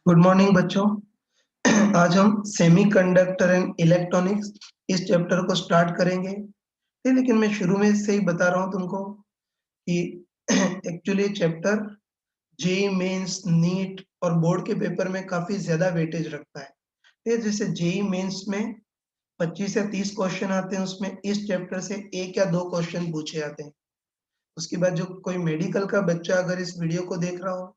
Good morning बच्चों। आज हम सेमीकंडक्टर एंड इलेक्ट्रॉनिक्स इस चैप्टर को स्टार्ट करेंगे। लेकिन मैं शुरू में से ही बता रहा हूँ तुमको कि actually chapter JEE mains, NEET और बोर्ड के पेपर में काफी ज्यादा वेटेज रखता है। ये जैसे जेई मेंस में 25 या 30 क्वेश्चन आते हैं, उसमें इस चैप्टर से 1 या 2 क्वेश्चन पूछे जाते हैं। उसके बाद जो कोई मेडिकल का बच्चा अगर इस वीडियो को देख रहा हो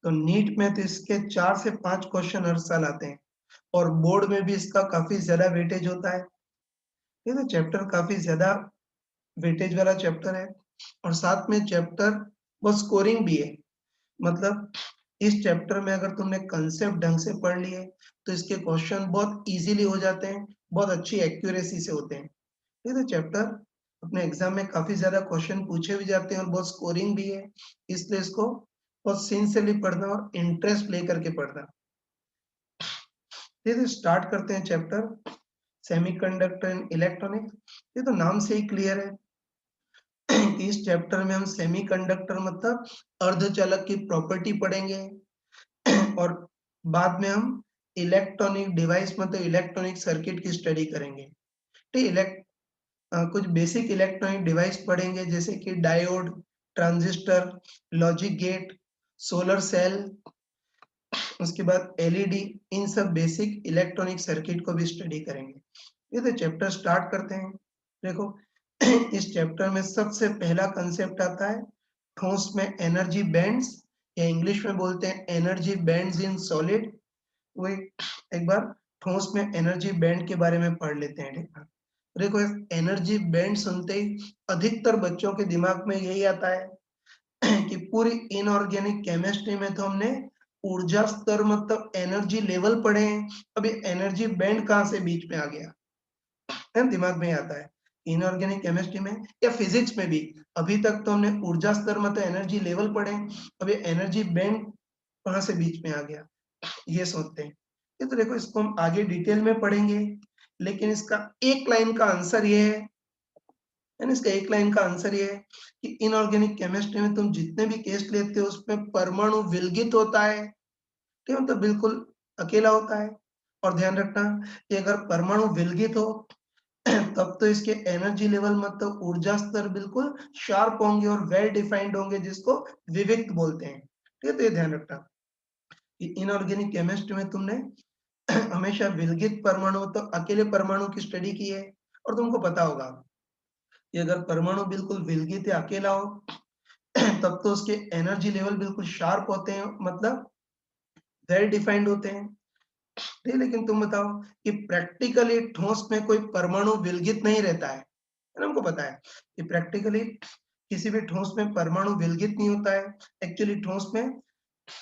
तो नीट में तो इसके 4 से 5 क्वेश्चन हर साल आते हैं और बोर्ड में भी इसका काफी ज्यादा वेटेज होता है। ये तो चैप्टर काफी ज्यादा वेटेज वाला चैप्टर है और साथ में चैप्टर वो स्कोरिंग भी है। मतलब इस चैप्टर में अगर तुमने कंसेप्ट ढंग से पढ़ लिए तो इसके क्वेश्चन बहुत इजीली हो जाते हैं, बहुत अच्छी एक्यूरेसी से होते हैं। ये तो चैप्टर अपने एग्जाम में काफी ज्यादा क्वेश्चन पूछे भी जाते हैं और बहुत स्कोरिंग भी है, इसलिए इसको बहुत सिंसियरली पढ़ना और इंटरेस्ट लेकर के पढ़ना। ये तो स्टार्ट करते हैं चैप्टर सेमीकंडक्टर एंड इलेक्ट्रॉनिक्स। ये तो नाम से ही क्लियर है कि इस चैप्टर में हम सेमीकंडक्टर मतलब अर्धचालक की प्रॉपर्टी पढ़ेंगे और बाद में हम इलेक्ट्रॉनिक डिवाइस मतलब इलेक्ट्रॉनिक सर्किट की स्टडी करेंगे। ठीक, कुछ बेसिक इलेक्ट्रॉनिक डिवाइस पढ़ेंगे जैसे कि diode, transistor, logic gate, solar cell, उसके बाद एलईडी। इन सब बेसिक इलेक्ट्रॉनिक सर्किट को भी स्टडी करेंगे। ये तो चैप्टर स्टार्ट करते हैं। देखो इस चैप्टर में सबसे पहला कंसेप्ट आता है ठोस में एनर्जी बैंड्स, या इंग्लिश में बोलते हैं एनर्जी बैंड्स इन सॉलिड। वो एक बार ठोस में एनर्जी बैंड के बारे में पढ़ लेते हैं। देखो एनर्जी बैंड सुनते ही अधिकतर बच्चों के दिमाग में यही आता है कि पूरी इनऑर्गेनिक केमिस्ट्री में तो हमने ऊर्जा स्तर मतलब एनर्जी लेवल पढ़े हैं, अब ये एनर्जी बैंड कहाँ से बीच में आ गया, है दिमाग में आता है। इनऑर्गेनिक केमिस्ट्री में या फिजिक्स में भी अभी तक तो हमने ऊर्जा स्तर मतलब एनर्जी लेवल पढ़े, अब ये एनर्जी बैंड कहाँ से बीच में आ गया, ये सोचते हैं। ये तो देखो इसको हम आगे डिटेल में पढ़ेंगे, लेकिन इसका एक लाइन का आंसर ये है, इसका एक लाइन का आंसर ये है कि इनऑर्गेनिक केमिस्ट्री में तुम जितने भी केस लेते हो उसमें परमाणु विलगित होता है। ठीक है, तो बिल्कुल अकेला होता है। और ध्यान रखना कि अगर परमाणु विलगित हो तब तो इसके एनर्जी लेवल मतलब ऊर्जा स्तर बिल्कुल शार्प होंगे और वेल डिफाइंड होंगे, जिसको विविक्त बोलते हैं। ठीक है, तो ये ध्यान रखना कि इनऑर्गेनिक केमिस्ट्री में तुमने हमेशा विलगित परमाणु तो अकेले परमाणु की स्टडी की है और तुमको पता होगा कि अगर परमाणु बिल्कुल विलगित या अकेला हो तब तो उसके एनर्जी लेवल बिल्कुल शार्प होते हैं, मतलब वेल डिफाइंड होते हैं। ठीक, लेकिन तुम बताओ कि प्रैक्टिकली ठोस में कोई परमाणु विलगित नहीं रहता है ना, हमको पता है कि प्रैक्टिकली किसी भी ठोस में परमाणु विलगित नहीं होता है। एक्चुअली ठोस में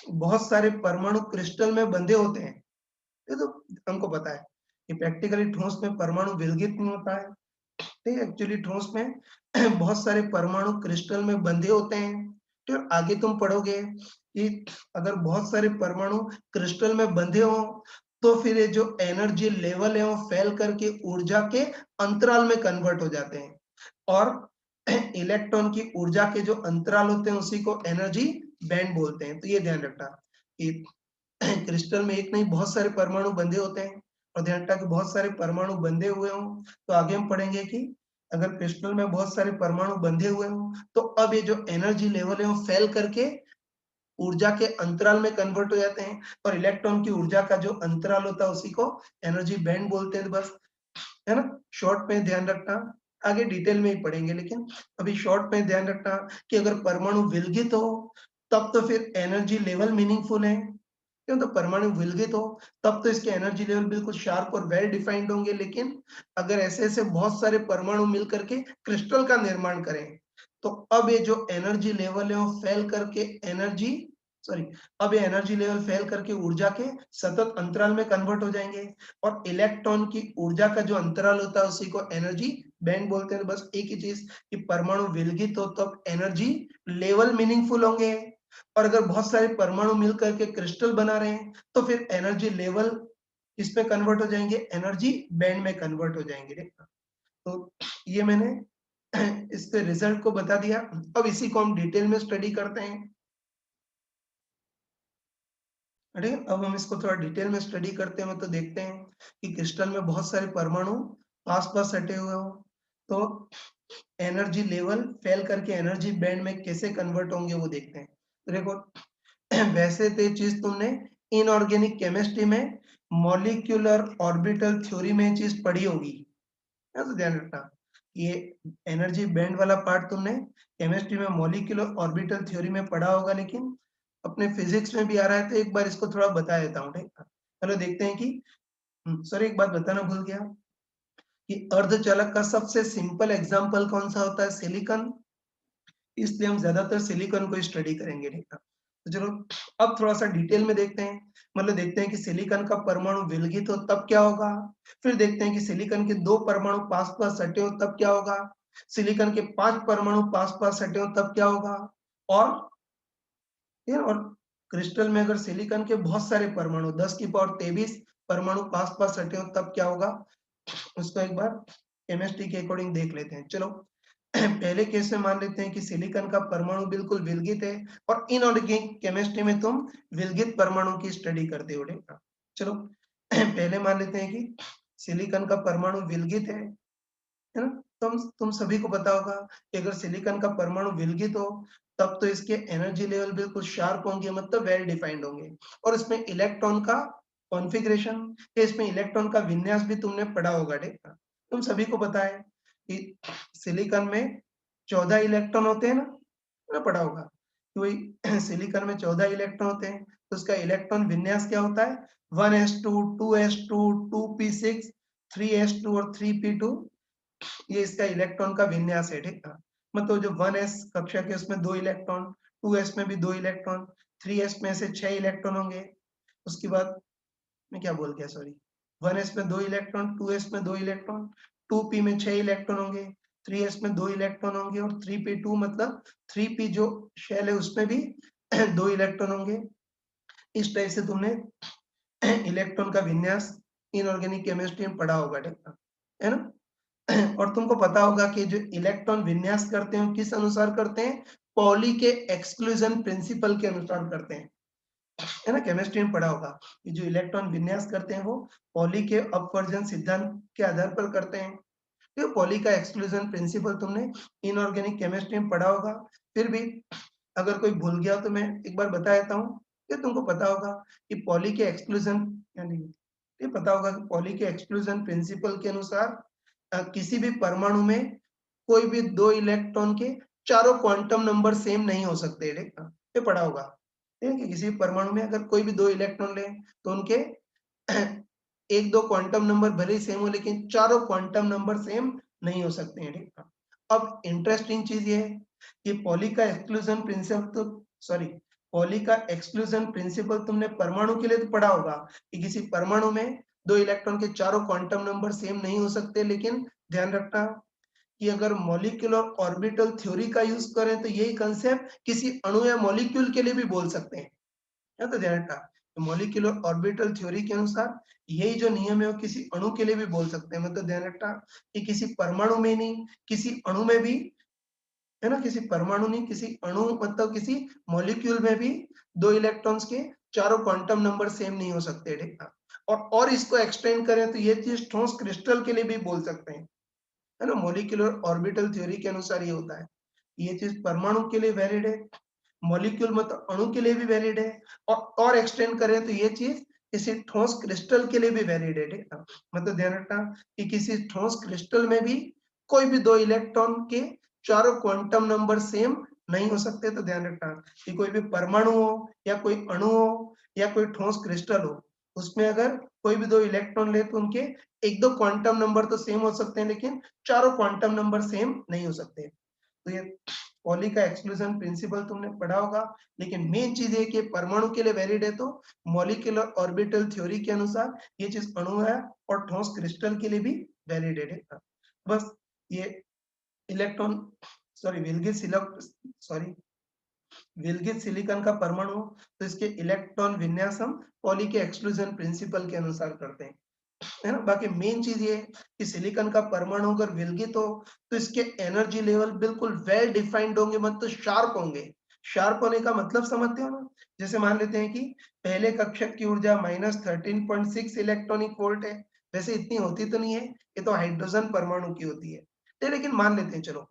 बहुत सारे परमाणु क्रिस्टल में बंधे होते हैं, ये तो हमको पता है कि प्रैक्टिकली ठोस में परमाणु विलगित नहीं होता है। ठीक है, एक्चुअली ठोस में बहुत सारे परमाणु क्रिस्टल में बंधे होते हैं। तो आगे तुम पढ़ोगे कि अगर बहुत सारे परमाणु क्रिस्टल में बंधे हो तो फिर ये जो एनर्जी लेवल है वो फैल करके ऊर्जा के अंतराल में कन्वर्ट हो जाते हैं और इलेक्ट्रॉन की ऊर्जा के जो अंतराल होते हैं उसी को एनर्जी बैंड बोलते हैं। तो ये ध्यान रखना कि क्रिस्टल में एक नहीं बहुत सारे परमाणु बंधे होते हैं और ध्यान रखना कि बहुत सारे परमाणु बंधे हुए हों तो आगे हम पढ़ेंगे कि अगर क्रिस्टल में बहुत सारे परमाणु बंधे हुए हों तो अब ये जो एनर्जी लेवल है वो फैल करके ऊर्जा के अंतराल में कन्वर्ट हो जाते हैं और इलेक्ट्रॉन की ऊर्जा का जो अंतराल होता है उसी को एनर्जी बैंड बोलते हैं। बस, है ना, शॉर्ट में ध्यान रखना, आगे डिटेल में ही पढ़ेंगे, लेकिन अभी शॉर्ट में ध्यान रखना कि अगर परमाणु विलगित हो तब तो फिर एनर्जी लेवल मीनिंगफुल है, क्यों, तो परमाणु विलगित हो तब तो इसके एनर्जी लेवल बिल्कुल शार्प और वेल डिफाइंड होंगे। लेकिन अगर ऐसे ऐसे बहुत सारे परमाणु मिल करके क्रिस्टल का निर्माण करें तो अब ये जो एनर्जी लेवल है वो फैल करके एनर्जी सॉरी अब ये एनर्जी लेवल फैल करके ऊर्जा के सतत अंतराल में कन्वर्ट हो जाएंगे और इलेक्ट्रॉन की ऊर्जा का जो अंतराल होता है उसी को एनर्जी बैंड बोलते हैं। बस एक ही चीज कि परमाणु विलगित हो तब एनर्जी लेवल मीनिंगफुल होंगे और अगर बहुत सारे परमाणु मिलकर के क्रिस्टल बना रहे हैं तो फिर एनर्जी लेवल किसमें कन्वर्ट हो जाएंगे, एनर्जी बैंड में कन्वर्ट हो जाएंगे। तो ये मैंने इसके रिजल्ट को बता दिया। अब इसी को हम डिटेल में स्टडी करते हैं। ठीक है, अब हम इसको थोड़ा डिटेल में स्टडी करते हैं तो देखते हैं कि क्रिस्टल में बहुत सारे परमाणु पास पास सटे हुए हो तो एनर्जी लेवल फेल करके एनर्जी बैंड में कैसे कन्वर्ट होंगे वो देखते हैं। तो देखो वैसे तो ये चीज तुमने इनऑर्गेनिक केमिस्ट्री में मॉलिक्यूलर ऑर्बिटल थ्योरी में ये चीज पढ़ी होगी, है तो ध्यान रखना। ये एनर्जी बैंड वाला पार्ट तुमने केमिस्ट्री में मॉलिक्यूलर ऑर्बिटल थ्योरी में पढ़ा होगा, लेकिन अपने फिजिक्स में भी आ रहा है तो एक बार इसको थोड़ा बता देता हूँ। ठीक है, चलो देखते हैं कि सर एक बात बताना भूल गया कि अर्धचालक का सबसे सिंपल एग्जांपल कौन सा होता है? सिलिकॉन। इसलिए हम ज्यादातर सिलिकॉन को स्टडी करेंगे। ठीक है, तो चलो अब थोड़ा सा डिटेल में देखते हैं। मतलब देखते हैं कि सिलिकॉन का परमाणु विलगित हो तब क्या होगा, फिर देखते हैं कि सिलिकॉन के 2 परमाणु पास पास सटे हो तब क्या होगा, सिलिकॉन के 5 परमाणु पास पास सटे हो तब क्या होगा, और और क्रिस्टल में अगर सिलिकॉन के बहुत सारे परमाणु 10 की पावर 23 परमाणु पास पास सटे हो तब क्या होगा, उसको एक बार केमिस्ट्री के अकॉर्डिंग देख लेते हैं। चलो पहले केस में मान लेते हैं कि सिलिकॉन का परमाणु बिल्कुल विलगित है और इनऑर्गेनिक केमिस्ट्री में तुम विलगित परमाणु की स्टडी करते हो। ठीक है, चलो पहले मान लेते हैं कि सिलिकॉन का परमाणु विलगित है ना। तुम सभी को पता होगा कि अगर सिलिकॉन का परमाणु विलगित हो तब तो इसके एनर्जी लेवल बिल्कुल शार्प होंगे, मतलब वेल डिफाइंड होंगे, और इसमें इलेक्ट्रॉन का कॉन्फ़िगरेशन या इसमें इलेक्ट्रॉन का विन्यास भी तुमने पढ़ा होगा। ठीक है, तुम सभी को पता है कि सिलिकॉन में 14 इलेक्ट्रॉन होते हैं ना पढ़ा होगा। तो वही सिलिकॉन में 14 इलेक्ट्रॉन होते हैं, तो उसका इलेक्ट्रॉन विन्यास क्या होता है? 1s2 2s2 2p6 3s2 और 3p2, ये इसका इलेक्ट्रॉन का विन्यास है। ठीक है, मतलब जो 1s कक्षा के उसमें 2 इलेक्ट्रॉन, 2s में भी 2 इलेक्ट्रॉन, 3s में से 6 इलेक्ट्रॉन होंगे। उसके बाद मैं क्या बोल गया, सॉरी, 1s में 2 इलेक्ट्रॉन, 2s में 2 इलेक्ट्रॉन, 2p में 6 इलेक्ट्रॉन होंगे, 3s में 2 इलेक्ट्रॉन होंगे और 3p2 मतलब 3p जो शेल है उसमें भी 2 इलेक्ट्रॉन होंगे। इस टाइप से तुमने इलेक्ट्रॉन का विन्यास इनऑर्गेनिक केमिस्ट्री में पढ़ा होगा। ठीक है ना। और तुमको पता होगा कि जो इलेक्ट्रॉन विन्यास करते हैं किस अनुसार करते हैं? पॉली के एक्सक्लूजन प्रिंसिपल के अनुसार करते हैं, है ना। केमिस्ट्री में पढ़ा होगा कि जो इलेक्ट्रॉन विन्यास करते हैं वो पॉली के अपवर्जन सिद्धांत के आधार पर करते हैं। तो पॉली का एक्सक्लूजन प्रिंसिपल तुमने इनऑर्गेनिक केमिस्ट्री में पढ़ा होगा। फिर भी अगर कोई भूल गया तो मैं एक बार बता देता हूँ कि तुमको पता होगा कि पॉली के एक्सक्लूजन, यानी ये पता होगा कि पॉली के एक्सक्लूजन प्रिंसिपल के अनुसार किसी भी परमाणु में कोई भी 2 इलेक्ट्रॉन के चारों क्वांटम नंबर सेम नहीं हो सकते। ठीक है, ये पढ़ा होगा। ठीक है कि किसी भी परमाणु में अगर कोई भी 2 इलेक्ट्रॉन ले तो उनके एक दो क्वांटम नंबर भले ही सेम हो लेकिन चारों क्वांटम नंबर सेम नहीं हो सकते हैं। ठीक है, अब इंटरेस्टिंग चीज ये है कि पॉली का एक्सक्लूजन प्रिंसिपल तो सॉरी पॉली का एक्सक्लूजन प्रिंसिपल तुमने परमाणु के लिए तो पढ़ा होगा कि किसी परमाणु में 2 इलेक्ट्रॉन के चारों क्वांटम नंबर सेम नहीं हो सकते, लेकिन ध्यान रखना कि अगर मॉलिक्यूलर ऑर्बिटल थ्योरी का यूज करें तो यही कंसेप्ट किसी अणु या मॉलिक्यूल के लिए भी बोल सकते हैं। तो ध्यान रखना मॉलिक्यूलर ऑर्बिटल थ्योरी के अनुसार यही जो नियम है वो किसी अणु के लिए भी बोल सकते हैं। मतलब ध्यान रखना कि किसी परमाणु में नहीं, किसी अणु में भी, है ना, किसी परमाणु नहीं किसी अणु मतलब किसी मॉलिक्यूल में भी 2 इलेक्ट्रॉन्स के चारों क्वांटम नंबर सेम नहीं हो सकते। ठीक है, और इसको एक्सटेंड करें तो ये चीज ठोस क्रिस्टल के लिए भी बोल सकते हैं, है ना। मॉलिक्यूलर ऑर्बिटल थ्योरी के अनुसार ये होता है। ये चीज परमाणु के लिए वैलिड है, मॉलिक्यूल मतलब अणु के लिए भी वैलिड है, और एक्सटेंड करें तो ये चीज किसी ठोस क्रिस्टल के लिए भी वैलिड है। ठीक है, मतलब ध्यान रखना कि किसी ठोस क्रिस्टल में भी कोई भी 2 इलेक्ट्रॉन के चारों क्वांटम नंबर सेम नहीं हो सकते। तो ध्यान रखना कि कोई भी परमाणु हो या कोई अणु हो या कोई ठोस क्रिस्टल हो, उसमें अगर कोई भी 2 इलेक्ट्रॉन ले तो उनके एक दो क्वांटम नंबर तो सेम हो सकते हैं लेकिन चारों क्वांटम नंबर सेम नहीं हो सकते। तो ये पॉली का एक्सक्लूजन प्रिंसिपल तुमने पढ़ा होगा, लेकिन मेन चीज है कि परमाणु के लिए वैलिड है तो मॉलिक्यूलर ऑर्बिटल थ्योरी के अनुसार ये चीज अणु है और ठोस क्रिस्टल के लिए भी वैलिड है। बस ये इलेक्ट्रॉन सॉरी विलगित सॉरी विलगित सिलिकॉन का परमाणु तो इसके इलेक्ट्रॉन विन्यास हम पॉली के एक्सक्लूजन प्रिंसिपल के अनुसार करते हैं, है ना। बाकी मेन चीज ये कि सिलिकॉन का परमाणु अगर विलगित हो तो इसके एनर्जी लेवल बिल्कुल वेल डिफाइंड होंगे, मतलब शार्प होंगे, शार्प होने का मतलब समझते हो ना? जैसे मान लेते हैं कि पहले कक्षक की ऊर्जा -13.6 इलेक्ट्रॉनिक वोल्ट है। वैसे इतनी होती तो नहीं है, ये तो हाइड्रोजन परमाणु की होती है। लेकिन मान लेते हैं, चलो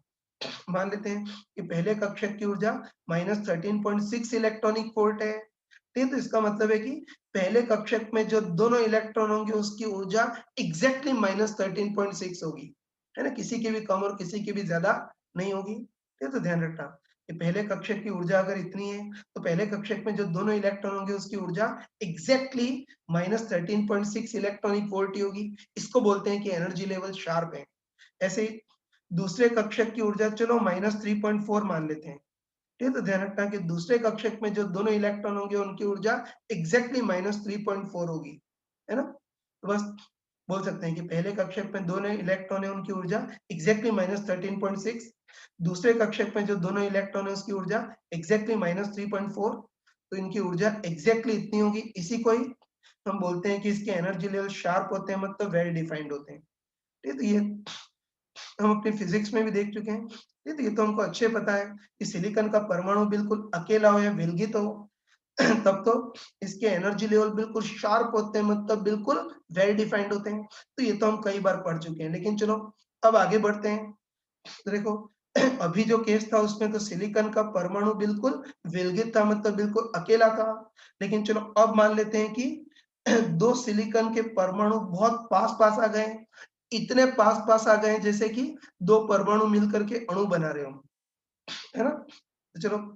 मान लेते हैं कि पहले कक्षक की ऊर्जा -13.6 इलेक्ट्रॉनिक वोल्ट है। ठीक है, तो इसका मतलब है कि पहले कक्षक में जो दोनों इलेक्ट्रॉन होंगे उसकी ऊर्जा एग्जैक्टली -13.6 होगी, है ना? किसी की भी कम और किसी की भी ज्यादा नहीं होगी। ठीक है, तो ध्यान रखना कि पहले कक्षक की ऊर्जा अगर इतनी है तो पहले कक्षक में जो दोनों इलेक्ट्रॉन होंगे उसकी ऊर्जा एग्जैक्टली -13.6 इलेक्ट्रॉनिक वोल्ट ही होगी। इसको बोलते हैं कि एनर्जी लेवल शार्प है। ऐसे ही दूसरे कक्षक की ऊर्जा चलो -3.4 मान लेते हैं। ठीक है, तो ध्यान रखना कि दूसरे कक्षक में जो दोनों इलेक्ट्रॉन होंगे उनकी ऊर्जा एग्जैक्टली -3.4 होगी, है ना? तो बस बोल सकते हैं कि पहले कक्षक में दोनों इलेक्ट्रॉन है उनकी ऊर्जा एग्जैक्टली -13.6, दूसरे कक्षक में जो दोनों इलेक्ट्रॉन है उसकी ऊर्जा एग्जैक्टली -3.4, तो इनकी ऊर्जा एग्जैक्टली इतनी होगी। इसी को ही हम बोलते हैं कि इसके एनर्जी लेवल शार्प होते हैं, मतलब वेल डिफाइंड होते हैं। ठीक है, तो ये हम अपनी फिजिक्स में भी देख चुके हैं। ये तो हमको अच्छे पता है कि सिलिकॉन का परमाणु बिल्कुल अकेला हो या विलगित हो तब तो इसके एनर्जी लेवल बिल्कुल शार्प होते हैं, मतलब बिल्कुल वेल डिफाइंड होते हैं। तो ये तो हम कई बार पढ़ चुके हैं, लेकिन चलो अब आगे बढ़ते हैं। तो देखो अभी जो केस था उसमें तो सिलिकॉन का परमाणु बिल्कुल विलगित था, मतलब बिल्कुल अकेला था। लेकिन चलो अब मान लेते हैं कि दो सिलिकॉन के परमाणु बहुत पास पास आ गए, इतने पास पास आ गए जैसे कि दो परमाणु मिलकर के अणु बना रहे हो, है ना? तो चलो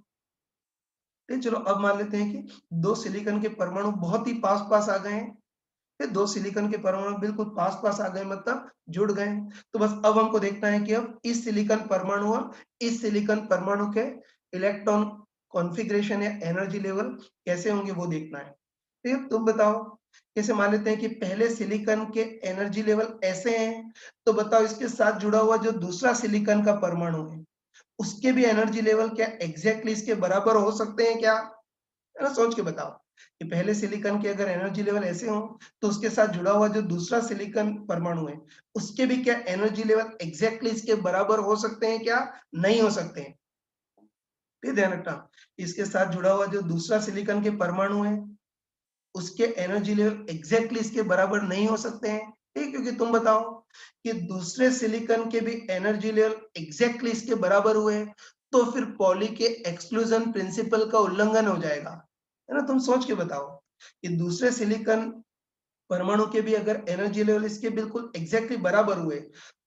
चलो अब मान लेते हैं कि दो सिलिकॉन के परमाणु बहुत ही पास पास आ गए हैं। ये दो सिलिकॉन के परमाणु बिल्कुल पास पास आ गए, मतलब जुड़ गए। तो बस अब हमको देखना है कि अब इस सिलिकॉन परमाणु और इस सिलिकॉन परमाणु के इलेक्ट्रॉन कॉन्फ़िगरेशन या एनर्जी लेवल कैसे होंगे वो देखना है। ठीक है, तुम बताओ। जैसे मान लेते हैं कि पहले सिलिकॉन के एनर्जी लेवल ऐसे हैं, तो बताओ इसके साथ जुड़ा हुआ जो दूसरा सिलिकॉन का परमाणु है उसके भी एनर्जी लेवल क्या एग्जैक्टली इसके बराबर हो सकते हैं क्या? है ना? सोच के बताओ कि पहले सिलिकॉन के अगर एनर्जी लेवल ऐसे हो तो उसके साथ जुड़ा हुआ जो दूसरा सिलिकॉन परमाणु है उसके भी क्या एनर्जी लेवल एग्जैक्टली इसके बराबर हो सकते हैं क्या? नहीं हो सकते हैं। ये ध्यान रखना, इसके साथ जुड़ा हुआ जो दूसरा सिलिकॉन के परमाणु है उसके एनर्जी लेवल एग्जैक्टली इसके बराबर नहीं हो सकते हैं। ठीक, क्योंकि तुम बताओ कि दूसरे सिलिकॉन के भी एनर्जी लेवल एग्जैक्टली इसके बराबर हुए तो फिर पॉली के एक्सक्लूजन प्रिंसिपल का उल्लंघन हो जाएगा, है ना? तुम सोच के बताओ कि दूसरे सिलिकॉन परमाणु के भी अगर एनर्जी लेवल इसके बिल्कुल एग्जैक्टली बराबर हुए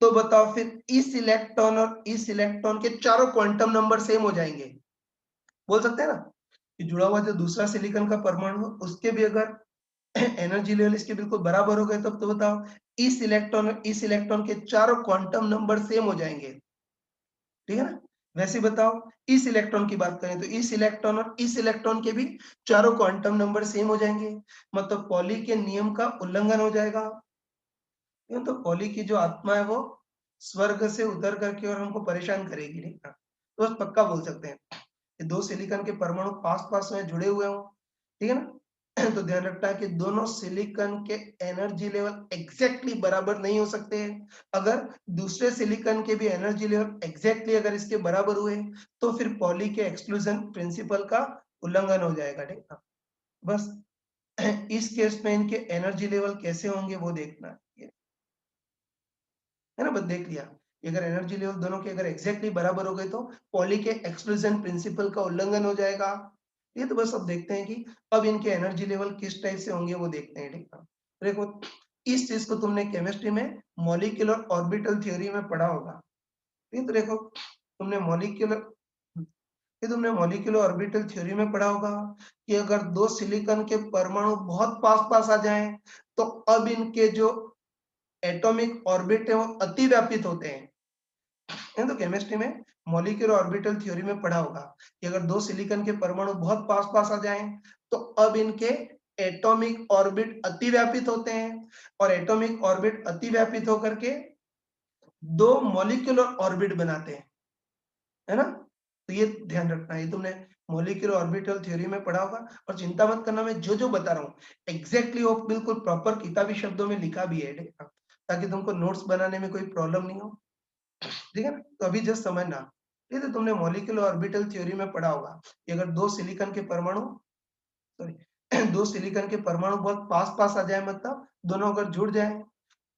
तो बताओ फिर इस इलेक्ट्रॉन और इस इलेक्ट्रॉन के चारों क्वांटम नंबर सेम हो जाएंगे। बोल सकते हैं ना कि जुड़ा हुआ जो दूसरा सिलिकॉन का परमाणु है उसके भी अगर एनर्जी लेवल इसके बिल्कुल बराबर हो गए तब तो बताओ इस इलेक्ट्रॉन और इस इलेक्ट्रॉन के चारों क्वांटम नंबर सेम हो जाएंगे। ठीक है ना? वैसे बताओ इस इलेक्ट्रॉन की बात करें तो इस इलेक्ट्रॉन और इस इलेक्ट्रॉन के भी चारों क्वांटम नंबर सेम हो जाएंगे, मतलब पॉली के नियम का उल्लंघन हो जाएगा। ये तो पॉली की जो आत्मा है वो स्वर्ग से उतर करके और हमको परेशान करेगी, नहीं ना? तो बस पक्का बोल सकते हैं कि दो सिलिकॉन के परमाणु पास पास में जुड़े हुए हों, ठीक है ना? तो ध्यान रखना है कि दोनों सिलिकॉन के एनर्जी लेवल एग्जैक्टली बराबर नहीं हो सकते हैं। अगर दूसरे सिलिकॉन के भी एनर्जी लेवल एग्जैक्टली अगर इसके बराबर हुए तो फिर पॉली के एक्सक्लूजन प्रिंसिपल का उल्लंघन हो जाएगा, ठीक है? बस इस केस में इनके एनर्जी लेवल कैसे होंगे वो देखना है ना? बस देख लिया कि अगर एनर्जी लेवल दोनों के अगर एग्जैक्टली बराबर हो गए तो पॉली के एक्सक्लूजन प्रिंसिपल का उल्लंघन हो जाएगा। ये तो बस अब देखते हैं कि अब इनके एनर्जी लेवल किस टाइप से होंगे वो देखते हैं, ठीक है? देखो इस चीज को तुमने केमिस्ट्री में मॉलिक्यूलर ऑर्बिटल थ्योरी में पढ़ा होगा। ये तो देखो तुमने मॉलिक्यूलर ऑर्बिटल थ्योरी में पढ़ा होगा कि अगर दो सिलिकॉन के परमाणु बहुत पास पास आ जाएं तो अब इनके जो एटॉमिक ऑर्बिट है वो अतिव्यापित होते हैं। ये तो केमिस्ट्री में मॉलिक्यूलर ऑर्बिटल थ्योरी में पढ़ा होगा कि अगर दो सिलिकॉन के परमाणु बहुत पास पास आ जाएं तो अब इनके एटॉमिक ऑर्बिट अतिव्यापित होते हैं और एटॉमिक ऑर्बिट अतिव्यापित होकर के दो मॉलिक्यूलर ऑर्बिट बनाते हैं, है ना? तो ये ध्यान रखना है, ये तुमने मॉलिक्यूलर ऑर्बिटल थ्योरी में पढ़ा होगा। और चिंता मत करना, मैं जो जो बता रहा हूँ एग्जैक्टली वो बिल्कुल प्रॉपर किताबी शब्दों में लिखा भी है, ठीक है? ताकि तुमको नोट्स बनाने में कोई प्रॉब्लम नहीं हो, ठीक है ना? तो अभी जस्ट समझना ये तो तुमने मॉलिक्यूलर ऑर्बिटल थ्योरी में पढ़ा होगा कि अगर दो सिलिकॉन के परमाणु, सॉरी दो सिलिकॉन के परमाणु बहुत पास पास आ जाए, मतलब दोनों अगर जुड़ जाए,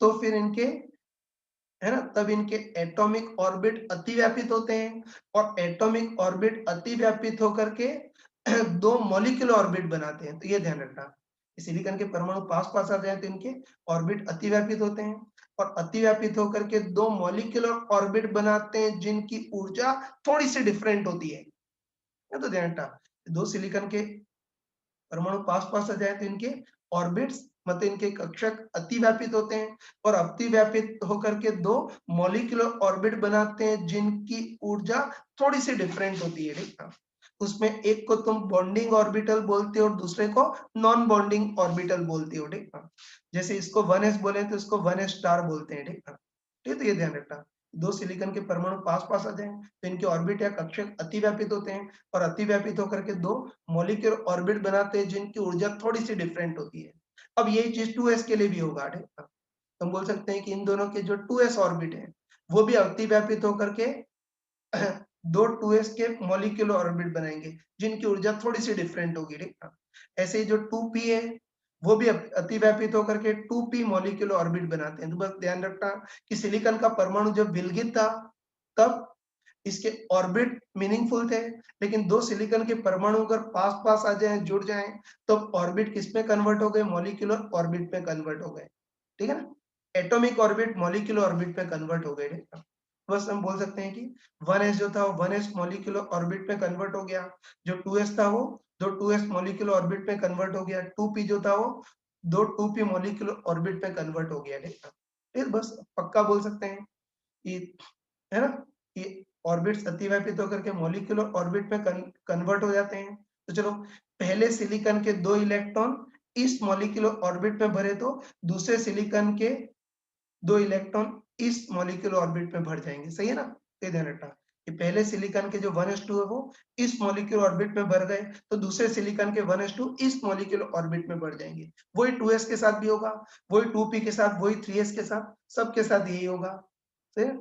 तो फिर इनके, है ना, तब इनके एटॉमिक ऑर्बिट अतिव्यापित होते हैं, और एटॉमिक ऑर्बिट अतिव्यापित होकर के दो मॉलिक्यूलर ऑर्बिट बनाते हैं। तो ये ध्यान रखना, सिलिकॉन के परमाणु पास पास आ जाए तो इनके ऑर्बिट अतिव्यापित होते हैं, और अतिव्यापित होकर के दो मॉलिक्यूलर ऑर्बिट बनाते हैं जिनकी ऊर्जा थोड़ी सी डिफरेंट होती है। ये तो ध्यान रखना, दो सिलिकॉन के परमाणु पास-पास आ जाए तो इनके ऑर्बिट्स, मतलब इनके कक्षक अतिव्यापित होते हैं, और अतिव्यापित होकर के दो मॉलिक्यूलर ऑर्बिट बनाते हैं जिनकी ऊर्जा थोड़ी सी डिफरेंट होती है, ठीक है। उसमें एक को तुम बॉन्डिंग ऑर्बिटल बोलते हो और दूसरे को नॉन बॉन्डिंग ऑर्बिटल बोलते हो, ठीक है। जैसे इसको 1s बोले तो इसको 1s स्टार बोलते हैं, ठीक है। ठीक है, तो ये ध्यान रखना, दो सिलिकॉन के परमाणु पास-पास आ जाए तो इनके ऑर्बिट या कक्षक अतिव्यापित होते हैं, और अतिव्यापित होकर के दो मॉलिक्यूलर ऑर्बिट बनाते हैं जिनकी ऊर्जा थोड़ी सी डिफरेंट होती है। अब यही चीज 2s के लिए भी होगा, ठीक है। हम बोल सकते हैं कि इन दोनों के जो 2s ऑर्बिट है वो भी अतिव्यापित होकर के दो 2s के मॉलिक्यूलर ऑर्बिट बनाएंगे जिनकी ऊर्जा थोड़ी सी डिफरेंट होगी, ठीक है। ऐसे ही जो 2p है वो भी अतिव्यापित होकर के 2p मॉलिक्यूलर ऑर्बिट बनाते हैं। तो बस ध्यान रखना कि सिलिकॉन का परमाणु जब विलगित था तब इसके ऑर्बिट मीनिंगफुल थे, लेकिन दो सिलिकॉन के परमाणु अगर पास-पास आ जाएं, जुड़ जाएं, तो ऑर्बिट किस में कन्वर्ट हो गए? मॉलिक्यूलर ऑर्बिट में कन्वर्ट हो गए, ठीक है ना। एटॉमिक ऑर्बिट मॉलिक्यूलर ऑर्बिट में कन्वर्ट हो गए, ठीक है? बस हम बोल सकते हैं कि 1s जो था वो 1s मॉलिक्यूलर ऑर्बिट में कन्वर्ट हो गया, जो 2s था वो दो 2s मॉलिक्यूलर ऑर्बिट में कन्वर्ट हो गया, 2p जो था वो दो 2p मॉलिक्यूलर ऑर्बिट में कन्वर्ट हो गया, ठीक है। फिर बस पक्का बोल सकते हैं कि, है ना, कि ऑर्बिट्स अतिव्यापित होकर के मॉलिक्यूलर ऑर्बिट में कन्वर्ट हो जाते हैं। तो चलो, पहले सिलिकॉन के दो इलेक्ट्रॉन इस मॉलिक्यूलर ऑर्बिट में भरे तो दूसरे सिलिकॉन के दो इलेक्ट्रॉन इस मॉलिक्यूलर ऑर्बिट में भर जाएंगे, सही है ना। ये ध्यान रखना कि पहले सिलिकॉन के जो 1s2 है वो इस मॉलिक्यूलर ऑर्बिट में भर गए, तो दूसरे सिलिकॉन के 1s2 इस मॉलिक्यूलर ऑर्बिट में भर जाएंगे। वही 2s के साथ भी होगा, वही 2p के साथ, वही 3s के साथ, सबके साथ यही होगा, सही है?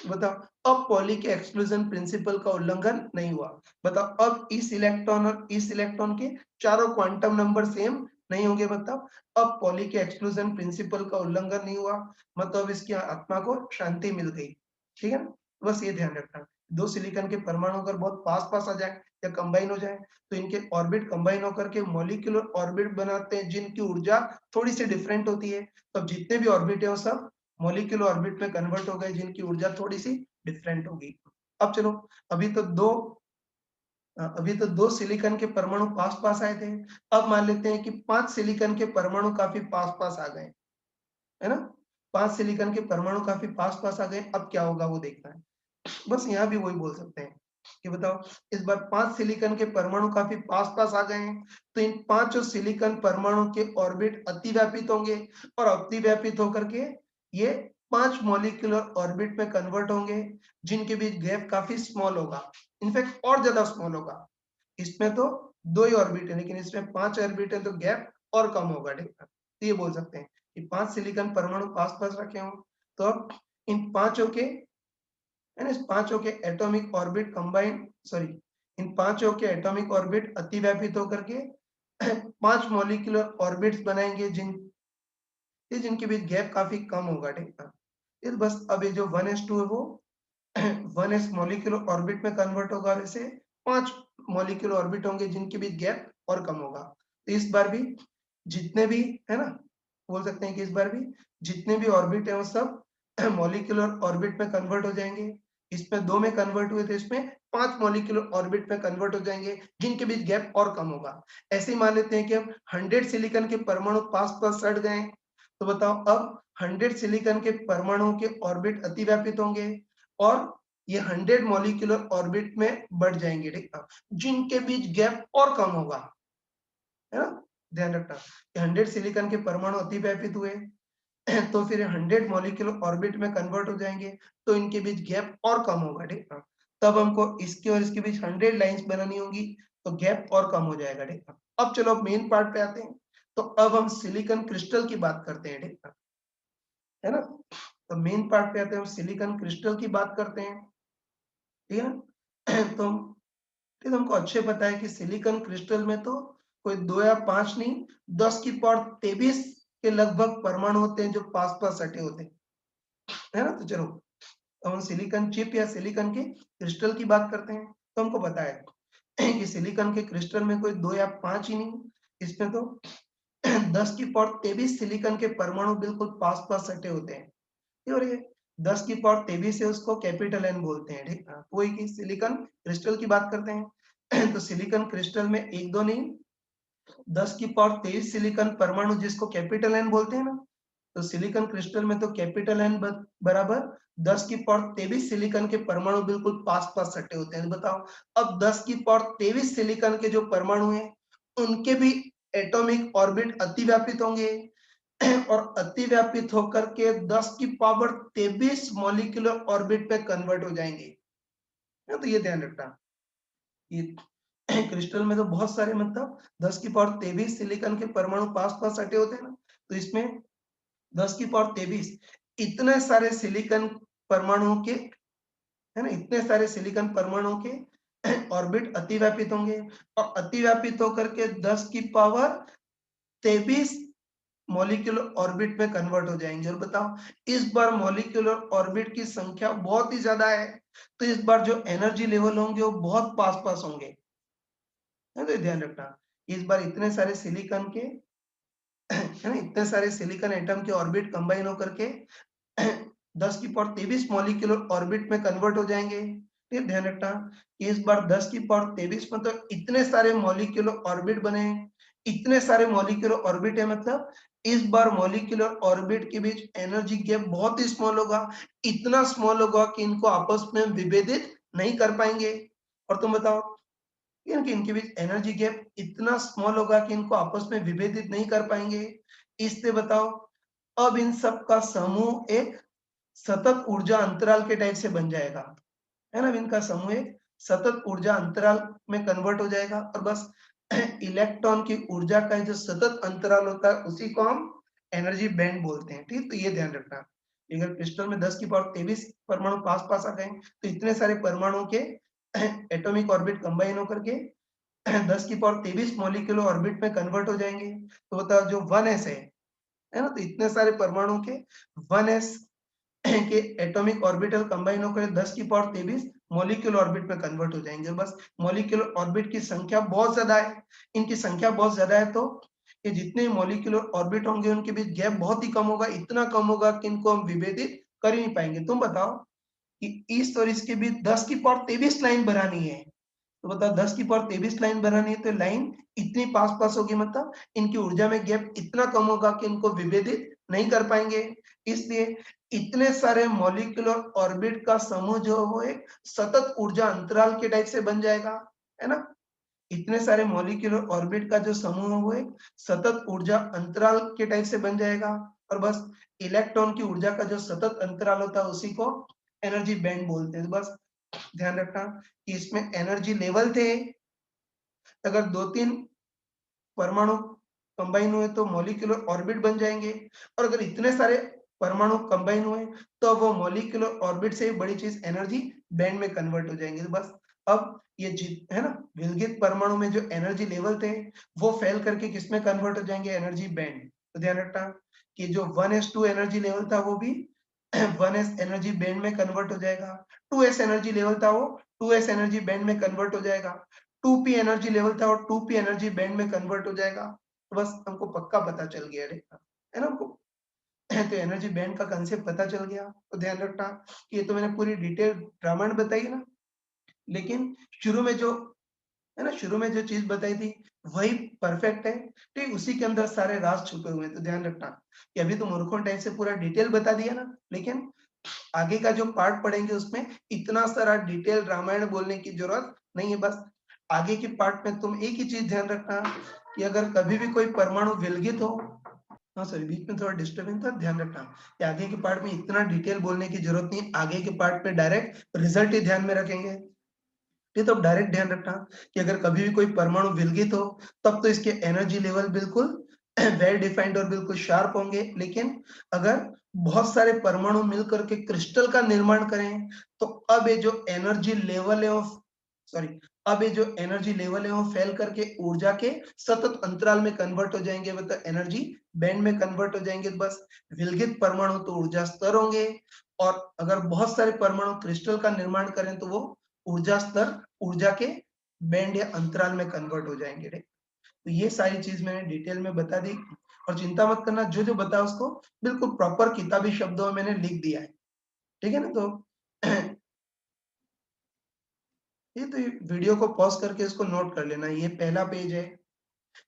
बताओ, अब पॉली के एक्सक्लूजन प्रिंसिपल का उल्लंघन नहीं हुआ। बताओ, अब इस इलेक्ट्रॉन और इस इलेक्ट्रॉन के चारों क्वांटम नंबर सेम नहीं होंगे, मतलब अब पॉली के एक्सक्लूजन प्रिंसिपल का उल्लंघन नहीं हुआ, मतलब इसकी आत्मा को शांति मिल गई, ठीक है ना। बस ये ध्यान रखना, दो सिलिकॉन के परमाणु अगर बहुत पास पास आ जाए या कंबाइन हो जाए तो इनके ऑर्बिट कंबाइन होकर के मॉलिक्यूलर ऑर्बिट बनाते हैं जिनकी ऊर्जा थोड़ी सी डिफरेंट होती है। तो जितने भी ऑर्बिट है वो सब मॉलिक्यूलर ऑर्बिट में कन्वर्ट हो गए जिनकी ऊर्जा थोड़ी सी डिफरेंट होगी। अब चलो, अभी तो दो अभी तो दो सिलिकॉन के परमाणु पास पास आए थे। अब मान लेते हैं कि 5 सिलिकॉन के परमाणु काफी पास पास आ गए, है ना। 5 सिलिकॉन के परमाणु काफी पास पास आ गए, अब क्या होगा वो देखना है। बस यहाँ भी वही बोल सकते हैं कि बताओ, इस बार 5 सिलिकॉन के परमाणु काफी पास पास आ गए हैं, तो इन पांचों सिलिकॉन परमाणु के ऑर्बिट अतिव्यापित होंगे, और अतिव्यापित होकर के ये 5 मॉलिक्यूलर ऑर्बिट में कन्वर्ट होंगे जिनके बीच गैप काफी स्मॉल होगा, इनफैक्ट और ज्यादा स्मॉल होगा। इसमें तो दो ही ऑर्बिट है लेकिन इसमें 5 ऑर्बिट है तो गैप और कम होगा, ठीक है। तो ये बोल सकते हैं कि 5 सिलिकॉन परमाणु पास पास रखे हों, तो अब इन पांचों के, यानी इस पांचों के एटॉमिक ऑर्बिट कंबाइन, सॉरी, इन पांचों के एटॉमिक ऑर्बिट अतिव्यापित होकर के 5 मॉलिक्यूलर ऑर्बिट्स बनाएंगे जिनके बीच गैप काफी कम होगा, ठीक है। इस बस अब ये जो 1s2 है वो 1s मॉलिक्यूलर ऑर्बिट में कन्वर्ट होगा, और ऐसे 5 मॉलिक्यूलर ऑर्बिट होंगे जिनके बीच गैप और कम होगा। तो इस बार भी जितने भी, है ना, बोल सकते हैं कि इस बार भी जितने भी ऑर्बिट है वो सब मॉलिक्यूलर ऑर्बिट में कन्वर्ट हो जाएंगे। इसमें 2 में कन्वर्ट हुए थे, इसमें 5 मॉलिक्यूलर ऑर्बिट में कन्वर्ट हो जाएंगे जिनके बीच गैप और कम होगा। ऐसे ही मान लेते हैं कि अब 100 सिलिकॉन के परमाणु पास पास सट गए, तो बताओ अब 100 सिलिकॉन के परमाणु के ऑर्बिट अतिव्यापित होंगे, और ये 100 मॉलिक्यूलर ऑर्बिट में बढ़ जाएंगे, ठीक है, जिनके बीच गैप और कम होगा, है ना। ध्यान रखना, 100 सिलिकॉन के परमाणु अतिव्यापित हुए तो फिर 100 मॉलिक्यूलर ऑर्बिट में कन्वर्ट हो जाएंगे, तो इनके बीच गैप और कम होगा, ठीक है। तब हमको इसके और इसके बीच 100 लाइंस बनानी होगी, तो गैप और कम हो जाएगा, ठीक है। अब चलो, अब मेन पार्ट पे आते हैं। तो अब हम सिलिकॉन क्रिस्टल की बात करते हैं, ठीक है ना। तो मेन पार्ट पे आते हैं, हम सिलिकॉन क्रिस्टल की बात करते हैं, ठीक है ना। तो ठीक है, हमको अच्छे पता है कि सिलिकॉन क्रिस्टल में तो कोई 2 या 5 नहीं, 10 की पावर 23 के लगभग परमाणु होते हैं जो पास-पास सटे होते हैं। है ना? तो चलो, अब हम सिलिकॉन चिप या सिलिकॉन के क्रिस्टल की बात करते हैं। तो हमको पता है कि सिलिकॉन के क्रिस्टल में कोई 2 या 5 ही नहीं, इसमें तो 10 की पावर 23 सिलिकॉन के परमाणु बिल्कुल पास-पास सटे होते हैं। और ये 10 की पावर 23 है, उसको कैपिटल एन बोलते हैं, ठीक है? वही की सिलिकॉन क्रिस्टल की बात करते हैं। तो सिलिकॉन क्रिस्टल में 1-2 नहीं, 10 की पावर 23 सिलिकॉन परमाणु जिसको कैपिटल एन बोलते हैं ना, तो सिलिकॉन क्रिस्टल में तो कैपिटल एन बराबर 10 की पावर 23 सिलिकॉन के परमाणु बिल्कुल पास-पास सटे होते हैं। बताओ, अब 10 की पावर 23 सिलिकॉन के जो परमाणु हैं, उनके भी एटॉमिक ऑर्बिट अतिव्यापित होंगे और अतिव्यापित होकर के 10 की पावर 23 मॉलिक्यूलर ऑर्बिट पे कन्वर्ट हो जाएंगे। तो ये ध्यान रखना, ये क्रिस्टल में तो बहुत सारे मतलब 10 की पावर 23 सिलिकॉन के परमाणु पास-पास सटे होते हैं ना, तो इसमें 10 की पावर 23 इतने सारे सिलिकॉन परमाणुओं के, है ना, इतने सारे सिलिकॉन परमाणुओं के ऑर्बिट अतिव्यापित होंगे और अतिव्यापित होकर के 10 की पावर 23 मॉलिक्यूलर ऑर्बिट में कन्वर्ट हो जाएंगे। और बताओ, इस बार मॉलिक्यूलर ऑर्बिट की संख्या बहुत ही ज्यादा है, तो इस बार जो एनर्जी लेवल होंगे वो बहुत पास-पास होंगे। है, तो ध्यान रखना, इस बार इतने सारे सिलिकॉन के, है ना, इतने सारे सिलिकॉन एटम के ऑर्बिट कंबाइन होकर के 10 की पावर 23 मॉलिक्यूलर ऑर्बिट में कन्वर्ट हो जाएंगे। ये ध्यान रखना, इस बार 10 की पावर 23 मतलब इतने सारे मॉलिक्यूलर ऑर्बिट बने, इतने सारे मॉलिक्यूलर ऑर्बिट है, मतलब इस बार मॉलिक्यूलर ऑर्बिट के बीच एनर्जी गैप बहुत ही स्मॉल होगा, इतना स्मॉल होगा कि इनको आपस में विभेदित नहीं कर पाएंगे। और तुम बताओ, इनके बीच एनर्जी गैप इतना स्मॉल होगा कि इनको आपस में विभेदित नहीं कर पाएंगे। इससे बताओ, अब इन सब का समूह एक सतत ऊर्जा अंतराल के टाइप से बन जाएगा, है ना? इनका समूह एक सतत ऊर्जा अंतराल में कन्वर्ट हो जाएगा और बस इलेक्ट्रॉन की ऊर्जा का जो सतत अंतराल होता है उसी को हम एनर्जी बैंड बोलते हैं। ठीक, तो ये ध्यान रखना, अगर क्रिस्टल में 10 की पावर 23 परमाणु पास-पास आ गए तो इतने सारे परमाणुओं के एटॉमिक ऑर्बिट कंबाइन होकर के 10 की पावर 23 मॉलिक्यूलर ऑर्बिट में कन्वर्ट हो जाएंगे। तो बताओ, जो 1s है ना, तो इतने सारे परमाणु के 1s के एटॉमिक ऑर्बिटल कंबाइन होकर 10 की पावर 23 मॉलिक्यूलर ऑर्बिट में कन्वर्ट हो जाएंगे। बस मॉलिक्यूलर ऑर्बिट की संख्या बहुत ज्यादा है, इनकी संख्या बहुत ज्यादा है, तो ये जितने मॉलिक्यूलर ऑर्बिट होंगे उनके बीच गैप बहुत ही कम होगा, इतना कम होगा कि इनको हम विभेदित कर ही नहीं पाएंगे। तुम बताओ कि इस और इसके बीच 10 की पावर 23 लाइन बनानी है, तो बताओ 10 की पावर 23 लाइन बनानी है, तो लाइन इतनी पास-पास होगी, मतलब इनकी ऊर्जा में गैप इतना कम होगा कि इनको विभेदित नहीं कर पाएंगे। इसलिए इतने सारे मॉलिक्यूलर ऑर्बिट का समूह जो है वो एक सतत ऊर्जा अंतराल के टाइप से बन जाएगा, है ना? इतने सारे मॉलिक्यूलर ऑर्बिट का जो समूह है वो एक सतत ऊर्जा अंतराल के टाइप से बन जाएगा और बस इलेक्ट्रॉन की ऊर्जा का जो सतत अंतराल होता है उसी को एनर्जी बैंड बोलते हैं। बस ध्यान रखना कि इसमें एनर्जी लेवल थे, अगर 2-3 परमाणु कंबाइन हुए तो मॉलिक्यूलर ऑर्बिट बन जाएंगे और अगर इतने सारे परमाणु कंबाइन हुए तो वो मॉलिक्यूलर ऑर्बिट से बड़ी चीज एनर्जी बैंड में कन्वर्ट हो जाएंगे। तो बस अब ये है ना, विलगित परमाणु में जो एनर्जी लेवल थे वो फैल करके किसमें कन्वर्ट हो जाएंगे, एनर्जी बैंड। तो ध्यान रखना कि जो 1s2 एनर्जी लेवल था वो भी 1s एनर्जी बैंड में कन्वर्ट हो जाएगा, 2s एनर्जी लेवल था वो 2s एनर्जी बैंड में कन्वर्ट हो जाएगा, 2p एनर्जी लेवल था और 2p एनर्जी बैंड में कन्वर्ट हो जाएगा। तो बस हमको पक्का पता चल गया है ना हमको। तो एनर्जी बैंड का कंसेप्ट पता चल गया। तो ध्यान रखना कि ये तो मैंने पूरी डिटेल रामायण बताई ना, लेकिन शुरू में जो, है ना, शुरू में जो चीज बताई थी वही परफेक्ट है, ठीक, उसी के अंदर सारे राज छुपे हुए हैं। तो ध्यान रखना कि अभी तो मूर्खों टाइप से पूरा डिटेल बता दिया ना, लेकिन आगे का जो पार्ट पढ़ेंगे उसमें इतना सारा डिटेल रामायण बोलने की जरूरत नहीं है। बस आगे के पार्ट में तुम एक ही चीज ध्यान रखना कि अगर कभी भी कोई परमाणु विलगित हो, हाँ सॉरी बीच में थोड़ा डिस्टर्बेंस था, ध्यान रखना कि आगे के पार्ट में इतना डिटेल बोलने की जरूरत नहीं, आगे के पार्ट में डायरेक्ट रिजल्ट ही ध्यान में रखेंगे। ये तो डायरेक्ट ध्यान रखना कि अगर कभी भी कोई परमाणु विलगित हो तब तो इसके एनर्जी लेवल बिल्कुल वेल डिफाइंड और बिल्कुल शार्प होंगे, लेकिन अगर बहुत सारे परमाणु मिलकर के क्रिस्टल का निर्माण करें तो अब ये जो एनर्जी लेवल है सॉरी, अब ये जो एनर्जी लेवल है वो फेल करके ऊर्जा के सतत अंतराल में कन्वर्ट हो जाएंगे, मतलब एनर्जी बैंड में कन्वर्ट हो जाएंगे। बस विलगित परमाणु तो ऊर्जा स्तर होंगे, और अगर बहुत सारे परमाणु क्रिस्टल का निर्माण करें तो वो ऊर्जा स्तर ऊर्जा के बैंड या अंतराल में कन्वर्ट हो जाएंगे। तो ये सारी चीज मैंने डिटेल में बता दी, और चिंता मत करना, जो जो बताया उसको बिल्कुल प्रॉपर किताबी शब्दों में मैंने लिख दिया है, ठीक है ना। तो ये तो वीडियो को पॉज करके इसको नोट कर लेना। ये पहला पेज है,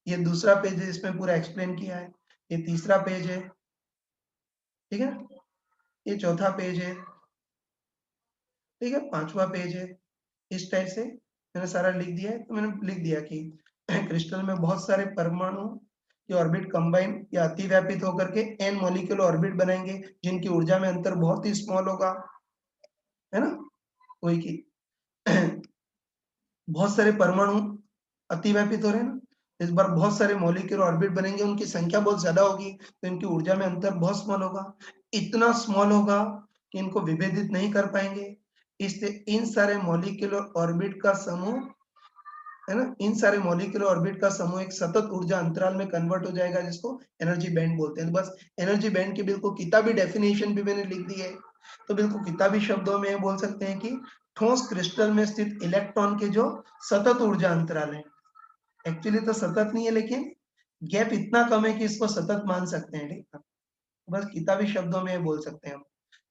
ये दूसरा पेज है, इसमें पूरा एक्सप्लेन किया है, ये तीसरा पेज है, ठीक है, ये चौथा पेज है, ठीक है, पांचवा पेज है। इस टाइप से मैंने सारा लिख दिया है। तो मैंने लिख दिया कि क्रिस्टल में बहुत सारे परमाणु के ऑर्बिट कंबाइन या अतिव्यापित होकर के एन मॉलिक्यूलर ऑर्बिट बनाएंगे, जिनकी ऊर्जा में अंतर बहुत ही स्मॉल होगा, है ना। वही की बहुत सारे परमाणु अतिव्यापित हो रहे हैं ना, इस बार बहुत सारे मॉलिक्यूलर ऑर्बिट बनेंगे, उनकी संख्या बहुत ज्यादा होगी, तो इनकी ऊर्जा में अंतर बहुत स्मॉल होगा, इतना स्मॉल होगा कि इनको विभेदित नहीं कर पाएंगे। इसलिए इन सारे मॉलिक्यूलर ऑर्बिट का समूह, है ना, इन सारे मॉलिक्यूलर ऑर्बिट का समूह एक सतत ऊर्जा अंतराल में कन्वर्ट हो जाएगा, जिसको एनर्जी बैंड बोलते हैं। तो बस एनर्जी बैंड की बिल्कुल किताबी डेफिनेशन भी मैंने लिख दी है। तो बिल्कुल किताबी शब्दों में बोल सकते हैं कि ठोस क्रिस्टल में स्थित इलेक्ट्रॉन के जो सतत ऊर्जा अंतराल है, एक्चुअली तो सतत नहीं है, लेकिन गैप इतना कम है कि इसको सतत मान सकते हैं, ठीक है। बस किताबी शब्दों में बोल सकते हैं हम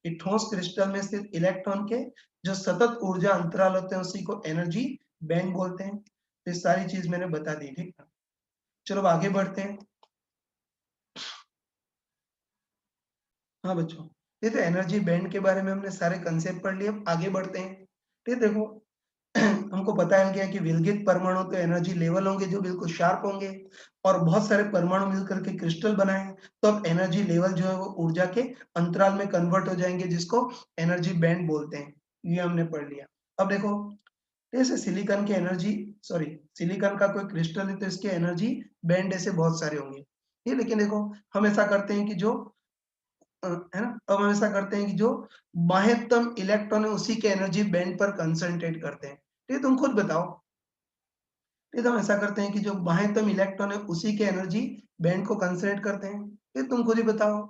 कि ठोस क्रिस्टल में स्थित इलेक्ट्रॉन के जो सतत ऊर्जा अंतराल होते हैं उसी को एनर्जी बैंड बोलते हैं। तो ये सारी चीज मैंने बता दी, ठीक है। चलो अब आगे बढ़ते हैं। हाँ बच्चों, ये तो एनर्जी बैंड के बारे में हमने सारे कंसेप्ट पढ़ लिए, अब आगे बढ़ते हैं। ठीक है, देखो हमको पता है क्या कि विलगित परमाणु तो एनर्जी लेवल होंगे जो बिल्कुल शार्प होंगे, और बहुत सारे परमाणु मिलकर के क्रिस्टल बनाए, तो अब एनर्जी लेवल जो है वो ऊर्जा के अंतराल में कन्वर्ट हो जाएंगे, जिसको एनर्जी बैंड बोलते हैं। ये हमने पढ़ लिया। अब देखो, जैसे सिलिकॉन की एनर्जी, सॉरी, सिलिकॉन का कोई क्रिस्टल है तो इसके एनर्जी बैंड ऐसे बहुत सारे होंगे, ये लेकिन देखो हम ऐसा करते हैं कि जो है ना, अब हम ऐसा करते हैं कि जो बाह्यतम इलेक्ट्रॉन है उसी के एनर्जी बैंड पर कंसंट्रेट करते हैं। ये तुम खुद बताओ, ये तो हम ऐसा करते हैं कि जो बाह्यतम इलेक्ट्रॉन है उसी के एनर्जी बैंड को कंसंट्रेट करते हैं। ये तुम खुद ही बताओ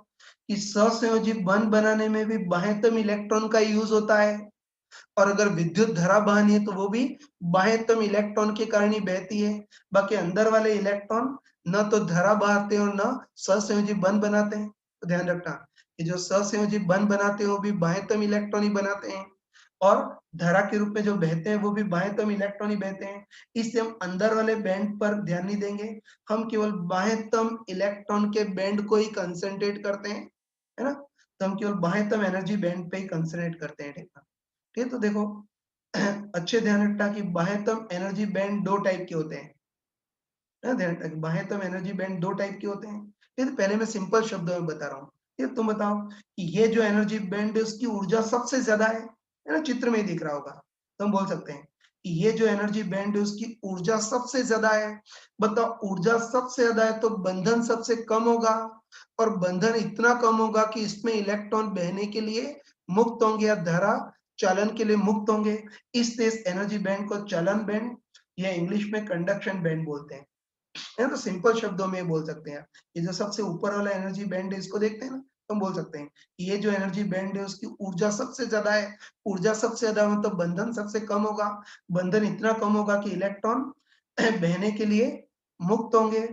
कि सहसंयोजी बंध बनाने में भी बाह्यतम इलेक्ट्रॉन का यूज होता है, और अगर विद्युत धारा बहनी है तो वो भी बाह्यतम इलेक्ट्रॉन के कारण ही बहती है। बाकी अंदर वाले इलेक्ट्रॉन न तो धारा बहाते हैं और न सहसंयोजी बंध बनाते हैं। तो ध्यान रखना कि जो सहसंयोजी बंध बनाते हैं वो भी बाह्यतम इलेक्ट्रॉन ही बनाते हैं, और धारा के रूप में जो बहते हैं वो भी बाह्यतम इलेक्ट्रॉन ही बहते हैं। इससे हम अंदर वाले बैंड पर ध्यान नहीं देंगे, हम केवल बाह्यतम इलेक्ट्रॉन के बैंड को ही कंसंट्रेट करते हैं, है ना। तो हम केवल बाह्यतम एनर्जी बैंड पे ही कंसंट्रेट करते हैं, ठीक है। ठीक है, तो देखो अच्छे ध्यान रखना कि बाह्यतम एनर्जी बैंड दो टाइप के होते हैं, ध्यान रखना कि बाह्यतम एनर्जी बैंड दो टाइप के होते हैं। ये तो पहले मैं सिंपल शब्दों में बता रहा हूँ। ये तुम बताओ कि ये जो एनर्जी बैंड है उसकी ऊर्जा सबसे ज्यादा है ना, चित्र में ही दिख रहा होगा। तो हम बोल सकते हैं कि ये जो एनर्जी बैंड है उसकी ऊर्जा सबसे ज्यादा है। बताओ, ऊर्जा सबसे ज्यादा है तो बंधन सबसे कम होगा, और बंधन इतना कम होगा कि इसमें इलेक्ट्रॉन बहने के लिए मुक्त होंगे या धारा चालन के लिए मुक्त होंगे। इसलिए इस एनर्जी बैंड को चालन बैंड या इंग्लिश में कंडक्शन बैंड बोलते हैं। है तो सिंपल शब्दों में बोल सकते हैं, ये जो सबसे ऊपर वाला एनर्जी बैंड है इसको देखते हैं ना, तो हम बोल सकते हैं कि ये जो एनर्जी बैंड है उसकी ऊर्जा सबसे ज्यादा है। ऊर्जा सबसे ज्यादा मतलब बंधन सबसे कम होगा, बंधन इतना कम होगा कि इलेक्ट्रॉन बहने के लिए मुक्त होंगे।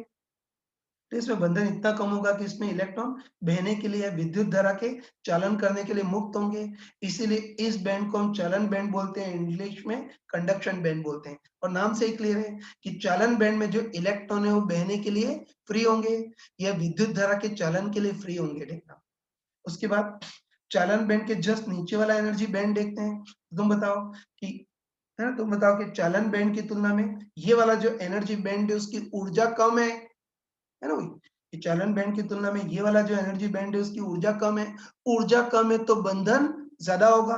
तो इसमें बंधन इतना कम होगा कि इसमें इलेक्ट्रॉन बहने के लिए विद्युत धारा के चालन करने के लिए मुक्त होंगे। इसीलिए इस बैंड को हम चालन बैंड बोलते हैं, इंग्लिश में कंडक्शन बैंड बोलते हैं। और नाम से ही क्लियर है कि चालन बैंड में जो इलेक्ट्रॉन है वो बहने के लिए फ्री होंगे या विद्युत धारा के चालन के लिए फ्री होंगे, देखना। उसके बाद चालन बैंड के जस्ट नीचे वाला एनर्जी बैंड देखते हैं। तुम बताओ कि, है ना, तुम बताओ कि चालन बैंड की तुलना में ये वाला जो एनर्जी बैंड है उसकी ऊर्जा कम है ना भाई। कि चालन बैंड की तुलना में ये वाला जो एनर्जी बैंड है उसकी ऊर्जा कम है। ऊर्जा कम है तो बंधन ज्यादा होगा।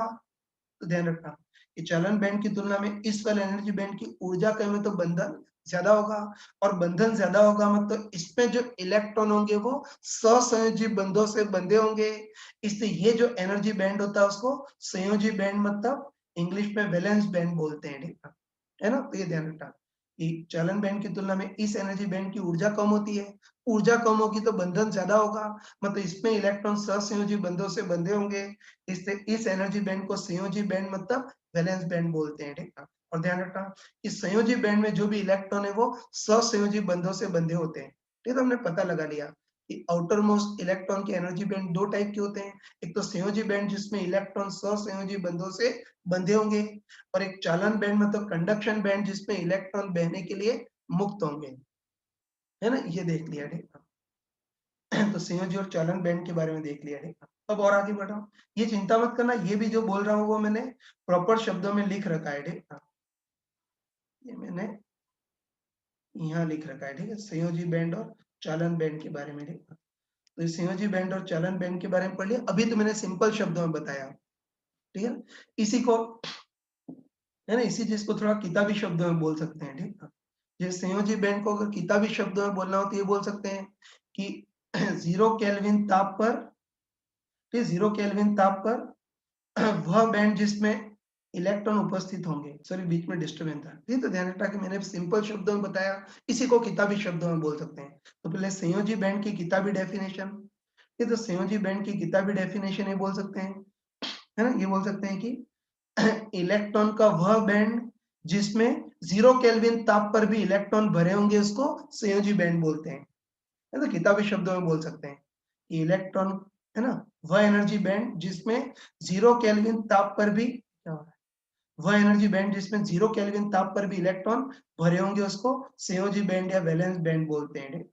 तो ध्यान रखना कि चालन बैंड की तुलना में इस वाले एनर्जी बैंड की ऊर्जा कम है तो बंधन ज्यादा होगा, और बंधन ज्यादा होगा मतलब इसमें जो इलेक्ट्रॉन होंगे वो सहसंयोजी बंधों से बंधे होंगे। इसलिए ये जो एनर्जी बैंड होता है उसको संयोजी बैंड मतलब इंग्लिश में वैलेंस बैंड बोलते हैं, ठीक है। है ना। तो ये ध्यान रखना कि चालन बैंड की तुलना में इस एनर्जी बैंड की ऊर्जा कम होती है, ऊर्जा कम होगी तो बंधन ज्यादा होगा, मतलब इसमें इलेक्ट्रॉन सहसंयोजी बंधों से बंधे होंगे, इससे इस एनर्जी बैंड को संयोजी बैंड मतलब वैलेंस बैंड बोलते हैं, ठीक है। और ध्यान रखना इस संयोजी बैंड में जो भी इलेक्ट्रॉन है वो सहसंयोजी बंधों से बंधे होते हैं, ठीक है। हमने पता लगा लिया कि आउटर मोस्ट इलेक्ट्रॉन के एनर्जी बैंड दो टाइप के होते हैं, एक तो संयोजी बैंड जिसमें इलेक्ट्रॉन सहसंयोजी बंधों से बंधे होंगे, और एक चालन बैंड मतलब कंडक्शन बैंड जिसमें इलेक्ट्रॉन बहने के लिए मुक्त होंगे, है ना। ये देख लिया, ठीक है। तो संयोजी और चालन बैंड के बारे में देख लिया, ठीक है। अब और आगे बढ़ाओ, ये चिंता मत करना, ये भी जो बोल रहा हूँ वो मैंने प्रॉपर शब्दों में लिख रखा है, ठीक है। ये मैंने यहाँ लिख रखा है, ठीक है, संयोजी बैंड और चालन बैंड के बारे में, ठीक है। तो संयोजी बैंड और चालन बैंड के बारे में पढ़ लिया, अभी तो मैंने सिंपल शब्दों में बताया, ठीक है। इसी को, है ना, इसी चीज को थोड़ा किताबी शब्दों में बोल सकते हैं, ठीक है। ये संयोजी बैंड को अगर किताबी शब्दों में बोलना हो तो ये बोल सकते हैं कि 0 केल्विन ताप पर, ठीक, 0 केल्विन ताप पर वह बैंड जिसमें इलेक्ट्रॉन उपस्थित होंगे, सॉरी बीच में डिस्टर्बेंस था, ठीक। तो ध्यान रखना कि मैंने सिंपल शब्दों में बताया, इसी को किताबी शब्दों में बोल सकते हैं। तो पहले संयोजी बैंड की किताबी डेफिनेशन, ये तो संयोजी बैंड की किताबी डेफिनेशन ये बोल सकते हैं, है ना। ये बोल सकते हैं कि इलेक्ट्रॉन का वह बैंड जिसमें 0 केल्विन ताप पर भी इलेक्ट्रॉन भरे होंगे उसको संयोजी बैंड बोलते हैं, है तो किताबी शब्दों में बोल सकते हैं कि इलेक्ट्रॉन, है ना, वह एनर्जी बैंड जिसमें 0 केल्विन ताप पर भी क्या हो रहा है, वह एनर्जी बैंड जिसमें 0 केल्विन ताप पर भी इलेक्ट्रॉन भरे होंगे उसको संयोजी बैंड या वैलेंस बैंड बोलते हैं,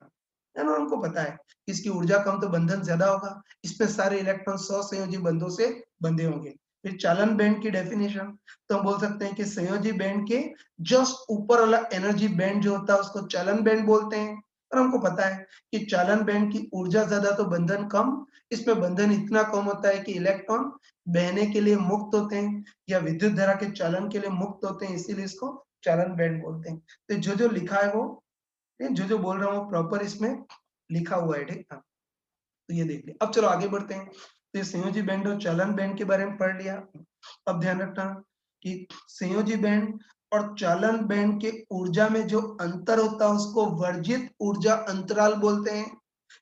है ना। उनको पता है इसकी ऊर्जा कम तो बंधन ज्यादा होगा, इसमें सारे इलेक्ट्रॉन सहसंयोजी बंधों से बंधे होंगे। फिर चालन बैंड की डेफिनेशन, तो हम बोल सकते हैं कि संयोजी बैंड के जस्ट ऊपर वाला एनर्जी बैंड जो होता है उसको चालन बैंड बोलते हैं। और हमको पता है कि चालन बैंड की ऊर्जा ज्यादा तो बंधन कम, इसमें बंधन इतना कम होता है कि इलेक्ट्रॉन बहने के लिए मुक्त होते हैं या विद्युत धारा के चालन के लिए मुक्त होते हैं, इसीलिए इसको चालन बैंड बोलते हैं। तो जो लिखा है वो, जो बोल रहा हूँ वो प्रॉपर इसमें लिखा हुआ है, ठीक है। तो ये देख लिया, अब चलो आगे बढ़ते हैं। तो ये संयोजी बैंड और चालन बैंड के बारे में पढ़ लिया। अब ध्यान रखना कि संयोजी बैंड और चालन बैंड के ऊर्जा में जो अंतर होता है उसको वर्जित ऊर्जा अंतराल बोलते हैं,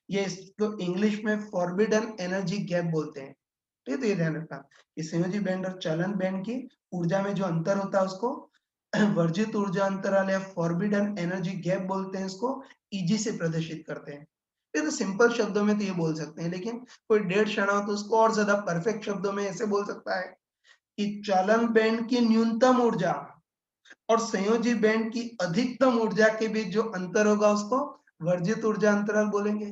ये इसको इंग्लिश में फॉरबिडन एनर्जी गैप बोलते हैं, ठीक है। तो ये ध्यान रखना कि संयोजी बैंड और चालन बैंड की ऊर्जा में जो अंतर होता है उसको वर्जित ऊर्जा अंतराल या फॉरबिडन एनर्जी गैप बोलते हैं, इसको ईजी से प्रदर्शित करते हैं। ये तो सिंपल शब्दों में तो ये बोल सकते हैं, लेकिन कोई डेढ़ क्षण हो तो उसको और ज्यादा परफेक्ट शब्दों में ऐसे बोल सकता है कि चालन बैंड की न्यूनतम ऊर्जा और संयोजी बैंड की अधिकतम ऊर्जा के बीच जो अंतर होगा उसको वर्जित ऊर्जा अंतराल बोलेंगे।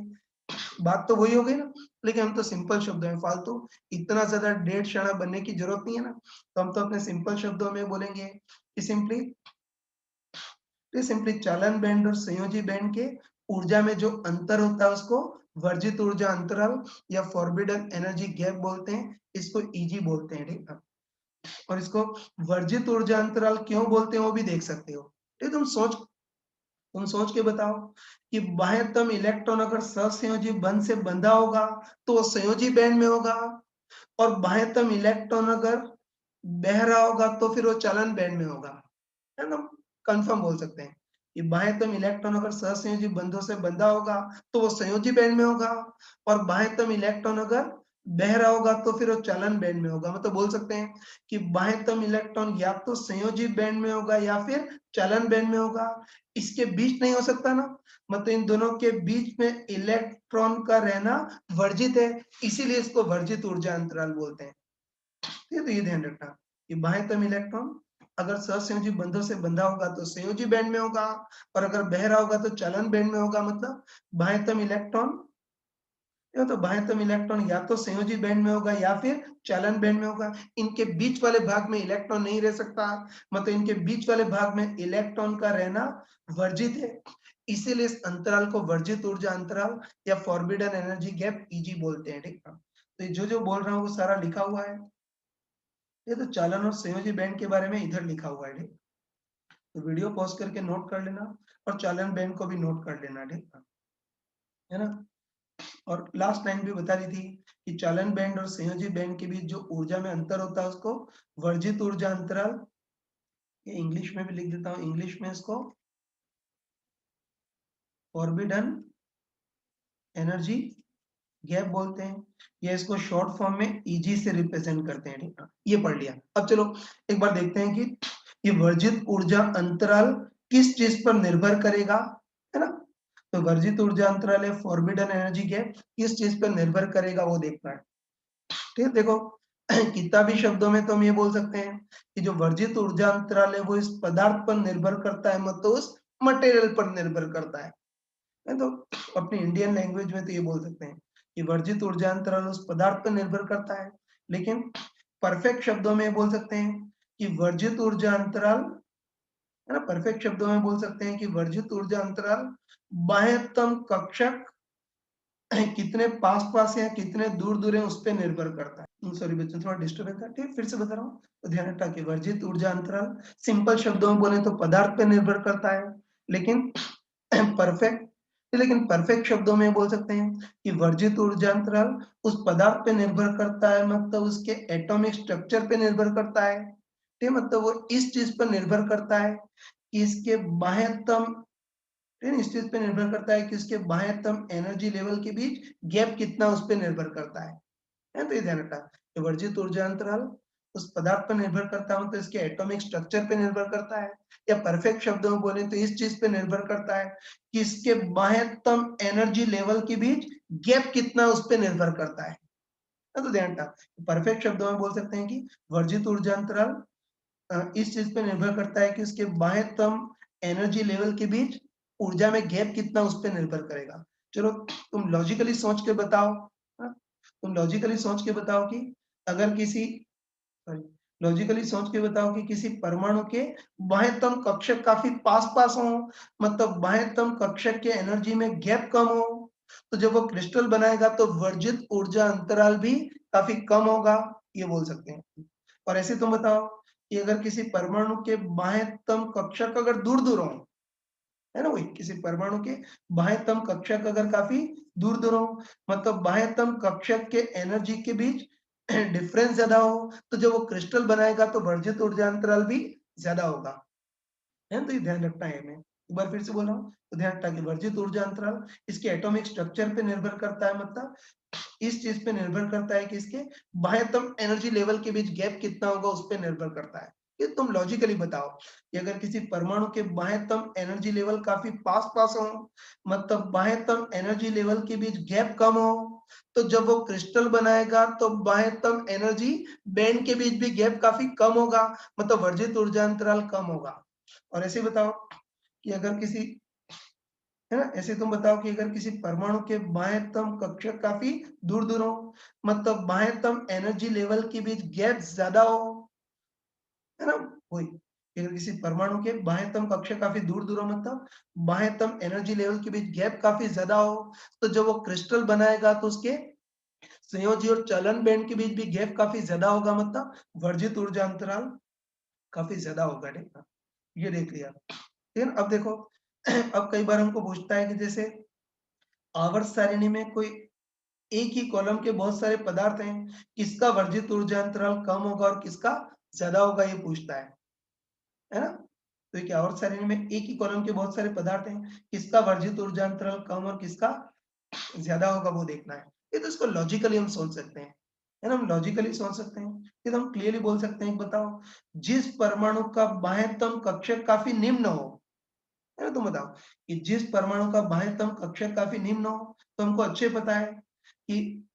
बात तो वही हो गई ना, लेकिन हम तो सिंपल शब्दों में, फालतू इतना ज्यादा डेढ़ क्षण बनने की जरूरत नहीं है ना, तो हम तो अपने सिंपल शब्दों में बोलेंगे कि सिंपली चालन बैंड और संयोजी बैंड के ऊर्जा में जो अंतर होता है उसको वर्जित ऊर्जा अंतराल या फॉरबिडन एनर्जी गैप बोलते हैं, इसको ईजी बोलते हैं, ठीक है। और इसको वर्जित ऊर्जा अंतराल क्यों बोलते हैं वो भी देख सकते हो, ठीक। तुम सोच के बताओ कि बाह्यतम इलेक्ट्रॉन अगर सहसंयोजी बंध से बंधा होगा तो वो संयोजी बैंड में होगा, और बाह्यतम इलेक्ट्रॉन अगर बह रहा होगा तो फिर वो चालन बैंड में होगा, है ना। कंफर्म बोल सकते हैं कि बाह्यतम इलेक्ट्रॉन अगर सहसंयोजी बंधों से बंधा होगा तो वो संयोजी बैंड में होगा, और बाह्यतम इलेक्ट्रॉन अगर बह रहा होगा तो फिर वो चालन बैंड में होगा। मतलब बोल सकते हैं कि बाह्यतम इलेक्ट्रॉन या तो संयोजी बैंड में होगा या फिर चालन बैंड में होगा, इसके बीच नहीं हो सकता ना। मतलब इन दोनों के बीच में इलेक्ट्रॉन का रहना वर्जित है, इसीलिए इसको वर्जित ऊर्जा अंतराल बोलते हैं। तो ये ध्यान रखना कि बाह्यतम इलेक्ट्रॉन अगर सहसंयोजी बंधों से बंधा होगा तो संयोजी बैंड में होगा, और अगर बह रहा होगा तो चालन बैंड में होगा। मतलब बाह्यतम इलेक्ट्रॉन, या तो बाह्यतम इलेक्ट्रॉन या तो संयोजी बैंड में होगा या फिर चालन बैंड में होगा, इनके बीच वाले भाग में इलेक्ट्रॉन नहीं रह सकता। मतलब इनके बीच वाले भाग में इलेक्ट्रॉन का रहना वर्जित है, इसीलिए इस अंतराल को वर्जित ऊर्जा अंतराल या फॉरबिडन एनर्जी गैप ईजी बोलते हैं, ठीक है। तो जो बोल रहा हूँ वो सारा लिखा हुआ है, ये तो चालन और संयोजी बैंड के बारे में इधर लिखा हुआ है, ठीक। तो वीडियो पॉज करके नोट कर लेना और चालन बैंड को भी नोट कर लेना, ठीक है ना। और लास्ट लाइन भी बता रही थी कि चालन बैंड और संयोजी बैंड के बीच जो ऊर्जा में अंतर होता है उसको वर्जित ऊर्जा अंतराल ये इंग्लिश में भी लिख देता हूं, इंग्लिश में इसको फॉरबिडन एनर्जी गैप बोलते हैं, या इसको शॉर्ट फॉर्म में ईजी से रिप्रेजेंट करते हैं। ठीक है, ये पढ़ लिया। अब चलो एक बार देखते हैं कि ये वर्जित ऊर्जा अंतराल किस चीज पर निर्भर करेगा, है ना। तो वर्जित ऊर्जा अंतराल है फॉरबिडन एनर्जी गैप, किस चीज पर निर्भर करेगा वो देखना है। ठीक है, देखो किताबी शब्दों में तो हम ये बोल सकते हैं कि जो वर्जित ऊर्जा अंतराल है वो इस पदार्थ पर निर्भर करता है, मतलब उस मटेरियल पर निर्भर करता है। तो अपनी इंडियन लैंग्वेज में तो ये बोल सकते हैं कि वर्जित ऊर्जा अंतराल उस पदार्थ पर निर्भर करता है, लेकिन परफेक्ट शब्दों में बोल सकते हैं कि वर्जित ऊर्जा अंतराल, है ना, परफेक्ट शब्दों में बोल सकते हैं कि वर्जित ऊर्जा अंतराल बाह्यतम कक्षक कितने पास पास है, कितने दूर दूर है, उस पर निर्भर करता है। सॉरी बच्चों, थोड़ा डिस्टर्बेंस था, ठीक, फिर से बता रहा हूँ तो ध्यान रखना कि वर्जित ऊर्जा अंतराल सिंपल शब्दों में बोले तो पदार्थ पे निर्भर करता है, लेकिन परफेक्ट शब्दों में बोल सकते हैं कि वर्जित ऊर्जा अंतराल उस पदार्थ पे निर्भर करता है, मतलब उसके एटॉमिक स्ट्रक्चर पे निर्भर करता है। ठीक, मतलब वो इस चीज पर निर्भर करता है कि इसके बाह्यतम, इस चीज पे निर्भर करता है कि उसके बाह्यतम एनर्जी लेवल के बीच गैप कितना, उस पर निर्भर करता है। तो ये ध्यान रखना कि वर्जित ऊर्जा अंतराल उस पदार्थ पर निर्भर करता है, तो इसके एटॉमिक स्ट्रक्चर पे निर्भर करता है, या परफेक्ट शब्दों में बोले तो इस चीज पे निर्भर करता है कि इसके बाह्यतम एनर्जी लेवल के बीच गैप कितना, उस पर निर्भर करता है। तो ध्यान रखना, परफेक्ट शब्दों में बोल सकते हैं कि वर्जित ऊर्जा अंतराल इस चीज पे निर्भर करता है कि उसके बाह्यतम एनर्जी लेवल के बीच ऊर्जा में गैप कितना, उस पर निर्भर करेगा। चलो तुम लॉजिकली सोच के बताओ, हाँ? तुम लॉजिकली सोच के बताओ कि अगर किसी, सॉरी, लॉजिकली सोच के बताओ कि किसी परमाणु के बाह्यतम कक्षक काफी पास पास हो, मतलब बाह्यतम कक्षक के एनर्जी में गैप कम हो, तो जब वो क्रिस्टल बनाएगा तो वर्जित ऊर्जा अंतराल भी काफी कम होगा, ये बोल सकते हैं। और ऐसे तुम बताओ कि अगर किसी परमाणु के बाह्यतम कक्षक अगर दूर दूर हो, है ना, वही किसी परमाणु के बाह्यतम कक्षक अगर काफी दूर दूर हो, मतलब बाह्यतम कक्षक के एनर्जी के बीच डिफरेंस ज्यादा हो, तो जब वो क्रिस्टल बनाएगा तो वर्जित ऊर्जा अंतराल भी ज्यादा होगा, है। तो ये ध्यान रखना है, मैं एक बार फिर से बोल रहा हूँ, तो ध्यान रखना कि वर्जित ऊर्जा अंतराल इसके एटॉमिक स्ट्रक्चर पे निर्भर करता है, मतलब इस चीज पे निर्भर करता है कि इसके बाह्यतम एनर्जी लेवल के बीच गैप कितना होगा, उस पर निर्भर करता है। ये तुम लॉजिकली बताओ कि अगर किसी परमाणु के बाह्यतम एनर्जी लेवल काफी पास पास हो, मतलब बाह्यतम एनर्जी लेवल के बीच गैप कम हो, तो जब वो क्रिस्टल बनाएगा तो बाह्यतम एनर्जी बैंड के बीच भी गैप काफी कम होगा, मतलब वर्जित ऊर्जा अंतराल कम होगा। और ऐसे बताओ कि अगर किसी, है ना, ऐसे तुम बताओ कि अगर किसी परमाणु के बाह्यतम कक्षक काफी दूर दूर हो, मतलब बाह्यतम एनर्जी लेवल के बीच गैप ज्यादा हो, है ना, वही अगर किसी परमाणु के बाह्यतम कक्षक काफी दूर दूर हो, मतलब बाह्यतम एनर्जी लेवल के बीच गैप काफी ज्यादा हो, तो जब वो क्रिस्टल बनाएगा तो उसके संयोजी और चलन बैंड के बीच भी गैप काफी ज्यादा होगा, मतलब वर्जित ऊर्जा अंतराल काफी ज्यादा होगा। ठीक है, ये देख लिया। लेकिन अब देखो अब कई बार हमको पूछता है कि जैसे आवर्त सारिणी में कोई एक ही कॉलम के बहुत सारे पदार्थ हैं, किसका वर्जित ऊर्जा अंतराल कम होगा और किसका ज्यादा होगा, ये पूछता है ना। तो क्या आवर्त सारिणी में एक ही कॉलम के बहुत सारे पदार्थ हैं, किसका वर्जित ऊर्जा अंतराल कम और किसका ज्यादा होगा वो देखना है। ये तो इसको लॉजिकली हम सोच सकते हैं, है ना, हम लॉजिकली सोच सकते हैं। ये तो हम क्लियरली बोल सकते हैं, बताओ जिस परमाणु का बाह्यतम कक्षक काफी निम्न हो, है ना, तुम बताओ कि जिस परमाणु का बाह्यतम कक्षक काफी निम्न हो, तो हमको अच्छे पता है कि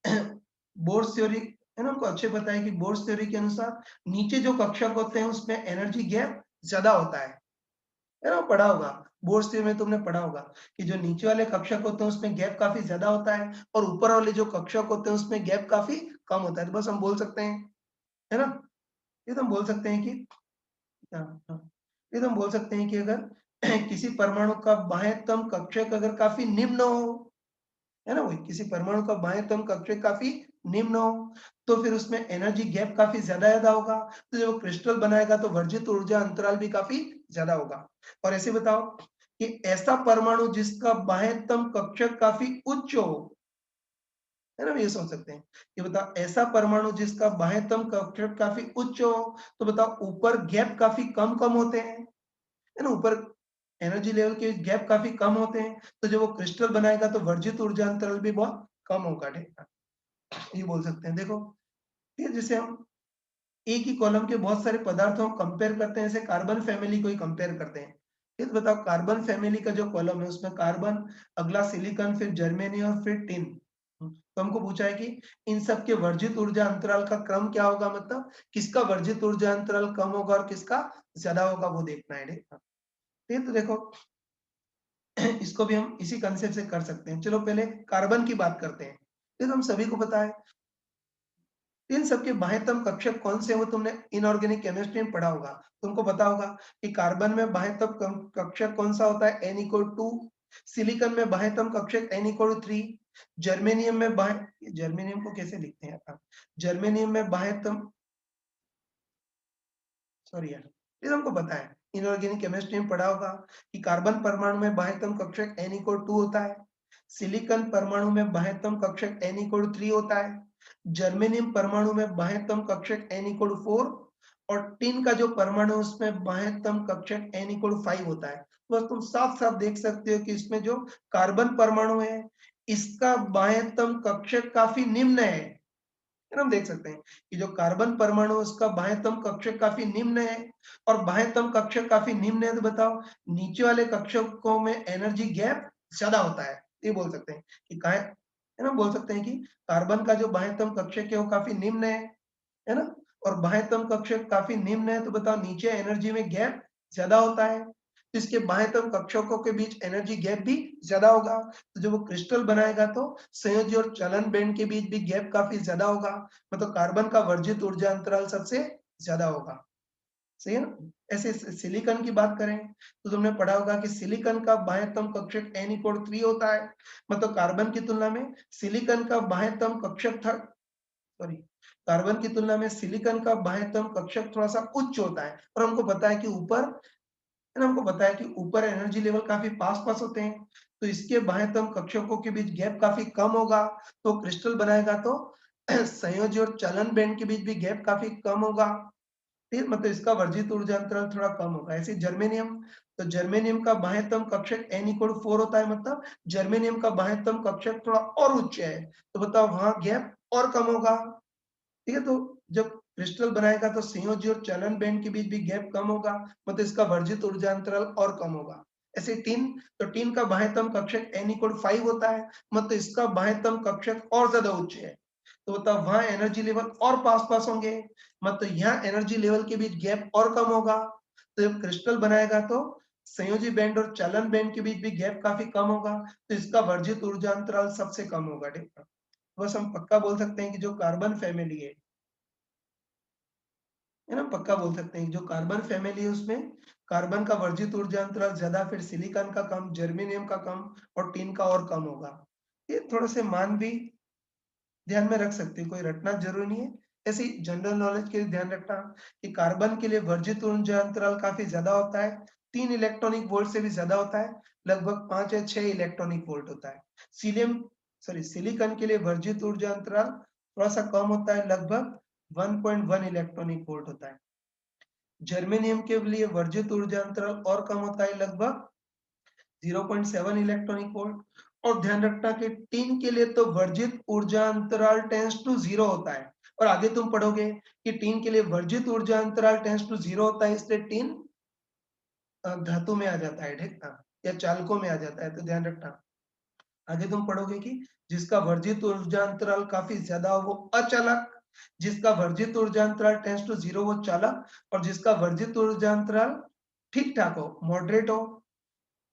बोर्स थ्योरी, है ना, हमको अच्छे पता है कि बोर्स थ्योरी के अनुसार नीचे जो कक्षक होते हैं उसमें एनर्जी गैप ज्यादा होता है ना, पढ़ा होगा, बोर्स थ्योरी में तुमने पढ़ा होगा कि जो नीचे वाले कक्षक होते हैं उसमें गैप काफी ज्यादा होता है, और ऊपर वाले जो कक्षक होते हैं उसमें गैप काफी कम होता है। तो बस हम बोल सकते हैं, है ना, ये तो हम बोल सकते हैं कि, हाँ हाँ, ये तो हम बोल सकते हैं कि अगर किसी परमाणु का बाह्यतम कक्षक अगर काफी निम्न हो, है ना, वही किसी परमाणु का बाह्यतम कक्षक काफी निम्न हो, तो फिर उसमें एनर्जी गैप काफी ज्यादा होगा, तो जब वो क्रिस्टल बनाएगा तो वर्जित ऊर्जा अंतराल भी काफी ज्यादा होगा। और ऐसे बताओ कि ऐसा परमाणु जिसका बाह्यतम कक्षक काफी उच्च हो, है ना, ये सोच सकते हैं कि बताओ ऐसा परमाणु जिसका बाह्यतम कक्षक काफी उच्च हो, तो बताओ ऊपर गैप काफी कम कम होते हैं, है ना, ऊपर एनर्जी लेवल के गैप काफी कम होते हैं, तो जब वो क्रिस्टल बनाएगा तो वर्जित ऊर्जा अंतराल भी बहुत कम होगा। ठीक है, ये बोल सकते हैं। देखो ये जैसे हम एक ही कॉलम के बहुत सारे पदार्थों को कंपेयर करते हैं, जैसे कार्बन फैमिली को ही कंपेयर करते हैं। ये तो बताओ कार्बन फैमिली का जो कॉलम है उसमें कार्बन, अगला सिलिकॉन, फिर जर्मेनियम और फिर टिन। तो हमको पूछा है कि इन सब के वर्जित ऊर्जा अंतराल का क्रम क्या होगा, मतलब किसका वर्जित ऊर्जा अंतराल कम होगा और किसका ज्यादा होगा वो देखना है। ठीक है, तो देखो इसको भी हम इसी कंसेप्ट से कर सकते हैं। चलो पहले कार्बन की बात करते हैं। ये तो हम सभी को पता है, इन सबके बाह्यतम कक्षक कौन से हो, तुमने इनऑर्गेनिक केमिस्ट्री में पढ़ा होगा। तुमको पता होगा कि कार्बन में बाह्यतम कक्षक कौन सा होता है, N=2, सिलिकॉन में बाह्यतम कक्षक N=3, जर्मेनियम में जर्मेनियम को कैसे लिखते हैं आप, जर्मेनियम में बाह्यतम, सॉरी यार, ये हमको पता है, इनऑर्गेनिक केमिस्ट्री में पढ़ा होगा कि कार्बन परमाणु में बाह्यतम कक्षक N=2 होता है, सिलिकॉन परमाणु में बाह्यतम कक्षक N=3 होता है, जर्मेनियम परमाणु में बाह्यतम कक्षक N=4 और टिन का जो परमाणु उसमें बाह्यतम कक्षक N=5 होता है। बस तुम साफ साफ देख सकते हो कि इसमें जो कार्बन परमाणु है इसका बाह्यतम कक्षक काफी निम्न है। हम देख सकते हैं कि जो कार्बन परमाणु उसका बाह्यतम कक्षक काफी निम्न है, और बाह्यतम कक्षक काफी निम्न है तो बताओ नीचे वाले कक्षकों में एनर्जी गैप ज्यादा होता है। ये बोल सकते हैं कि है ना, बोल सकते हैं कि कार्बन का जो बाह्यतम कक्षक है वो काफी निम्न है ना, और बाह्यतम कक्षक काफी निम्न है तो बताओ नीचे एनर्जी में गैप ज्यादा होता है, तो इसके बाह्यतम कक्षकों के बीच एनर्जी गैप भी ज्यादा होगा, तो जब वो क्रिस्टल बनाएगा तो संयोजी और चलन बैंड के बीच भी गैप काफी ज्यादा होगा, मतलब कार्बन का वर्जित ऊर्जा अंतराल सबसे ज्यादा होगा। सही है ना। ऐसे सिलिकॉन की बात करें तो तुमने पढ़ा होगा कि सिलिकॉन का बाह्यतम कक्षक N=3 होता है, मतलब कार्बन की तुलना में सिलिकॉन का बाह्यतम कक्षक था, सॉरी, कार्बन की तुलना में सिलिकॉन का बाह्यतम कक्षक थोड़ा सा उच्च होता है, और हमको पता है कि ऊपर, है ना, हमको पता है कि ऊपर एनर्जी लेवल काफी पास पास होते हैं, तो इसके बाह्यतम कक्षकों के बीच गैप काफी कम होगा, तो क्रिस्टल बनाएगा तो संयोजी और चलन बैंड के बीच भी गैप काफी कम होगा। ठीक, मतलब इसका वर्जित ऊर्जा अंतराल थोड़ा कम होगा। ऐसे जर्मेनियम, तो जर्मेनियम का बाह्यतम कक्षक N=4 होता है, मतलब जर्मेनियम का बाह्यतम कक्षक थोड़ा और उच्च है, तो बताओ वहां गैप और कम होगा। ठीक है, तो जब क्रिस्टल बनाएगा तो संयोजी और चलन बैंड के बीच भी गैप कम होगा, मतलब इसका वर्जित ऊर्जा अंतराल और कम होगा। ऐसे टिन, तो टिन का बाह्यतम कक्षक N=5 होता है, मतलब इसका बाह्यतम कक्षक और ज्यादा उच्च है, तो बताओ वहां एनर्जी लेवल और पास पास होंगे, मतलब यहाँ एनर्जी लेवल के बीच गैप और कम होगा, तो जब क्रिस्टल बनाएगा तो संयोजी बैंड और चलन बैंड के बीच भी गैप काफी कम होगा, तो इसका वर्जित ऊर्जा अंतराल सबसे कम होगा। ठीक है, बस हम पक्का बोल सकते हैं कि जो कार्बन फैमिली है ना, पक्का बोल सकते हैं जो कार्बन फैमिली है उसमें कार्बन का वर्जित ऊर्जा अंतराल ज्यादा, फिर सिलिकॉन का कम, जर्मेनियम का कम और टिन का और कम होगा। ये थोड़े से मान भी ध्यान में रख सकते हैं, कोई रटना जरूरी नहीं है, ऐसे जनरल नॉलेज के लिए ध्यान रखना कि कार्बन के लिए वर्जित ऊर्जा अंतराल काफी ज्यादा होता है, 3 इलेक्ट्रॉनिक वोल्ट से भी ज्यादा होता है, लगभग 5 या 6 इलेक्ट्रॉनिक वोल्ट होता है। सीलियम, सॉरी, सिलिकॉन के लिए वर्जित ऊर्जा अंतराल थोड़ा सा कम होता है, लगभग 1.1 इलेक्ट्रॉनिक वोल्ट होता है। जर्मेनियम के लिए वर्जित ऊर्जा अंतराल और कम होता है, लगभग 0.7 इलेक्ट्रॉनिक वोल्ट। और ध्यान रखना कि टिन के लिए तो वर्जित ऊर्जा अंतराल टेंड्स टू 0 होता है, और आगे तुम पढ़ोगे कि टिन के लिए वर्जित ऊर्जा अंतराल टेंड्स टू 0 होता है, इसलिए टिन धातु में आ जाता है, ठीक है, या चालकों में आ जाता है, तो ध्यान रखना। आगे तुम पढ़ोगे कि जिसका वर्जित ऊर्जा अंतराल काफी ज्यादा हो वो अचालक, जिसका वर्जित ऊर्जा अंतराल टेंड्स टू 0 वो चालक, और जिसका वर्जित ऊर्जा अंतराल ठीक ठाक हो, मॉडरेट हो,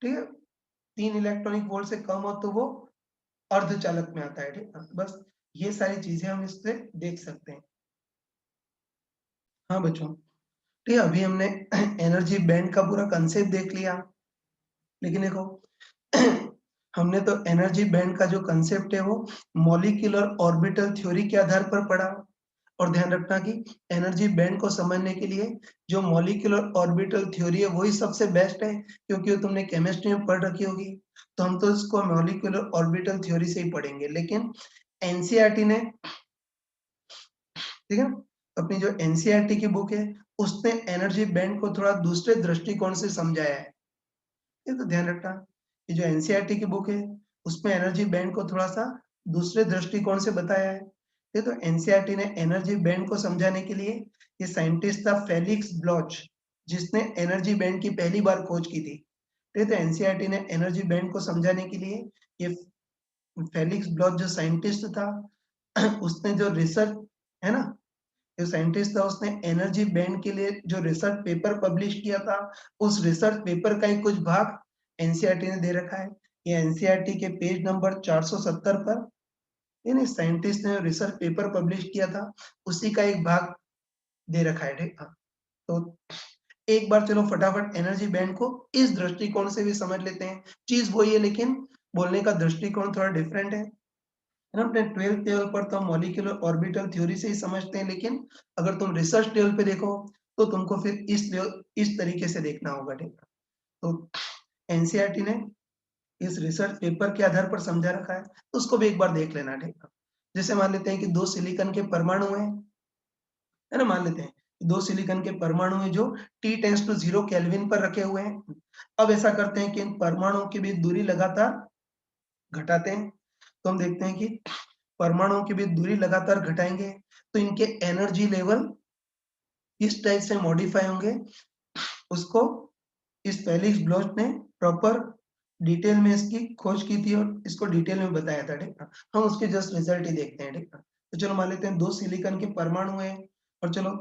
ठीक है, 3 इलेक्ट्रॉनिक वोल्ट से कम हो तो वो अर्धचालक में आता है। ठीक है, बस ये सारी चीजें हम इससे देख सकते हैं। हाँ बच्चों, ठीक है, अभी हमने एनर्जी बैंड का पूरा कंसेप्ट देख लिया, लेकिन देखो हमने तो एनर्जी बैंड का जो कंसेप्ट है वो मॉलिक्यूलर ऑर्बिटल थ्योरी के आधार पर पढ़ा, और ध्यान रखना कि एनर्जी बैंड को समझने के लिए जो मॉलिक्यूलर ऑर्बिटल थ्योरी है वही सबसे बेस्ट है, क्योंकि वो तुमने केमिस्ट्री में पढ़ रखी होगी, तो हम तो इसको मॉलिक्यूलर ऑर्बिटल थ्योरी से ही पढ़ेंगे। लेकिन एनसीईआरटी ने, ठीक है ना, अपनी जो एनसीईआरटी की बुक है उसने एनर्जी बैंड को थोड़ा दूसरे दृष्टिकोण से समझाया है। ये तो ध्यान रखना, ये जो एनसीईआरटी की बुक है उसमें एनर्जी बैंड को थोड़ा सा दूसरे दृष्टिकोण से बताया है। ये तो एनसीईआरटी ने एनर्जी बैंड को समझाने के लिए, ये साइंटिस्ट था फेलिक्स ब्लॉच, जिसने एनर्जी बैंड की पहली बार खोज की थी। ये तो एनसीईआरटी ने एनर्जी बैंड को समझाने के लिए, ये फेलिक्स ब्लॉच जो साइंटिस्ट था उसने जो रिसर्च, है ना, जो साइंटिस्ट था उसने एनर्जी बैंड के लिए जो रिसर्च पेपर पब्लिश किया था, उस रिसर्च पेपर का ही कुछ भाग एनसीईआरटी ने दे रखा है। ये एनसीईआरटी के पेज नंबर 470 पर यानी साइंटिस्ट ने रिसर्च पेपर पब्लिश किया था उसी का एक भाग दे रखा है, ठीक है। तो एक बार चलो फटाफट एनर्जी बैंड को इस दृष्टिकोण से भी समझ लेते हैं। चीज वही है लेकिन बोलने का दृष्टिकोण थोड़ा डिफरेंट है ना। अपने 12th लेवल पर तो हम मॉलिक्यूलर ऑर्बिटल थ्योरी से ही समझते हैं, लेकिन अगर तुम रिसर्च लेवल पे देखो तो तुमको फिर इस तरीके से देखना होगा, ठीक है। तो एनसीईआरटी ने इस रिसर्च पेपर के आधार पर समझा रखा है, तो उसको भी एक बार देख लेना, ठीक है। जैसे मान लेते हैं कि दो सिलिकॉन के परमाणु हैं, है ना, मान लेते हैं दो सिलिकॉन के परमाणु हैं जो T टेंड्स टू 0 केल्विन पर रखे हुए हैं। अब ऐसा करते हैं कि इन परमाणुओं के बीच दूरी लगातार घटाते हैं। तो हम देखते हैं कि परमाणुओं के बीच दूरी लगातार घटाएंगे तो इनके एनर्जी लेवल किस टाइप से मॉडिफाई होंगे, उसको इस फेलिक्स ब्लॉच ने प्रॉपर डिटेल में इसकी खोज की थी और इसको डिटेल में बताया था, ठीक है। हम उसके जस्ट रिजल्ट ही देखते हैं, ठीक है। तो चलो मान लेते हैं दो सिलिकॉन के परमाणु हैं और चलो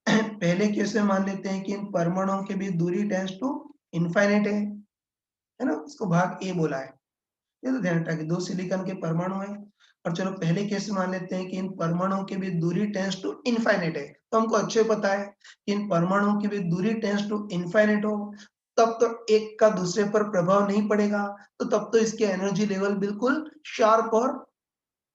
पहले केस में मान लेते हैं कि इन परमाणुओं के बीच दूरी टेंड्स टू इनफाइनाइट है ना, इसको भाग ए बोला है। ये तो ध्यान रखना कि दो सिलिकॉन के परमाणु हैं और चलो पहले केस में मान लेते हैं कि इन परमाणुओं के बीच दूरी टेंड्स टू इनफाइनाइट है। तो हमको अच्छे पता है कि इन परमाणुओं के बीच दूरी टेंड्स टू इनफाइनाइट हो तब तो एक का दूसरे पर प्रभाव नहीं पड़ेगा, तो तब तो इसके एनर्जी लेवल बिल्कुल शार्प और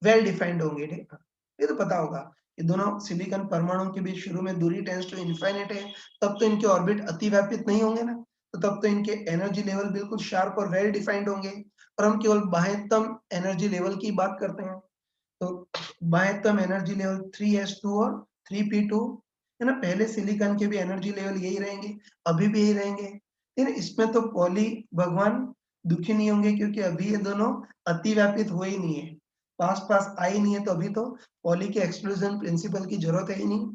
वेल डिफाइंड होंगे, ठीक है। ये तो पता होगा कि दोनों सिलिकॉन परमाणुओं के बीच शुरू में दूरी टेंड्स टू इनफाइनाइट है, तब तो इनके ऑर्बिट अतिव्यापित नहीं होंगे ना, तो तब तो इनके एनर्जी लेवल बिल्कुल शार्प और वेल डिफाइंड होंगे। और हम केवल बाह्यतम एनर्जी लेवल की बात करते हैं, तो बाह्यतम एनर्जी लेवल 3s2 और 3p2 है ना। पहले सिलिकॉन के भी एनर्जी लेवल यही रहेंगे, अभी भी यही रहेंगे, लेकिन इसमें तो पॉली भगवान दुखी नहीं होंगे क्योंकि अभी ये दोनों अतिव्यापित हुए ही नहीं है, पास पास आई नहीं है, तो अभी तो पॉली के एक्सक्लूजन प्रिंसिपल की जरूरत है ही नहीं।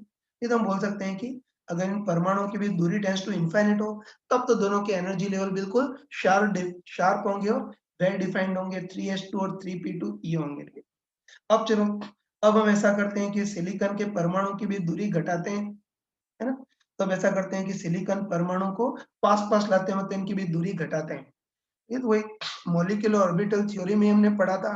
ये तो हम बोल सकते हैं कि अगर इन परमाणुओं के बीच दूरी टेंड्स टू इनफाइनाइट हो तब तो दोनों के एनर्जी लेवल बिल्कुल शार्प होंगे और वेल डिफाइंड होंगे, 3s2 और 3p2 ये होंगे। अब चलो, अब हम ऐसा करते हैं कि सिलिकॉन के परमाणु की भी दूरी घटाते हैं, है ना। तो अब ऐसा करते हैं कि सिलिकॉन परमाणु को पास-पास लाते हैं, मतलब इनकी भी दूरी घटाते हैं। ये तो वही मॉलिक्यूलर ऑर्बिटल थ्योरी में हमने पढ़ा था,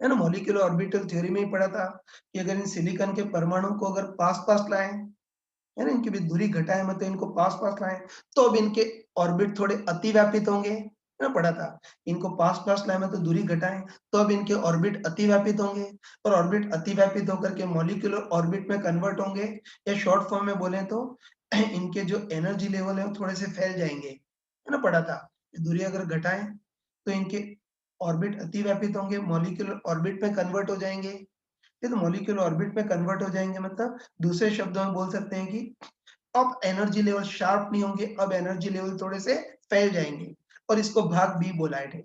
है ना। मॉलिक्यूलर ऑर्बिटल थ्योरी में ही पढ़ा था कि अगर इन सिलिकॉन के परमाणु को अगर पास-पास लाएं, है ना, इनकी भी दूरी घटाएं, मतलब इनको पास-पास लाएं, तो अब इनके ऑर्बिट थोड़े अतिव्यापित होंगे, है ना, पढ़ा था। इनको पास-पास लाएं मतलब दूरी घटाएं, तो अब इनके ऑर्बिट अतिव्यापित होंगे और ऑर्बिट अतिव्यापित होकर के मॉलिक्यूलर ऑर्बिट में कन्वर्ट होंगे, या शॉर्ट फॉर्म में बोले तो इनके जो एनर्जी लेवल है वो थोड़े से फैल जाएंगे, है ना, पढ़ा था। दूरी अगर घटाएं तो इनके ऑर्बिट अतिव्यापित होंगे, मॉलिक्यूलर ऑर्बिट में कन्वर्ट हो जाएंगे। ये तो मॉलिक्यूलर ऑर्बिट में कन्वर्ट हो जाएंगे, मतलब दूसरे शब्दों में बोल सकते हैं कि अब एनर्जी लेवल शार्प नहीं होंगे, अब एनर्जी लेवल थोड़े से फैल जाएंगे और इसको भाग बी बोला है।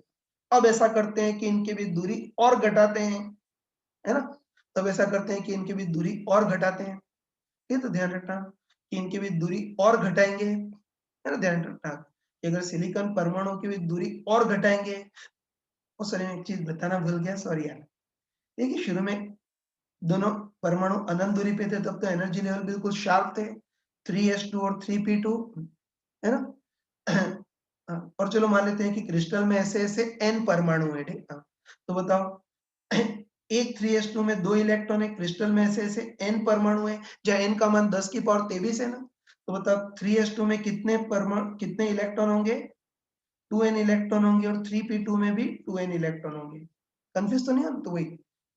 अब ऐसा करते हैं कि इनके बीच दूरी और घटाते हैं, है ना। तब ऐसा करते हैं कि इनके बीच दूरी और घटाते हैं। ये तो ध्यान रखना कि इनके बीच दूरी और घटाएंगे, है ना, ध्यान रखना कि अगर सिलिकॉन परमाणु की बीच दूरी और घटाएंगे, और सर एक चीज बताना भूल गया, सॉरी यार। देखिए शुरू में दोनों परमाणु अनंत दूरी पे थे तब तो एनर्जी लेवल बिल्कुल शार्प थे, 3s2 और 3p2, है ना। और चलो मान लेते हैं कि क्रिस्टल में ऐसे ऐसे n परमाणु है, ठीक है। तो बताओ एक 3s2 में 2 इलेक्ट्रॉन है, क्रिस्टल में ऐसे ऐसे n परमाणु है जहाँ n का मान 10 की पावर 23 है ना। तो बताओ 3s2 में कितने इलेक्ट्रॉन होंगे, 2n इलेक्ट्रॉन होंगे, और 3p2 में भी 2n इलेक्ट्रॉन होंगे। कंफ्यूज तो नहीं हो, तो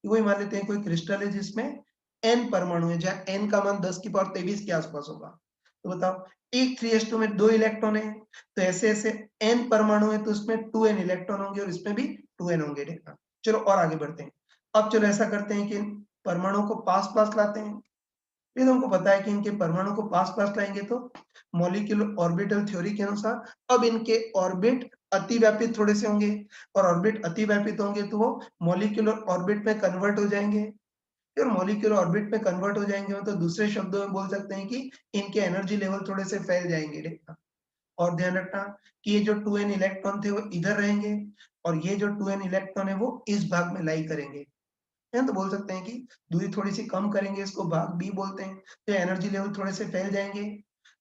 वही मान लेते हैं कोई क्रिस्टल है जिसमें n परमाणु है जहाँ n का मान 10 की पावर 23 के आसपास होगा। तो बताओ एक 3s2 में 2 इलेक्ट्रॉन है, तो ऐसे ऐसे n परमाणु है तो उसमें 2n इलेक्ट्रॉन होंगे और इसमें भी 2n होंगे, ठीक है। चलो और आगे बढ़ते हैं। अब चलो ऐसा करते हैं कि परमाणु को पास पास लाते हैं। ये तो हमको पता है कि इनके परमाणु को पास पास लाएंगे तो मॉलिक्यूलर ऑर्बिटल थ्योरी के अनुसार अब इनके ऑर्बिट अतिव्यापित थोड़े से होंगे, और ऑर्बिट अतिव्यापित होंगे तो वो मॉलिक्यूलर ऑर्बिट में कन्वर्ट हो जाएंगे। फिर मॉलिक्यूलर ऑर्बिट में कन्वर्ट हो जाएंगे तो दूसरे शब्दों में बोल सकते हैं कि इनके एनर्जी लेवल थोड़े से फैल जाएंगे। और ध्यान रखना कि ये जो 2n इलेक्ट्रॉन थे वो इधर रहेंगे, और ये जो 2n इलेक्ट्रॉन है वो इस भाग में लाई करेंगे, है ना? तो बोल सकते हैं कि दूरी थोड़ी सी कम करेंगे, इसको भाग बी बोलते हैं। तो एनर्जी लेवल थोड़े से फैल जाएंगे,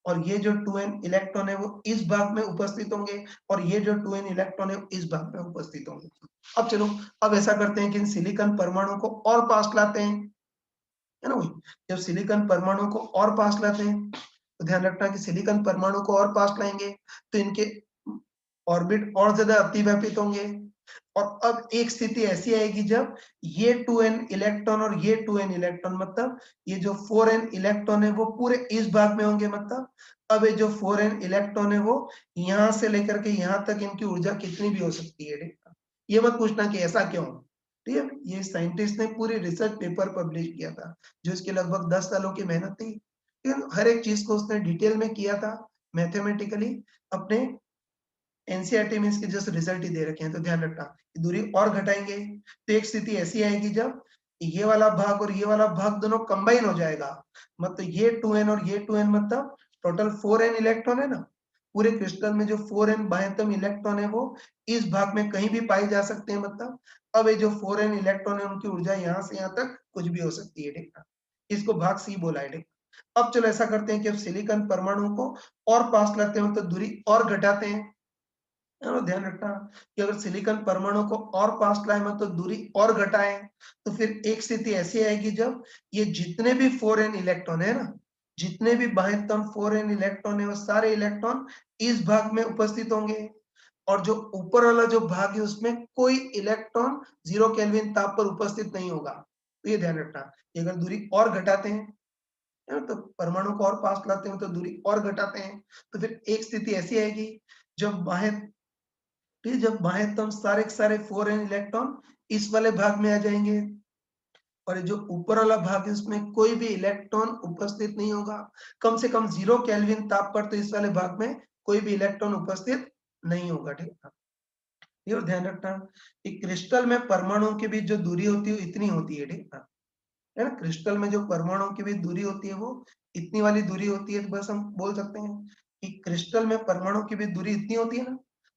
और ये जो 2n इलेक्ट्रॉन है वो इस भाग में उपस्थित होंगे, और ये जो 2n इलेक्ट्रॉन है इस भाग में उपस्थित होंगे। अब चलो, अब ऐसा करते हैं कि इन सिलिकॉन परमाणु को और पास लाते हैं, है ना भाई? जब सिलिकॉन परमाणु को और पास लाते हैं तो ध्यान रखना कि सिलिकॉन परमाणु को और पास लाएंगे तो इनके ऑर्बिट और ज्यादा अतिव्यापित होंगे, और अब एक स्थिति ऐसी आएगी जब ये 2n इलेक्ट्रॉन और ये 2n इलेक्ट्रॉन, मतलब ये जो 4n इलेक्ट्रॉन है वो पूरे इस भाग में होंगे, मतलब अब ये जो 4n इलेक्ट्रॉन है वो यहां से लेकर के यहां तक इनकी ऊर्जा कितनी भी हो सकती है, ठीक है? ये मत पूछना कि ऐसा क्यों, ठीक है? ये साइंटिस्ट ने पूरी रिसर्च पेपर पब्लिश किया था, जो इसके लगभग 10 सालों की मेहनत थी, हर एक चीज को उसने डिटेल में किया था, मैथमेटिकली। अपने एनसीईआरटी में इसके जस्ट रिजल्ट ही दे रखे हैं, तो ध्यान रखना कि दूरी और घटाएंगे तो एक स्थिति ऐसी आएगी जब ये वाला भाग और ये वाला भाग दोनों कंबाइन हो जाएगा, मतलब ये 2n और ये 2n, मतलब टोटल 4n इलेक्ट्रॉन है ना। पूरे क्रिस्टल में जो 4n बाह्यतम इलेक्ट्रॉन है वो इस भाग में कहीं भी पाए जा सकते हैं, मतलब अब ये जो 4n इलेक्ट्रॉन है उनकी ऊर्जा यहाँ से यहाँ तक कुछ भी हो सकती है, ठीक है? इसको भाग सी बोला है, ठीक? अब चलो ऐसा करते हैं कि अब सिलिकॉन परमाणु को और पास लाते हैं, तो दूरी और घटाते हैं, और ध्यान रखना कि अगर सिलिकॉन परमाणु को और पास लाए मतलब दूरी और घटाएं, तो फिर एक स्थिति ऐसी आएगी जब ये जितने भी 4n इलेक्ट्रॉन है ना, जितने भी बाह्यतम 4n इलेक्ट्रॉन है वो सारे इलेक्ट्रॉन इस भाग में उपस्थित होंगे, और जो ऊपर वाला जो भाग है उसमें कोई इलेक्ट्रॉन 0 केल्विन ताप पर उपस्थित नहीं होगा। तो ये ध्यान रखना कि अगर दूरी और घटाते हैं, है ना, तो परमाणु को और पास लाते हैं तो दूरी और घटाते हैं, तो फिर एक स्थिति ऐसी आएगी जब बाह्य, फिर जब बाह्यतम सारे के सारे 4n इलेक्ट्रॉन इस वाले भाग में आ जाएंगे, और जो ऊपर वाला भाग है उसमें कोई भी इलेक्ट्रॉन उपस्थित नहीं होगा, कम से कम 0 केल्विन ताप पर, तो इस वाले भाग में कोई भी इलेक्ट्रॉन उपस्थित नहीं होगा, ठीक है? ये और ध्यान रखना कि क्रिस्टल में परमाणुओं के बीच जो दूरी होती है इतनी होती है, ठीक है ना? क्रिस्टल में जो परमाणुओं के बीच दूरी होती है वो इतनी वाली दूरी होती है, तो बस हम बोल सकते हैं कि क्रिस्टल में परमाणु के बीच दूरी इतनी होती है ना,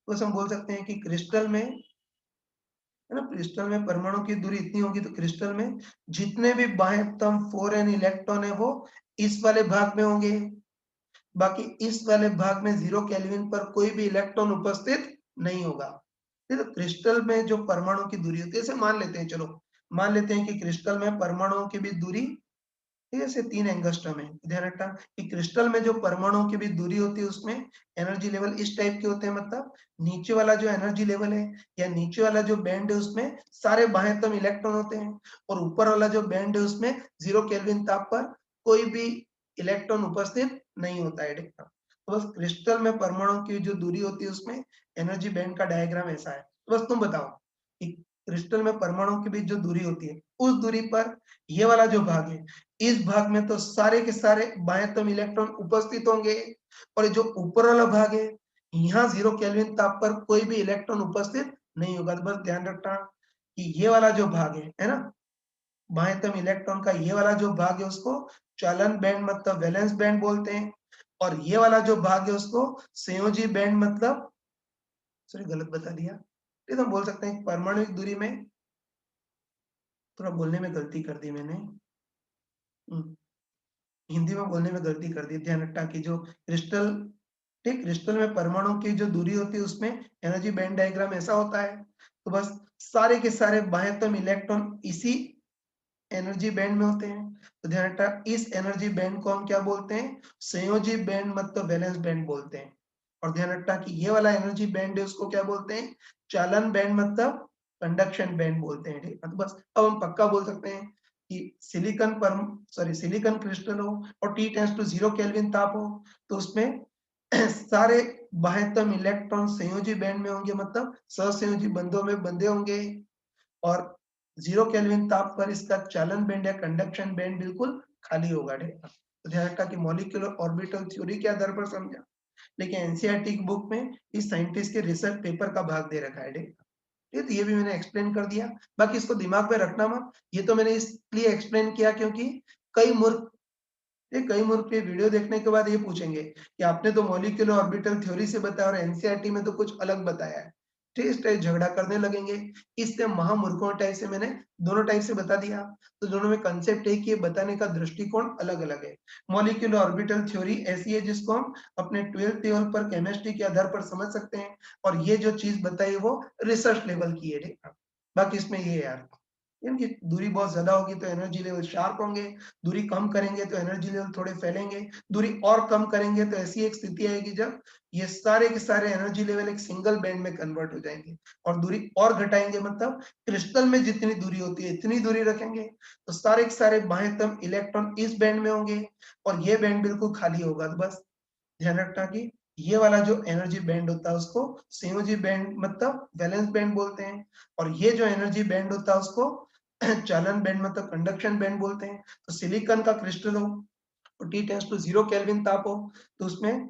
तो बस हम बोल सकते हैं कि क्रिस्टल में, है ना, क्रिस्टल में परमाणु की दूरी इतनी होगी तो क्रिस्टल में जितने भी बाह्यतम 4n इलेक्ट्रॉन है वो इस वाले भाग में होंगे, बाकी इस वाले भाग में 0 केल्विन पर कोई भी इलेक्ट्रॉन उपस्थित नहीं होगा। तो क्रिस्टल में जो परमाणु की दूरी होती है, जैसे मान लेते हैं, चलो मान लेते हैं कि क्रिस्टल में परमाणुओं के बीच दूरी, ठीक है, ऐसे 3 एंगस्ट्रॉम है। ध्यान रखना कि क्रिस्टल में जो परमाणुओं के बीच दूरी होती है उसमें एनर्जी लेवल इस टाइप के होते हैं, मतलब नीचे वाला जो एनर्जी लेवल है या नीचे वाला जो बैंड है उसमें सारे बाह्यतम इलेक्ट्रॉन होते हैं, और ऊपर वाला जो बैंड है उसमें 0 केल्विन ताप पर कोई भी इलेक्ट्रॉन उपस्थित नहीं होता है, ठीक है? तो बस क्रिस्टल में परमाणु की जो दूरी होती है उसमें एनर्जी बैंड का डायग्राम ऐसा है। तो बस तुम बताओ कि क्रिस्टल में परमाणु के बीच जो दूरी होती है उस दूरी पर ये वाला जो भाग है, इस भाग में तो सारे के सारे बाह्यतम इलेक्ट्रॉन उपस्थित होंगे, और जो ऊपर वाला भाग है यहाँ 0 केल्विन ताप पर कोई भी इलेक्ट्रॉन उपस्थित नहीं होगा। तो बस ध्यान रखना कि ये वाला जो भाग है ना, बाह्यतम इलेक्ट्रॉन का ये वाला जो भाग है उसको चालन बैंड मतलब वैलेंस बैंड बोलते हैं, और ये वाला जो भाग है उसको संयोजी बैंड मतलब, सॉरी गलत बता दिया, ठीक है, हम बोल सकते हैं परमाणुिक दूरी में, थोड़ा बोलने में गलती कर दी मैंने, हिंदी में बोलने में गलती कर दी। ध्यान रखना कि जो क्रिस्टल, ठीक, क्रिस्टल में परमाणु की जो दूरी होती है उसमें एनर्जी बैंड डायग्राम ऐसा होता है, तो बस सारे के सारे बाह्यतम इलेक्ट्रॉन इसी एनर्जी बैंड में होते हैं। तो ध्यान रखना इस एनर्जी बैंड को हम क्या बोलते हैं, संयोजी बैंड मतलब वैलेंस बैंड बोलते हैं। और ध्यान रखना कि ये वाला एनर्जी बैंड है उसको क्या बोलते हैं, चालन बैंड मतलब कंडक्शन बैंड बोलते हैं, ठीक है? तो बस अब हम पक्का बोल सकते हैं कि सिलिकॉन पर, सॉरी, सिलिकॉन क्रिस्टल हो और T टेंड्स टू 0 केल्विन ताप हो तो उसमें सारे बाह्यतम इलेक्ट्रॉन संयोजी बैंड में होंगे, मतलब सहसंयोजी बंधों में बंधे होंगे, और 0 केल्विन ताप पर इसका चालन बैंड या कंडक्शन बैंड बिल्कुल खाली होगा। तो ध्यान रखा कि मॉलिक्यूलर ऑर्बिटल थ्योरी के आधार पर समझा, लेकिन एनसीईआरटी की बुक में इस साइंटिस्ट के रिसर्च पेपर का भाग दे रखा है। ठीक है, तो ये भी मैंने एक्सप्लेन कर दिया। बाकी इसको दिमाग में रखना मत, ये तो मैंने इसलिए एक्सप्लेन किया क्योंकि कई मूर्ख कई मूर्ख ये वीडियो देखने के बाद ये पूछेंगे कि आपने तो मॉलिक्यूलर ऑर्बिटल थ्योरी से बताया और एनसीईआरटी में तो कुछ अलग बताया है। ठीक है, इस टाइप झगड़ा करने लगेंगे। इसलिए महामूर्खों टाइप से मैंने दोनों टाइप से बता दिया। तो दोनों में कंसेप्ट एक ही है, बताने का दृष्टिकोण अलग-अलग है। मॉलिक्यूलर ऑर्बिटल थ्योरी ऐसी है जिसको हम अपने 12th लेवल पर केमिस्ट्री के आधार पर समझ सकते हैं, और ये जो चीज़ बताई वो रिसर्च लेवल की है। बाकी इसमें ये है यार, इनकी दूरी बहुत ज़्यादा होगी तो एनर्जी लेवल शार्प होंगे, दूरी कम करेंगे तो एनर्जी लेवल थोड़े फैलेंगे, दूरी और कम करेंगे तो ऐसी एक स्थिति आएगी जब ये सारे के सारे एनर्जी लेवल एक सिंगल बैंड में कन्वर्ट हो जाएंगे, और दूरी और घटाएंगे मतलब क्रिस्टल में जितनी दूरी होती है इतनी दूरी रखेंगे तो सारे के सारे बाह्यतम इलेक्ट्रॉन इस बैंड में होंगे और ये बैंड बिल्कुल खाली होगा। तो बस ध्यान रखना कि ये वाला जो एनर्जी बैंड होता है उसको संयोजी बैंड मतलब वैलेंस बैंड बोलते हैं, और ये जो एनर्जी बैंड होता है उसको चालन बैंड मतलब कंडक्शन बैंड बोलते हैं। तो सिलिकॉन का क्रिस्टल हो और टी टेंड्स टू 0 केल्विन ताप हो तो उसमें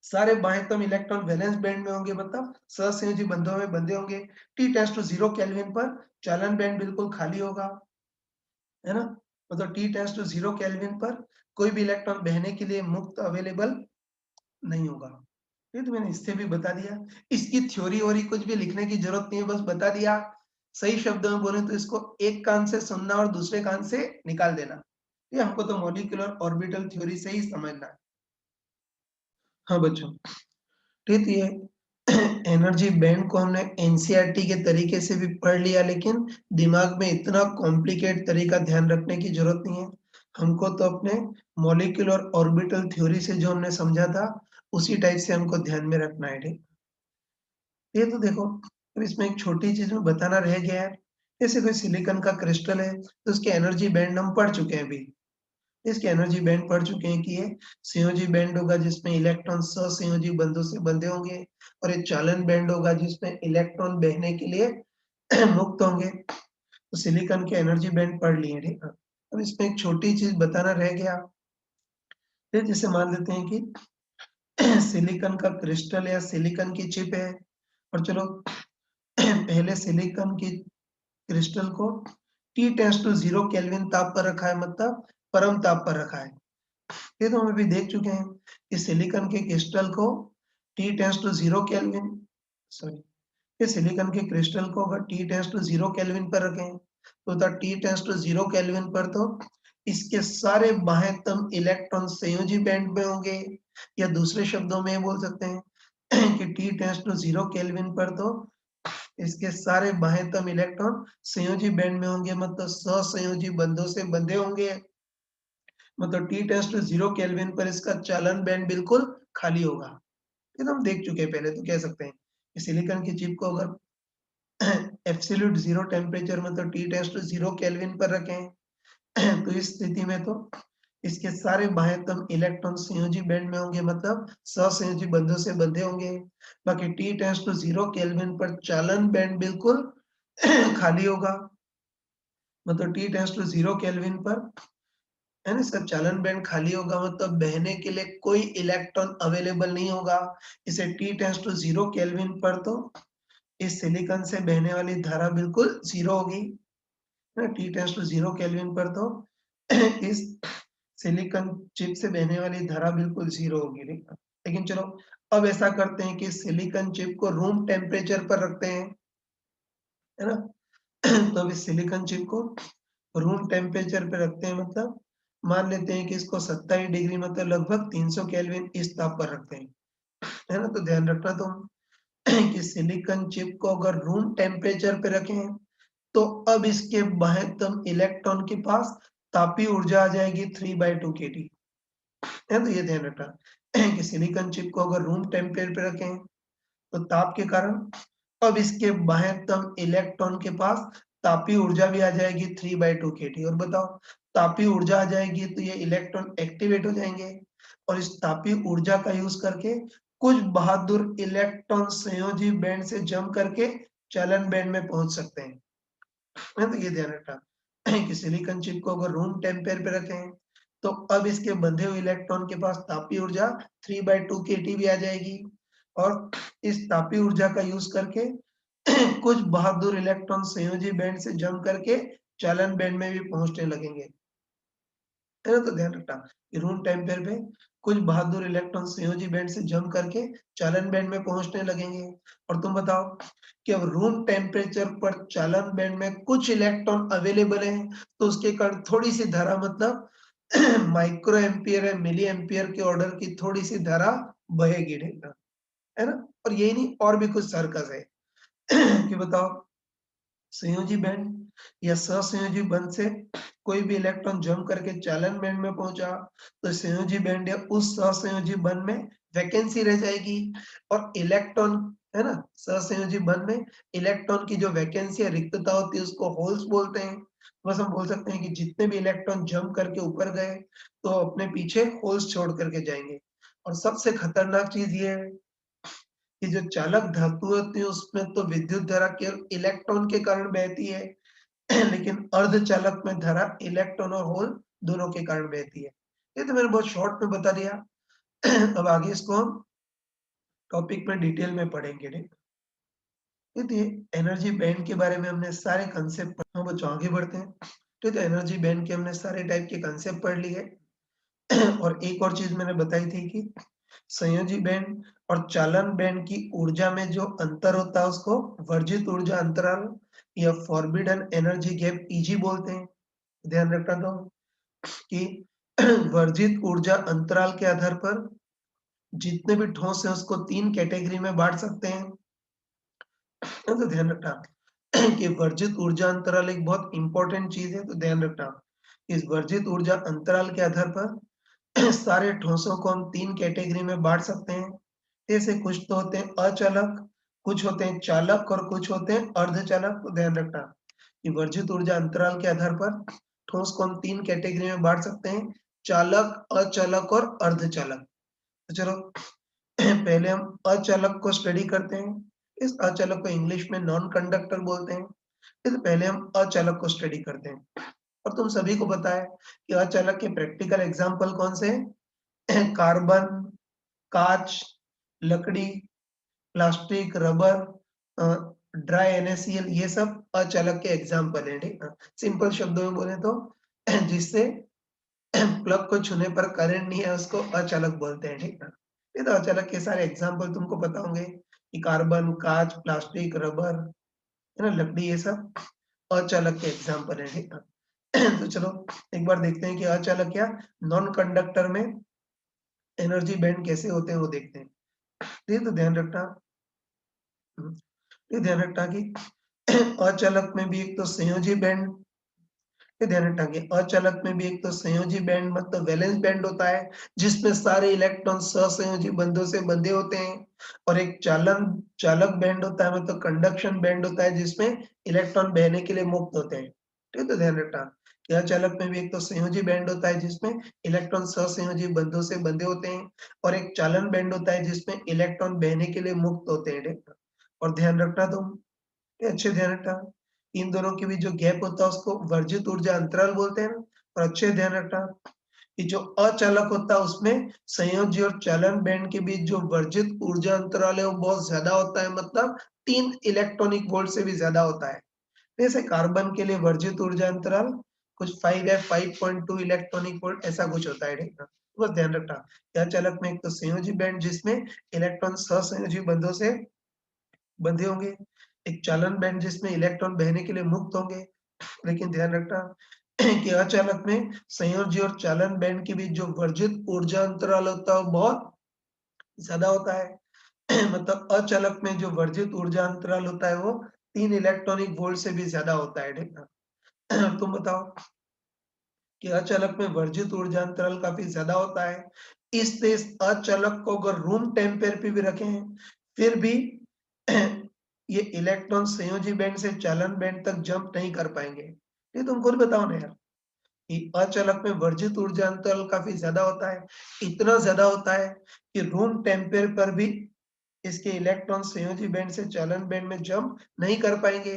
सारे बाह्यतम इलेक्ट्रॉन वैलेंस बैंड में होंगे मतलब सहसंयोजी बंधों में बंधे होंगे। टी टेंड्स टू 0 केल्विन पर चालन बैंड बिल्कुल खाली होगा, है ना। मतलब टी टेंड्स टू 0 केल्विन पर कोई भी इलेक्ट्रॉन बहने के लिए मुक्त अवेलेबल नहीं होगा। ये तो मैंने इससे भी बता दिया। इसकी थ्योरी वोरी कुछ भी लिखने की जरूरत नहीं है, बस बता दिया। सही शब्दों में बोले तो इसको एक कान से सुनना और दूसरे कान से निकाल देना। ये हमको तो मॉलिक्यूलर ऑर्बिटल थ्योरी से ही समझना है। हाँ बच्चों, ठीक है। एनर्जी बैंड को हमने एनसीईआरटी के तरीके से भी पढ़ लिया, लेकिन दिमाग में इतना कॉम्प्लिकेट तरीका ध्यान रखने की जरूरत नहीं है। हमको तो अपने मॉलिक्यूलर ऑर्बिटल थ्योरी से जो हमने समझा था उसी टाइप से हमको ध्यान में रखना है। ठीक, ये तो देखो, अब इसमें एक छोटी चीज में बताना रह गया है। जैसे कोई सिलिकॉन का क्रिस्टल है तो उसके एनर्जी बैंड हम पढ़ चुके हैं अभी। इसके एनर्जी बैंड पढ़ चुके हैं कि ये संयोजी बैंड होगा जिसमें इलेक्ट्रॉन सहसंयोजी बंधों से बंधे होंगे, और एक चालन बैंड होगा जिसमें इलेक्ट्रॉन बहने के लिए मुक्त होंगे। तो सिलिकॉन के एनर्जी बैंड पढ़ लिए, ठीक है। अब इसमें एक छोटी चीज बताना रह गया। फिर जैसे मान लेते हैं कि सिलिकॉन का क्रिस्टल या सिलिकॉन की चिप है, और चलो पहले सिलिकॉन की क्रिस्टल को टी टेंड्स टू 0 केल्विन ताप पर रखा है मतलब परम ताप पर रखा है। ये तो हम अभी देख चुके हैं कि सिलिकॉन के क्रिस्टल को T tends to 0 kelvin sorry ये सिलिकॉन के क्रिस्टल को अगर टी टेंड्स टू 0 केल्विन पर रखें तो the T tends to 0 kelvin पर तो इसके सारे बाह्यतम इलेक्ट्रॉन संयोजी बैंड में होंगे, या दूसरे शब्दों में बोल सकते हैं कि टी टेंड्स टू 0 केल्विन पर तो इसके सारे बाह्यतम इलेक्ट्रॉन संयोजी बैंड में होंगे मतलब सहसंयोजी बंधों से बंधे होंगे। मतलब टी टेंड्स टू 0 केल्विन पर इसका चालन बैंड बिल्कुल खाली होगा। ये तो हम देख चुके हैं पहले, तो कह सकते हैं कि सिलिकॉन की चिप को अगर एब्सोल्यूट 0 टेम्परेचर मतलब टी टेंड्स टू 0 केल्विन पर रखें तो इस स्थिति में तो इसके सारे बाह्यतम इलेक्ट्रॉन संयोजी बैंड में होंगे मतलब सहसंयोजी बंधों से बंधे होंगे। बाकी टी टेंड्स टू 0 केल्विन पर चालन बैंड बिल्कुल खाली होगा। मतलब टी टेंड्स टू 0 केल्विन पर है ना, इसका चालन बैंड खाली होगा मतलब बहने के लिए कोई इलेक्ट्रॉन अवेलेबल नहीं होगा। इसे टी टेंड्स टू 0 केल्विन पर तो इस सिलिकॉन से बहने वाली धारा बिल्कुल 0 होगी। ना टी टेंड्स टू 0 केल्विन पर तो इस सिलिकॉन चिप से बहने वाली धारा बिल्कुल 0 होगी, ठीक है। लेकिन चलो अब ऐसा करते हैं कि सिलिकॉन चिप को रूम टेम्परेचर पर रखते हैं, है ना। तो अब इस सिलिकॉन चिप को रूम टेम्परेचर पे रखते हैं मतलब मान लेते हैं कि इसको 27 डिग्री मतलब लगभग 300 केल्विन इस ताप पर रखते हैं, है ना। तो ध्यान रखना तुम कि सिलिकॉन चिप को अगर रूम टेम्परेचर पे रखें तो अब इसके बाह्यतम इलेक्ट्रॉन के पास तापीय ऊर्जा आ जाएगी 3/2 kT, है। तो ये ध्यान रखना कि सिलिकॉन चिप को अगर रूम टेम्परेचर पे रखें तो ताप के कारण अब इसके बाह्यतम इलेक्ट्रॉन के पास तापीय ऊर्जा भी आ जाएगी 3/2 kT। और बताओ, तापीय ऊर्जा आ जाएगी तो ये इलेक्ट्रॉन एक्टिवेट हो जाएंगे, और इस तापीय ऊर्जा का यूज करके कुछ बहादुर इलेक्ट्रॉन संयोजी बैंड से जम करके चालन बैंड में पहुंच सकते हैं। है तो ये ध्यान रखना कि सिलिकॉन चिप को अगर रूम टेम्परेचर पे रखें तो अब इसके बंधे हुए इलेक्ट्रॉन के पास तापीय ऊर्जा 3/2 केटीवी आ जाएगी और इस तापीय ऊर्जा का यूज करके कुछ बहादुर इलेक्ट्रॉन संयोजी बैंड से जम करके चालन बैंड में भी पहुंचने लगेंगे, है ना? तो ध्यान रखना कि रूम टेम्परेचर पे कुछ बहादुर इलेक्ट्रॉन संयोजी बैंड से जम करके चालन बैंड में पहुंचने लगेंगे। और तुम बताओ कि अब रूम टेम्परेचर पर चालन बैंड में कुछ इलेक्ट्रॉन अवेलेबल हैं तो उसके कारण थोड़ी सी धारा मतलब माइक्रो एम्पियर या मिली एम्पियर के ऑर्डर की थोड़ी सी धारा बहेगी, ठीक है ना? और यही नहीं और भी कुछ सर्कस है कि बताओ संयोजी बैंड या सहसंयोजी बंध से कोई भी इलेक्ट्रॉन जंप करके चालन बैंड में पहुंचा तो संयोजी बैंड या उस सहसंयोजी बंध में वैकेंसी रह जाएगी और इलेक्ट्रॉन, है ना, सहसंयोजी बंध में इलेक्ट्रॉन की जो वैकेंसी या रिक्तता होती है उसको होल्स बोलते हैं। बस हम बोल सकते हैं कि जितने भी इलेक्ट्रॉन जंप करके ऊपर गए तो अपने पीछे होल्स छोड़ करके जाएंगे। और सबसे खतरनाक चीज ये है कि जो चालक धातु होती है उसमें तो विद्युत धारा केवल इलेक्ट्रॉन के कारण बहती है लेकिन अर्धचालक में धारा इलेक्ट्रॉन और होल दोनों के कारण बहती है। ये तो मैंने बहुत शॉर्ट में बता दिया। अब आगे इसको हम टॉपिक में डिटेल में पढ़ेंगे, नहीं? तो ये एनर्जी बैंड के बारे में हमने सारे कंसेप्ट हम बच्चों आगे बढ़ते हैं। तो एनर्जी बैंड के हमने सारे टाइप के कंसेप्ट पढ़ लिए और एक और चीज मैंने बताई थी कि संयोजी बैंड और चालन बैंड की ऊर्जा में जो अंतर होता है उसको वर्जित ऊर्जा अंतराल या फॉरबिडन एनर्जी गैप ईजी बोलते हैं। ध्यान रखना तो कि वर्जित ऊर्जा अंतराल के आधार पर जितने भी ठोस है उसको 3 कैटेगरी में बांट सकते हैं। तो ध्यान रखना कि वर्जित ऊर्जा अंतराल एक बहुत इंपॉर्टेंट चीज है, तो ध्यान रखना इस वर्जित ऊर्जा अंतराल के आधार पर सारे ठोसों को हम 3 कैटेगरी में बांट सकते हैं। जैसे कुछ तो होते हैं अचालक, कुछ होते हैं चालक और कुछ होते हैं अर्धचालक। तो ध्यान रखना कि वर्जित ऊर्जा अंतराल के आधार पर ठोस को हम 3 कैटेगरी में बांट सकते हैं, चालक, अचालक और अर्धचालक। तो चलो पहले हम अचालक को स्टडी करते हैं। इस अचालक को इंग्लिश में नॉन कंडक्टर बोलते हैं। तो पहले हम अचालक को स्टडी करते हैं। और तुम सभी को पता है कि अचालक के प्रैक्टिकल एग्जाम्पल कौन से हैं? कार्बन, कांच, लकड़ी, प्लास्टिक, रबर, ड्राई NaCl, ये सब अचालक के एग्जाम्पल हैं, ठीक है? सिंपल शब्दों में बोले तो जिससे प्लग को छूने पर करंट नहीं है उसको अचालक बोलते हैं, ठीक है? ये तो अचालक के सारे एग्जाम्पल तुमको पता होंगे कि कार्बन, कांच, प्लास्टिक, रबर, है ना, लकड़ी, ये सब अचालक के एग्जाम्पल है, ठीक है? तो चलो एक बार देखते हैं कि अचालक क्या नॉन कंडक्टर में एनर्जी बैंड कैसे होते हैं वो देखते हैं। ठीक है, तो ध्यान रखना, ये ध्यान रखना कि अचालक में भी एक तो संयोजी बैंड, ये ध्यान रखना कि अचालक में भी एक तो संयोजी बैंड मतलब वैलेंस बैंड होता है जिसमें सारे इलेक्ट्रॉन सहसंयोजी बंधों से बंधे होते हैं और एक चालक बैंड होता है मतलब कंडक्शन बैंड होता है जिसमें इलेक्ट्रॉन बहने के लिए मुक्त होते हैं। ठीक है, तो ध्यान रखना कि अचालक में भी एक तो संयोजी बैंड होता है जिसमें इलेक्ट्रॉन सहसंयोजी बंधों से बंधे होते हैं और एक चालन बैंड होता है जिसमें इलेक्ट्रॉन बहने के लिए मुक्त होते हैं, ठीक है? और ध्यान रखना तुम, ये अच्छे ध्यान रखना, इन दोनों के बीच जो गैप होता है उसको वर्जित ऊर्जा अंतराल बोलते हैं ना। और अच्छे ध्यान रखना कि जो अचालक होता है उसमें संयोजी और चालन बैंड के बीच जो वर्जित ऊर्जा अंतराल है वो बहुत ज्यादा होता है, मतलब 3 इलेक्ट्रॉनिक वोल्ट से भी ज्यादा होता है। जैसे कार्बन के लिए वर्जित ऊर्जा अंतराल कुछ 5 या 5.2 इलेक्ट्रॉनिक वोल्ट ऐसा कुछ होता है, ठीक है? तो बस ध्यान रखना कि अचालक में एक तो संयोजी बैंड जिसमें इलेक्ट्रॉन सहसंयोजी बंधों से बंधे होंगे, एक चालन बैंड जिसमें इलेक्ट्रॉन बहने के लिए मुक्त होंगे। लेकिन ध्यान रखना कि अचालक में संयोजी और चालन बैंड के बीच जो वर्जित ऊर्जा अंतराल होता है वो बहुत ज्यादा होता है। मतलब अचालक में जो वर्जित ऊर्जा अंतराल होता है वो 3 इलेक्ट्रॉनिक वोल्ट से भी ज्यादा होता है, ठीक है? तुम बताओ कि अचालक में वर्जित ऊर्जा अंतराल काफी ज्यादा होता है, इसलिए इस अचालक को अगर रूम टेम्परेचर पे भी रखें फिर भी ये इलेक्ट्रॉन संयोजी बैंड से चालन बैंड तक जंप नहीं कर पाएंगे। ये तुम खुद बताओ ना यार कि अचालक में वर्जित ऊर्जा अंतराल काफी ज्यादा होता है, इतना ज्यादा होता है कि रूम टेम्परेचर पर भी इसके इलेक्ट्रॉन संयोजी बैंड से चालन बैंड में जंप नहीं कर पाएंगे।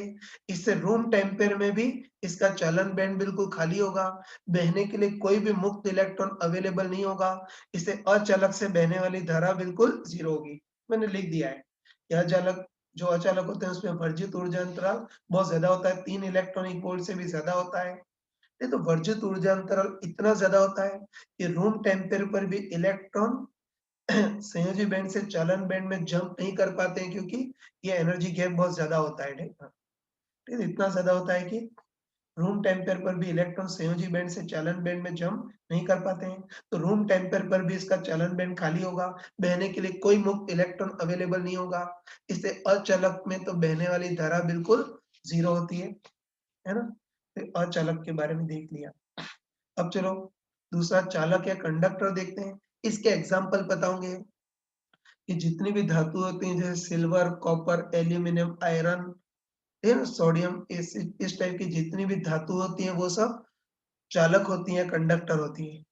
इससे रूम टेम्परेचर में भी इसका चालन बैंड बिल्कुल खाली होगा, बहने के लिए कोई भी मुक्त इलेक्ट्रॉन अवेलेबल नहीं होगा। इसे अचालक से बहने वाली धारा बिल्कुल 0 होगी। मैंने लिख दिया है। यह चालक जो अचालक होते हैं उसमें वर्जित ऊर्जा अंतराल बहुत ज्यादा होता है, 3 इलेक्ट्रॉनिक वोल्ट से भी ज्यादा होता है। ये तो वर्जित ऊर्जा अंतराल इतना ज्यादा होता है कि रूम टेम्परेचर पर भी इलेक्ट्रॉन संयोजी बैंड से चालन बैंड में जंप नहीं कर पाते हैं, क्योंकि ये एनर्जी गैप बहुत ज्यादा होता है। ठीक है, इतना ज्यादा होता है कि रूम टेम्परेचर पर भी इलेक्ट्रॉन संयोजी बैंड से चालन बैंड में जंप नहीं कर पाते हैं। तो रूम टेम्परेचर पर भी इसका चालन बैंड खाली होगा, बहने के लिए कोई मुक्त इलेक्ट्रॉन अवेलेबल नहीं होगा। इससे अचालक में तो बहने वाली धारा बिल्कुल 0 होती है ना। तो अचालक के बारे में देख लिया। अब चलो दूसरा चालक या कंडक्टर देखते हैं। इसके एग्जाम्पल बताऊंगे कि जितनी भी धातु होती हैं जैसे silver, copper, aluminium, iron, sodium, इस टाइप की जितनी भी धातु होती हैं वो सब चालक होती हैं, कंडक्टर होती हैं।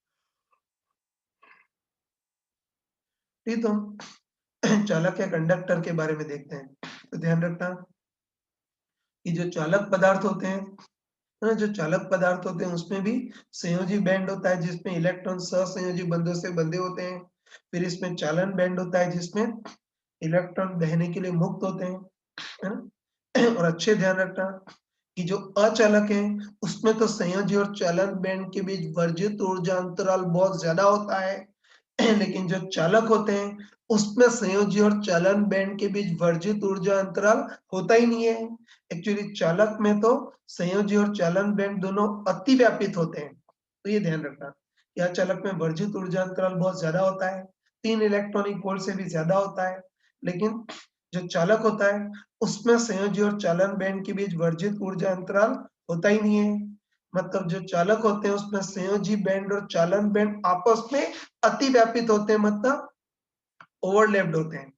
ठीक, तो हम चालक या कंडक्टर के बारे में देखते हैं। तो ध्यान रखना कि जो चालक पदार्थ होते हैं, जो चालक पदार्थ होते हैं उसमें भी संयोजी बैंड होता है जिसमें इलेक्ट्रॉन सहसंयोजी बंधों से बंधे होते हैं। फिर इसमें चालन बैंड होता है जिसमें इलेक्ट्रॉन बहने के लिए मुक्त होते हैं, है ना। और अच्छे ध्यान रखना कि जो अचालक है उसमें तो संयोजी और चालन बैंड के बीच वर्जित ऊर्जा अंतराल बहुत ज्यादा होता है, लेकिन जो चालक होते हैं उसमें संयोजी और चालन बैंड के बीच वर्जित ऊर्जा अंतराल होता ही नहीं है। एक्चुअली चालक में तो संयोजी और चालन बैंड दोनों अति व्यापित होते हैं। तो ये ध्यान रखना, यह चालक में वर्जित ऊर्जा अंतराल बहुत ज्यादा होता है, 3 इलेक्ट्रॉनिक वोल्ट से भी ज्यादा होता है। लेकिन जो चालक होता है उसमें संयोजी और चालन बैंड के बीच वर्जित ऊर्जा अंतराल होता ही नहीं है। मतलब जो चालक होते हैं उसमें संयोजी बैंड और चालन बैंड आपस में अति व्यापित होते हैं, मतलब ओवरलैप्ड होते हैं।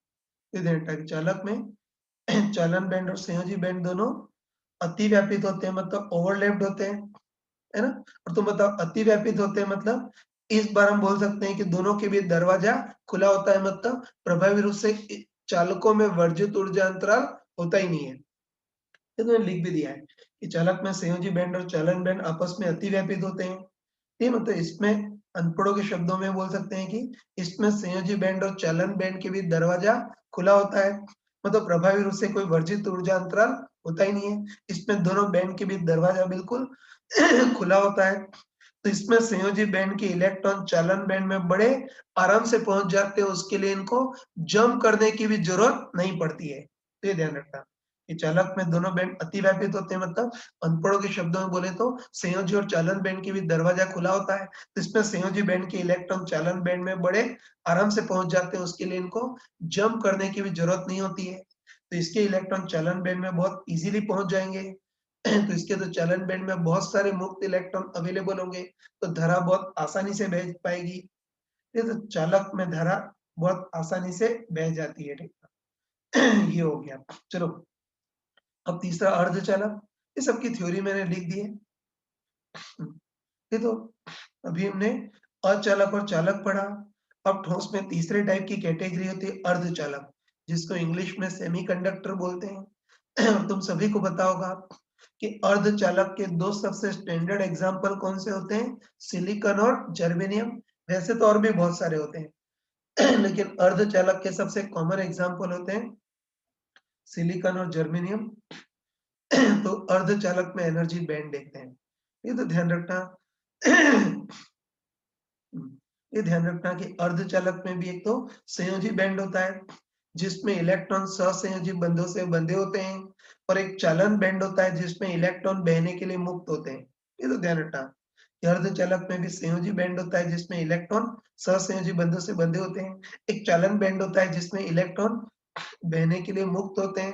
ये ध्यान रखना, चालक में चालन बैंड और संयोजी बैंड दोनों अति व्यापित होते हैं, मतलब ओवरलैप्ड होते हैं, है ना। और तुम बताओ अति व्यापित होते हैं मतलब इस बार हम बोल सकते हैं कि दोनों के बीच दरवाजा खुला होता है, मतलब प्रभावी रूप से चालकों में वर्जित ऊर्जा अंतराल होता ही नहीं है। ये तो मैंने लिख भी दिया है कि चालक में संयोजी बैंड और चालन बैंड आपस में अति व्यापित होते हैं। ये मतलब इसमें अनपढ़ों के शब्दों में बोल सकते हैं कि इसमें संयोजी बैंड और चालन बैंड के बीच दरवाजा खुला होता है, मतलब प्रभावी रूप से कोई वर्जित ऊर्जा अंतराल होता ही नहीं है। इसमें दोनों बैंड के बीच दरवाजा बिल्कुल खुला होता है। तो इसमें संयोजी बैंड के इलेक्ट्रॉन चालन बैंड में बड़े आराम से पहुंच जाते हैं, उसके लिए इनको जंप करने की भी जरूरत नहीं पड़ती है। तो ये ध्यान रखना कि चालक में दोनों बैंड अति व्यापित होते हैं, मतलब अनपढ़ों के शब्दों में बोले तो संयोजी और चालन बैंड के बीच दरवाजा खुला होता है। तो इसमें संयोजी बैंड के इलेक्ट्रॉन चालन बैंड में बड़े आराम से पहुंच जाते हैं, उसके लिए इनको जंप करने की भी जरूरत नहीं होती है। तो इसके इलेक्ट्रॉन चालन बैंड में बहुत इजीली पहुंच जाएंगे। तो इसके तो चालन बैंड में बहुत सारे मुक्त इलेक्ट्रॉन अवेलेबल होंगे, तो धारा बहुत आसानी से बह पाएगी। ये तो चालक में धारा बहुत आसानी से बह जाती है। ठीक है, ये हो गया। चलो अब तीसरा अर्धचालक, ये सबकी थ्योरी मैंने लिख दी है। ये तो अभी हमने अचालक और चालक पढ़ा। अब ठोस में तीसरे टाइप की कैटेगरी होती है अर्धचालक, जिसको इंग्लिश में सेमीकंडक्टर बोलते हैं। और तुम सभी को पता होगा कि अर्धचालक के दो सबसे स्टैंडर्ड एग्जांपल कौन से होते हैं, सिलिकॉन और जर्मेनियम। वैसे तो और भी बहुत सारे होते हैं, लेकिन अर्धचालक के सबसे कॉमन एग्जांपल होते हैं सिलिकॉन और जर्मेनियम। तो अर्धचालक में एनर्जी बैंड देखते हैं। ये तो ध्यान रखना ये ध्यान रखना कि अर्धचालक में भी एक तो संयोजी बैंड होता है जिसमें इलेक्ट्रॉन सहसंयोजी बंधों से बंधे होते हैं, और एक चालन बैंड होता है जिसमें इलेक्ट्रॉन बहने के लिए मुक्त होते हैं। ये तो ध्यान रखना कि अर्धचालक में भी संयोजी बैंड होता है जिसमें इलेक्ट्रॉन सहसंयोजी बंधों से बंधे होते हैं, एक चालन बैंड होता है जिसमें इलेक्ट्रॉन बहने के लिए मुक्त होते हैं।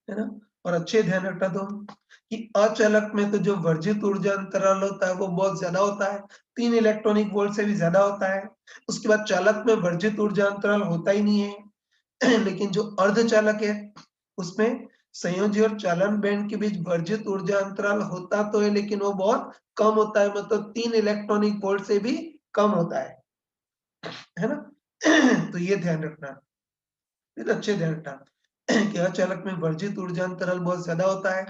है ना। और अच्छे ध्यान रखना तुम कि अचालक में तो जो वर्जित ऊर्जा अंतराल होता है वो बहुत ज्यादा होता है, 3 इलेक्ट्रॉनिक वोल्ट से भी ज्यादा होता है। उसके बाद चालक में वर्जित ऊर्जा अंतराल होता ही नहीं है। लेकिन जो अर्धचालक है उसमें संयोजी और चालन बैंड के बीच वर्जित ऊर्जा अंतराल होता तो है, लेकिन वो बहुत कम होता है, मतलब 3 इलेक्ट्रॉनिक वोल्ट से भी कम होता है ना। तो ये ध्यान रखना, ये तो अच्छे ध्यान रखना कि अचालक में वर्जित ऊर्जा अंतराल बहुत ज्यादा होता है,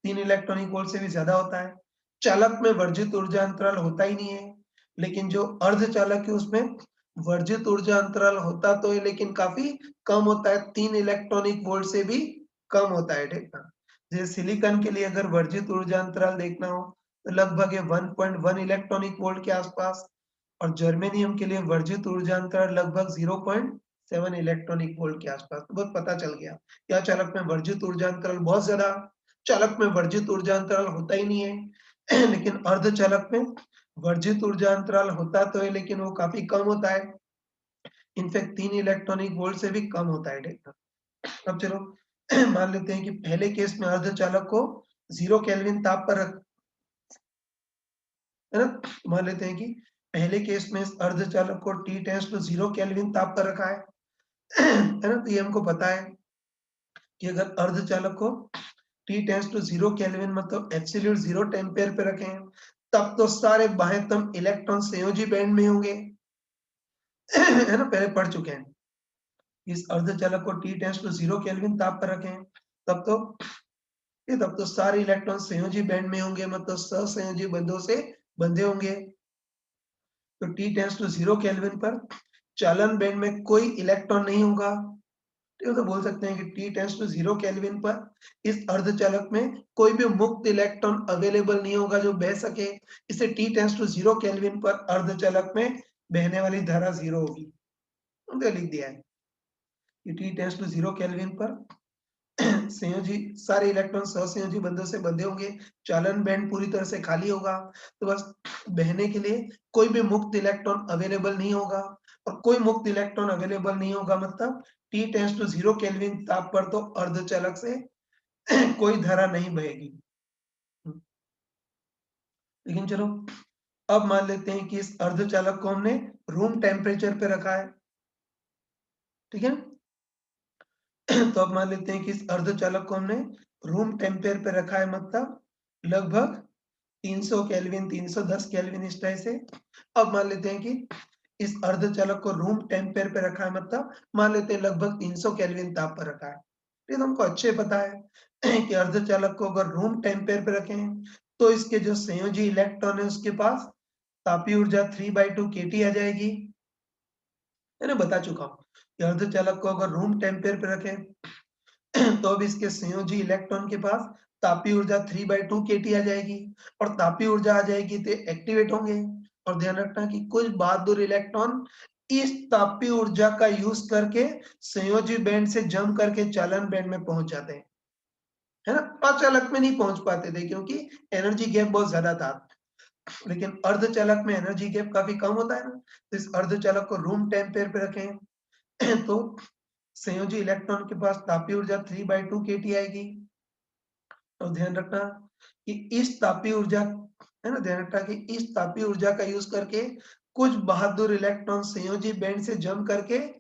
3 इलेक्ट्रॉनिक वोल्ट से भी ज्यादा होता है। चालक में वर्जित ऊर्जा अंतराल होता ही नहीं है, लेकिन जो अर्धचालक है उसमें वर्जित ऊर्जा अंतराल होता तो है लेकिन काफी कम होता है, 3 इलेक्ट्रॉनिक वोल्ट से भी कम होता है, ठीक है। जैसे सिलिकॉन के लिए अगर वर्जित ऊर्जा अंतराल देखना हो तो लगभग है 1.1 इलेक्ट्रॉनिक वोल्ट के आसपास, और जर्मेनियम के लिए वर्जित ऊर्जा अंतराल लगभग 0.7 इलेक्ट्रॉनिक वोल्ट के आसपास। तो बस पता चल गया क्या चालक में वर्जित ऊर्जा अंतराल बहुत ज्यादा, चालक में वर्जित ऊर्जा अंतराल होता ही नहीं है लेकिन अर्धचालक में वर्जित ऊर्जा अंतराल होता तो है लेकिन वो काफी कम होता है, इनफैक्ट 3 इलेक्ट्रॉनिक वोल्ट से भी कम होता है, ठीक है। अब चलो मान लेते हैं कि पहले केस में अर्धचालक को 0 केल्विन ताप पर रख, है ना। मान लेते हैं कि पहले केस में इस अर्धचालक को T टेंड्स टू 0 केल्विन ताप पर रखा है ना। तो ये हमको पता है कि अगर अर्धचालक को T टेंड्स टू 0 केल्विन मतलब एब्सोल्यूट 0 टेम्पेयर पे रखें, तब तो सारे बाह्यतम इलेक्ट्रॉन संयोजी बैंड में होंगे है ना, पहले पढ़ चुके हैं। इस अर्धचालक को T टेंड्स टू 0 केल्विन ताप पर रखें, तब तो सारे इलेक्ट्रॉन संयोजी बैंड में होंगे, मतलब सहसंयोजी बंधों से बंधे होंगे। तो T टेंड्स टू 0 केल्विन पर चालन बैंड में कोई इलेक्ट्रॉन नहीं होगा, तो बोल सकते हैं कि T टेंड्स टू 0 केल्विन पर इस अर्धचालक में कोई भी मुक्त इलेक्ट्रॉन अवेलेबल नहीं होगा जो बह सके, इसे T टेंड्स टू 0 केल्विन पर अर्धचालक में बहने वाली धारा 0 होगी। उनका लिख दिया है कि T टेंड्स टू 0 केल्विन पर संयोजी सारे इलेक्ट्रॉन सहसंयोजी बंधों से बंधे होंगे, चालन बैंड पूरी तरह से खाली होगा, तो बस बहने के लिए कोई भी मुक्त इलेक्ट्रॉन अवेलेबल नहीं होगा, और कोई मुक्त इलेक्ट्रॉन अवेलेबल नहीं होगा मतलब T टेंड्स टू 0 केल्विन ताप पर तो अर्धचालक से कोई धारा नहीं बहेगी। लेकिन चलो अब मान लेते हैं कि इस अर्धचालक को हमने रूम टेम्परेचर पे रखा है, ठीक है। तो अब मान लेते हैं कि इस अर्धचालक को हमने रूम टेम्परेचर पे रखा है, मतलब लगभग 300 केल्विन 310 केल्विन इस तरह से। अब मान लेते हैं कि इस अर्धचालक को रूम टेम्परेचर पे रखा है, मतलब मान लेते हैं लगभग 300 केल्विन ताप पर रखा है। ये तो हमको अच्छे पता है कि अर्धचालक को अगर रूम टेम्परेचर पे रखें तो इसके जो संयोजी इलेक्ट्रॉन है उसके पास तापीय ऊर्जा 3/2 kT आ जाएगी, मैंने बता चुका हूँ कि अर्धचालक को अगर रूम टेम्परेचर पे रखें तो अब इसके संयोजी इलेक्ट्रॉन के पास तापीय ऊर्जा 3/2 kT आ जाएगी, और तापीय ऊर्जा आ जाएगी तो एक्टिवेट होंगे। और ध्यान रखना कि कुछ बहादुर इलेक्ट्रॉन इस तापीय ऊर्जा का यूज करके संयोजी बैंड से जम करके चालन बैंड में पहुंच जाते हैं, है ना। अचालक में नहीं पहुंच पाते थे क्योंकि एनर्जी गैप बहुत ज्यादा था, लेकिन अर्धचालक में एनर्जी गैप काफी कम होता है ना। तो इस अर्धचालक को रूम टेम्परेचर पे रखें तो संयोजी इलेक्ट्रॉन के पास तापीय ऊर्जा 3/2 kT आएगी। और ध्यान रखना कि इस तापीय ऊर्जा, है ना, ध्यान रखना कि इस तापीय ऊर्जा का यूज करके कुछ बहादुर इलेक्ट्रॉन संयोजी बैंड से जम करके, है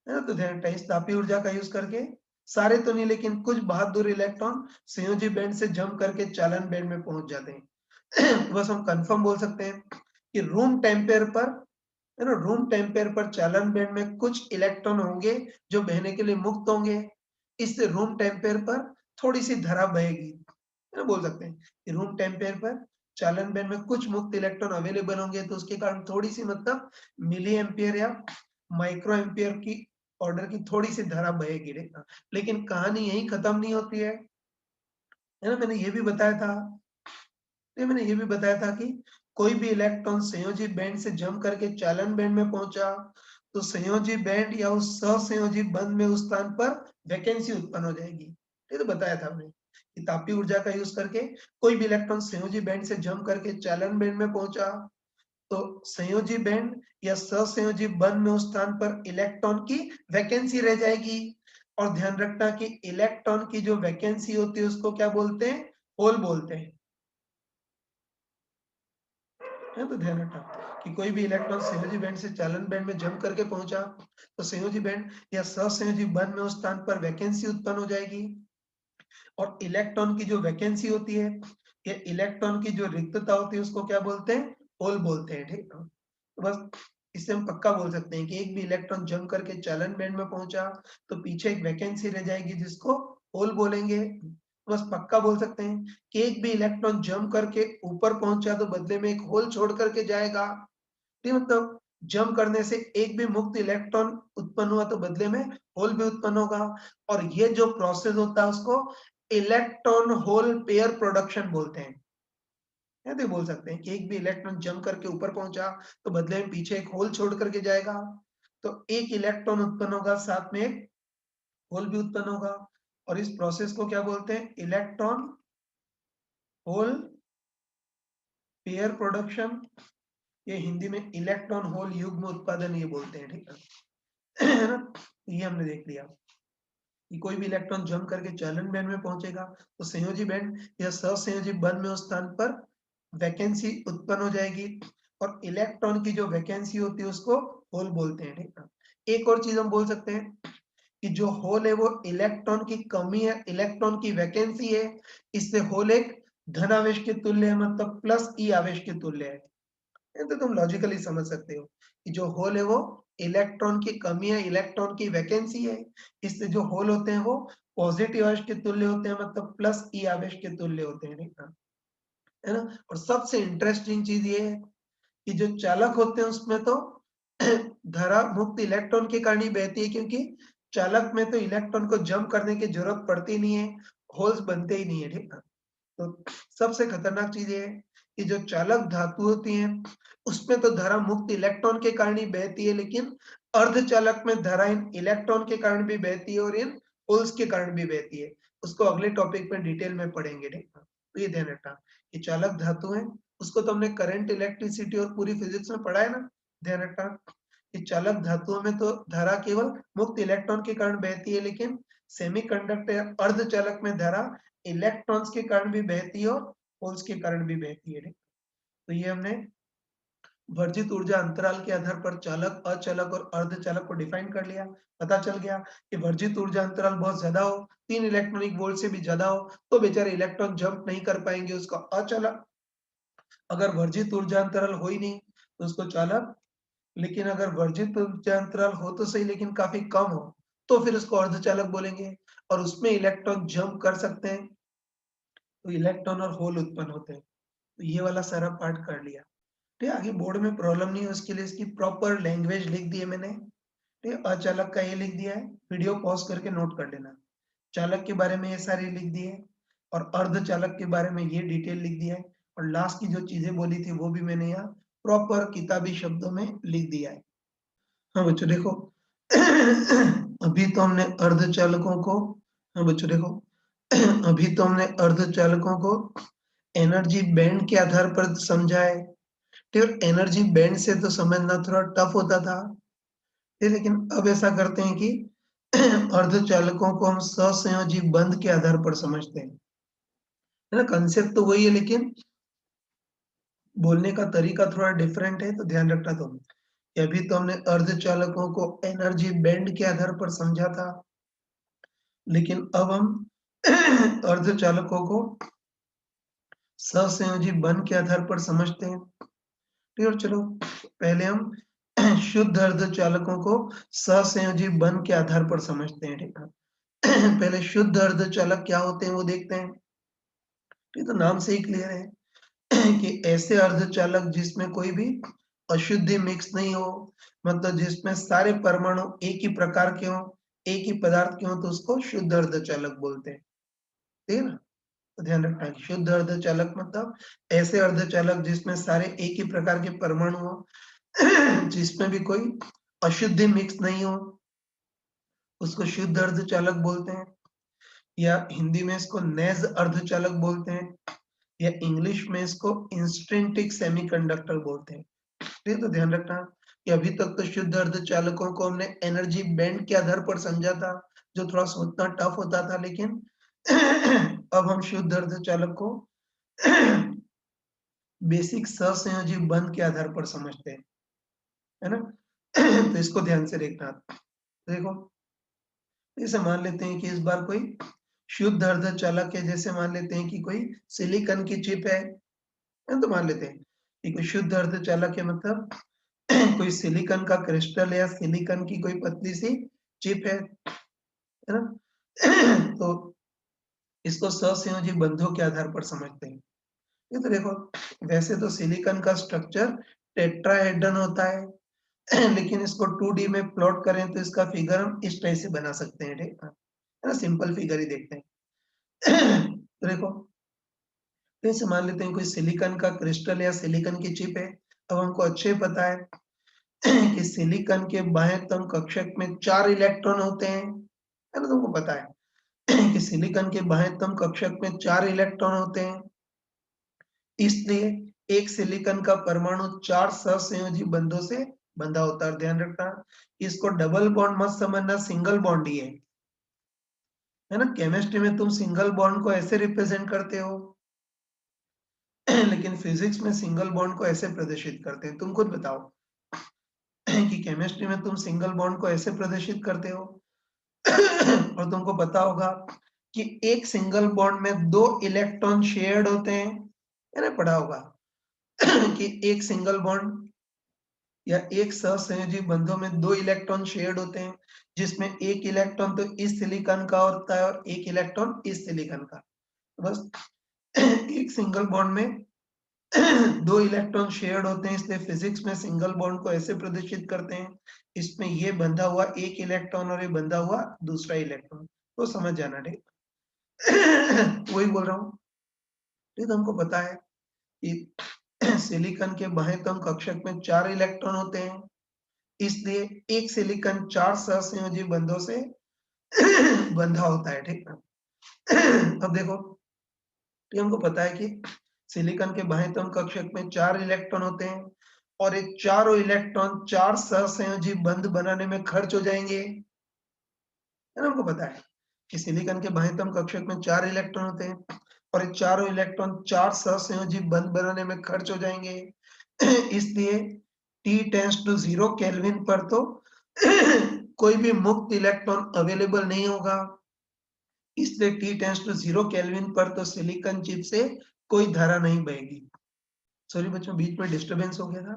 ना, तो ध्यान रखना इस तापीय ऊर्जा का यूज करके सारे तो नहीं लेकिन कुछ बहादुर इलेक्ट्रॉन संयोजी बैंड से जम करके चालन बैंड में पहुंच जाते हैं बस हम कंफर्म बोल सकते हैं कि रूम टेम्परेचर पर, है ना, रूम टेम्परेचर पर चालन बैंड में कुछ इलेक्ट्रॉन होंगे जो बहने के लिए मुक्त होंगे, इससे रूम टेम्परेचर पर थोड़ी सी धारा बहेगी, है ना। बोल सकते हैं कि रूम टेम्परेचर पर चालन बैंड में कुछ मुक्त इलेक्ट्रॉन अवेलेबल होंगे तो उसके कारण थोड़ी सी मतलब मिली एम्पियर या माइक्रो एम्पियर की ऑर्डर की थोड़ी सी धारा बहेगी, लेकिन कहानी यही खत्म नहीं होती है ना। मैंने ये भी बताया था कि कोई भी इलेक्ट्रॉन संयोजी बैंड से जम करके चालन बैंड में पहुंचा तो संयोजी बैंड या उस सहसंयोजी बंध में उस स्थान पर वैकेंसी उत्पन्न हो जाएगी। ये तो बताया था हमने कि तापीय ऊर्जा का यूज करके कोई भी इलेक्ट्रॉन संयोजी बैंड से जम करके चालन बैंड में पहुंचा तो संयोजी बैंड या सहसंयोजी बंध में उस स्थान पर इलेक्ट्रॉन की वैकेंसी रह जाएगी। और ध्यान रखना कि इलेक्ट्रॉन की जो वैकेंसी होती है उसको क्या बोलते हैं, होल बोलते हैं, है। तो ध्यान रखना कि कोई भी इलेक्ट्रॉन संयोजी बैंड से चालन बैंड में जम करके पहुंचा तो संयोजी बैंड या सहसंयोजी बंध में उस स्थान पर वैकेंसी उत्पन्न हो जाएगी। और इलेक्ट्रॉन की जो वैकेंसी होती है या इलेक्ट्रॉन की जो रिक्तता होती है उसको क्या बोलते हैं, होल बोलते हैं, ठीक है। तो बस इससे हम पक्का बोल सकते हैं कि एक भी इलेक्ट्रॉन जंप करके चालन बैंड में पहुंचा तो पीछे एक वैकेंसी रह जाएगी जिसको होल बोलेंगे। बस पक्का बोल सकते हैं कि एक भी इलेक्ट्रॉन जंप करके ऊपर पहुंचा तो बदले में एक होल छोड़ करके जाएगा। ठीक, मतलब जंप करने से एक भी मुक्त इलेक्ट्रॉन उत्पन्न हुआ तो बदले में होल भी उत्पन्न होगा। और ये जो प्रोसेस होता है उसको इलेक्ट्रॉन होल पेयर प्रोडक्शन बोलते हैं। ऐसे बोल सकते हैं कि एक भी इलेक्ट्रॉन जंप करके ऊपर पहुंचा तो बदले में पीछे एक होल छोड़ करके जाएगा। तो एक इलेक्ट्रॉन उत्पन्न होगा, साथ में एक होल भी उत्पन्न होगा। और इस प्रोसेस को क्या बोलते हैं? Electron hole pair production. ये हिंदी में इलेक्ट्रॉन होल युग्म उत्पादन ये बोलते हैं। ठीक है ना? ये हमने देख लिया कि कोई भी इलेक्ट्रॉन जंप करके चालन बैंड में पहुंचेगा तो संयोजी बैंड या सहसंयोजी बंध में उस स्थान पर वैकेंसी उत्पन्न हो जाएगी और इलेक्ट्रॉन की जो वैकेंसी होती है उसको होल बोलते हैं। ठीक है। एक और चीज हम बोल सकते हैं कि जो होल है वो इलेक्ट्रॉन की कमी है, इलेक्ट्रॉन की वैकेंसी है, इससे होल एक धन आवेश के तुल्य है, मतलब प्लस ई आवेश के तुल्य है। ये तो तुम लॉजिकली समझ सकते हो कि जो होल है वो इलेक्ट्रॉन की कमी है, इलेक्ट्रॉन की वैकेंसी है, इससे जो होल होते हैं वो पॉजिटिव आवेश के तुल्य होते हैं, मतलब प्लस ई आवेश के तुल्य होते हैं। ठीक है ना? और सबसे इंटरेस्टिंग चीज ये है कि जो चालक होते हैं उसमें तो धारा मुक्त इलेक्ट्रॉन के कारण ही बहती है, क्योंकि चालक में तो इलेक्ट्रॉन को जंप करने की जरूरत पड़ती नहीं है, होल्स बनते ही नहीं है। ठीक है। तो सबसे खतरनाक चीज ये है कि जो चालक धातु होती हैं उसमें तो धारा मुक्त इलेक्ट्रॉन के कारण ही बहती है, लेकिन अर्धचालक में धारा इन इलेक्ट्रॉन के कारण भी बहती है और इन होल्स के कारण भी बहती है। उसको अगले टॉपिक में डिटेल में पढ़ेंगे। ठीक है। तो ये ध्यान रखना कि चालक धातु है, उसको तो हमने करंट, इलेक्ट्रिसिटी और पूरी फिजिक्स में पढ़ा है ना। ध्यान रखना कि चालक धातुओं में तो धारा केवल मुक्त इलेक्ट्रॉन के कारण बहती है, लेकिन सेमीकंडक्टर अर्धचालक में धारा इलेक्ट्रॉन्स के कारण भी बहती है और होल्स के कारण भी बहती है। तो ये हमने वर्जित ऊर्जा अंतराल के आधार पर चालक, अचालक और अर्धचालक को डिफाइन कर लिया। पता चल गया कि वर्जित ऊर्जा अंतराल बहुत ज्यादा हो, 3 इलेक्ट्रॉनिक वोल्ट से भी ज्यादा हो तो बेचारे इलेक्ट्रॉन जंप नहीं कर पाएंगे, उसका अचालक। अगर वर्जित ऊर्जा अंतराल हो ही नहीं तो उसको चालक। लेकिन अगर वर्जित ऊर्जा अंतराल हो तो सही लेकिन काफी कम हो तो फिर उसको अर्धचालक बोलेंगे। और उसमें इलेक्ट्रॉन जंप कर सकते हैं तो इलेक्ट्रॉन और होल उत्पन्न होते हैं। तो ये वाला सारा पार्ट कर लिया। ठीक है। आगे बोर्ड में प्रॉब्लम नहीं हो उसके लिए इसकी प्रॉपर लैंग्वेज लिख दी है मैंने। ठीक है। अचालक का ये लिख दिया है, वीडियो पॉज करके नोट कर लेना। चालक के बारे में ये सारी लिख दी है और अर्धचालक के बारे में ये डिटेल लिख दिया है। और लास्ट की जो चीजें बोली थी वो भी मैंने यहाँ प्रॉपर किताबी शब्दों में लिख दिया है। हाँ बच्चों देखो, अभी तो हमने अर्धचालकों को, हाँ बच्चों देखो, अभी तो हमने अर्धचालकों को एनर्जी बैंड के आधार पर समझा है। ठीक, एनर्जी बैंड से तो समझना थोड़ा टफ होता था। ठीक, लेकिन अब ऐसा करते हैं कि अर्धचालकों को हम सहसंयोजी बंध के आधार पर समझते हैं। है ना? कंसेप्ट तो वही है लेकिन बोलने का तरीका थोड़ा डिफरेंट है, तो ध्यान रखना तुम। अभी तो हमने अर्धचालकों को एनर्जी बैंड के आधार पर समझा था, लेकिन अब हम अर्धचालकों को सहसंयोजी बंध के आधार पर समझते हैं। ठीक है, चलो पहले हम शुद्ध अर्धचालकों को सहसंयोजी बंध के आधार पर समझते हैं। ठीक है। पहले शुद्ध अर्धचालक क्या होते हैं वो देखते हैं। ठीक, तो नाम से ही क्लियर है कि ऐसे अर्धचालक जिसमें कोई भी अशुद्धि मिक्स नहीं हो, मतलब जिसमें सारे परमाणु एक ही प्रकार के हों, एक ही पदार्थ के हों, तो उसको शुद्ध अर्धचालक बोलते हैं। ठीक है ना? तो ध्यान रखना है शुद्ध अर्धचालक मतलब ऐसे अर्धचालक जिसमें सारे एक ही प्रकार के परमाणु हो, जिसमें भी कोई अशुद्धि मिक्स नहीं हो, उसको शुद्ध अर्धचालक बोलते हैं। या हिंदी में इसको नेज अर्धचालक बोलते हैं, या इंग्लिश में इसको इंस्ट्रिंसिक सेमीकंडक्टर बोलते हैं। ठीक, तो ध्यान रखना कि अभी तक तो शुद्ध अर्धचालकों को हमने एनर्जी बैंड के आधार पर समझा था, जो थोड़ा सोचना टफ होता था, लेकिन अब हम शुद्ध अर्धचालक को बेसिक सहसंयोजी बंध के आधार पर समझते हैं। है ना? तो इसको ध्यान से देखना। देखो, जैसे मान लेते हैं कि इस बार कोई शुद्ध अर्धचालक है, जैसे मान लेते हैं कि कोई सिलिकॉन की चिप है, तो मान लेते हैं कि कोई शुद्ध अर्धचालक है, मतलब कोई सिलिकॉन का क्रिस्टल या सिलिकॉन की कोई पतली सी चिप है ना? तो इसको सहसंयोजी बंधों के आधार पर समझते हैं। ये तो देखो, वैसे तो सिलिकॉन का स्ट्रक्चर टेट्राहेड्रन होता है, लेकिन इसको 2D में प्लॉट करें तो इसका फिगर हम इस टाइप से बना सकते हैं, ठीक है ना? सिंपल फिगर ही देखते हैं। तो देखो, जैसे मान लेते हैं कोई सिलिकॉन का क्रिस्टल या सिलिकॉन की चिप है। अब हमको अच्छे पता है कि सिलिकॉन के बाह्य तम कक्षक में 4 इलेक्ट्रॉन होते हैं, है ना? तुमको पता है कि सिलिकॉन के बाह्य तम कक्षक में 4 इलेक्ट्रॉन होते हैं। इसलिए एक सिलिकॉन का परमाणु 4 सहसंयोजी बंधों से बंधा होता है। ध्यान रखना, इसको डबल बॉन्ड मत समझना, सिंगल बॉन्ड ही है ना? केमिस्ट्री में तुम सिंगल बॉन्ड को ऐसे रिप्रेजेंट करते हो, लेकिन फिजिक्स में सिंगल बॉन्ड को ऐसे प्रदर्शित करते हैं। तुम खुद बताओ कि केमिस्ट्री में तुम सिंगल बॉन्ड को ऐसे प्रदर्शित करते हो। और तुमको पता होगा कि एक सिंगल बॉन्ड में 2 इलेक्ट्रॉन शेयर्ड होते हैं, मैंने पढ़ा होगा कि एक सिंगल बॉन्ड या एक सहसंयोजी बंधों में 2 इलेक्ट्रॉन शेयर्ड होते हैं, जिसमें एक इलेक्ट्रॉन तो इस सिलिकॉन का होता है और एक इलेक्ट्रॉन इस सिलिकॉन का। बस एक सिंगल बॉन्ड में 2 इलेक्ट्रॉन शेयर्ड होते हैं, इसलिए फिजिक्स में सिंगल बॉन्ड को ऐसे प्रदर्शित करते हैं, इसमें ये बंधा हुआ एक इलेक्ट्रॉन और ये बंधा हुआ दूसरा इलेक्ट्रॉन। तो समझ जाना, ठीक? वही बोल रहा हूँ। ठीक, हमको पता है कि सिलिकॉन के बाह्यतम कक्षक में 4 इलेक्ट्रॉन होते हैं, इसलिए एक सिलिकॉन 4 सहसंयोजी बंधों से बंधा होता है, ठीक है? अब देखो, तो हमको पता है कि सिलिकॉन के बाह्यतम कक्षक में 4 इलेक्ट्रॉन होते हैं और ये चारों इलेक्ट्रॉन 4 सहसंयोजी बंध बनाने में खर्च हो जाएंगे, है ना? हमको पता है कि सिलिकॉन के बाह्यतम कक्षक में 4 इलेक्ट्रॉन होते हैं और ये चारों इलेक्ट्रॉन 4 सहसंयोजी बंध बनाने में खर्च हो जाएंगे। इसलिए T टेंड्स टू 0 केल्विन पर तो कोई भी मुक्त इलेक्ट्रॉन अवेलेबल नहीं होगा, इसलिए T टेंड्स टू 0 केल्विन पर तो सिलिकॉन चिप से कोई धारा नहीं बहेगी। सॉरी बच्चों, बीच में डिस्टरबेंस हो गया था।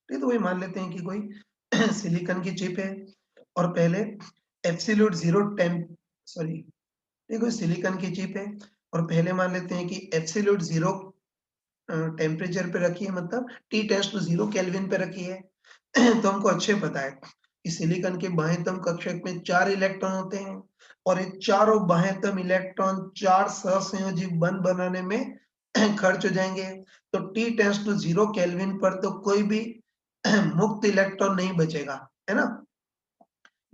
ठीक, तो वही मान लेते हैं कि कोई सिलिकॉन की चिप है और पहले एब्सोल्यूट 0 टेम्प सॉरी ये कोई सिलिकॉन की चिप है और पहले मान लेते हैं कि एब्सोल्यूट 0 टेम्परेचर पे रखी है, मतलब T टेंड्स टू 0 केल्विन पे रखी है। तो हमको अच्छे पता है कि सिलिकॉन के बाह्यतम कक्षक में 4 इलेक्ट्रॉन होते हैं और ये चारों बाह्यतम इलेक्ट्रॉन 4 सहसंयोजी बंध बनाने में खर्च हो जाएंगे। तो T टेंड्स टू 0 केल्विन पर तो कोई भी मुक्त इलेक्ट्रॉन नहीं बचेगा, है ना?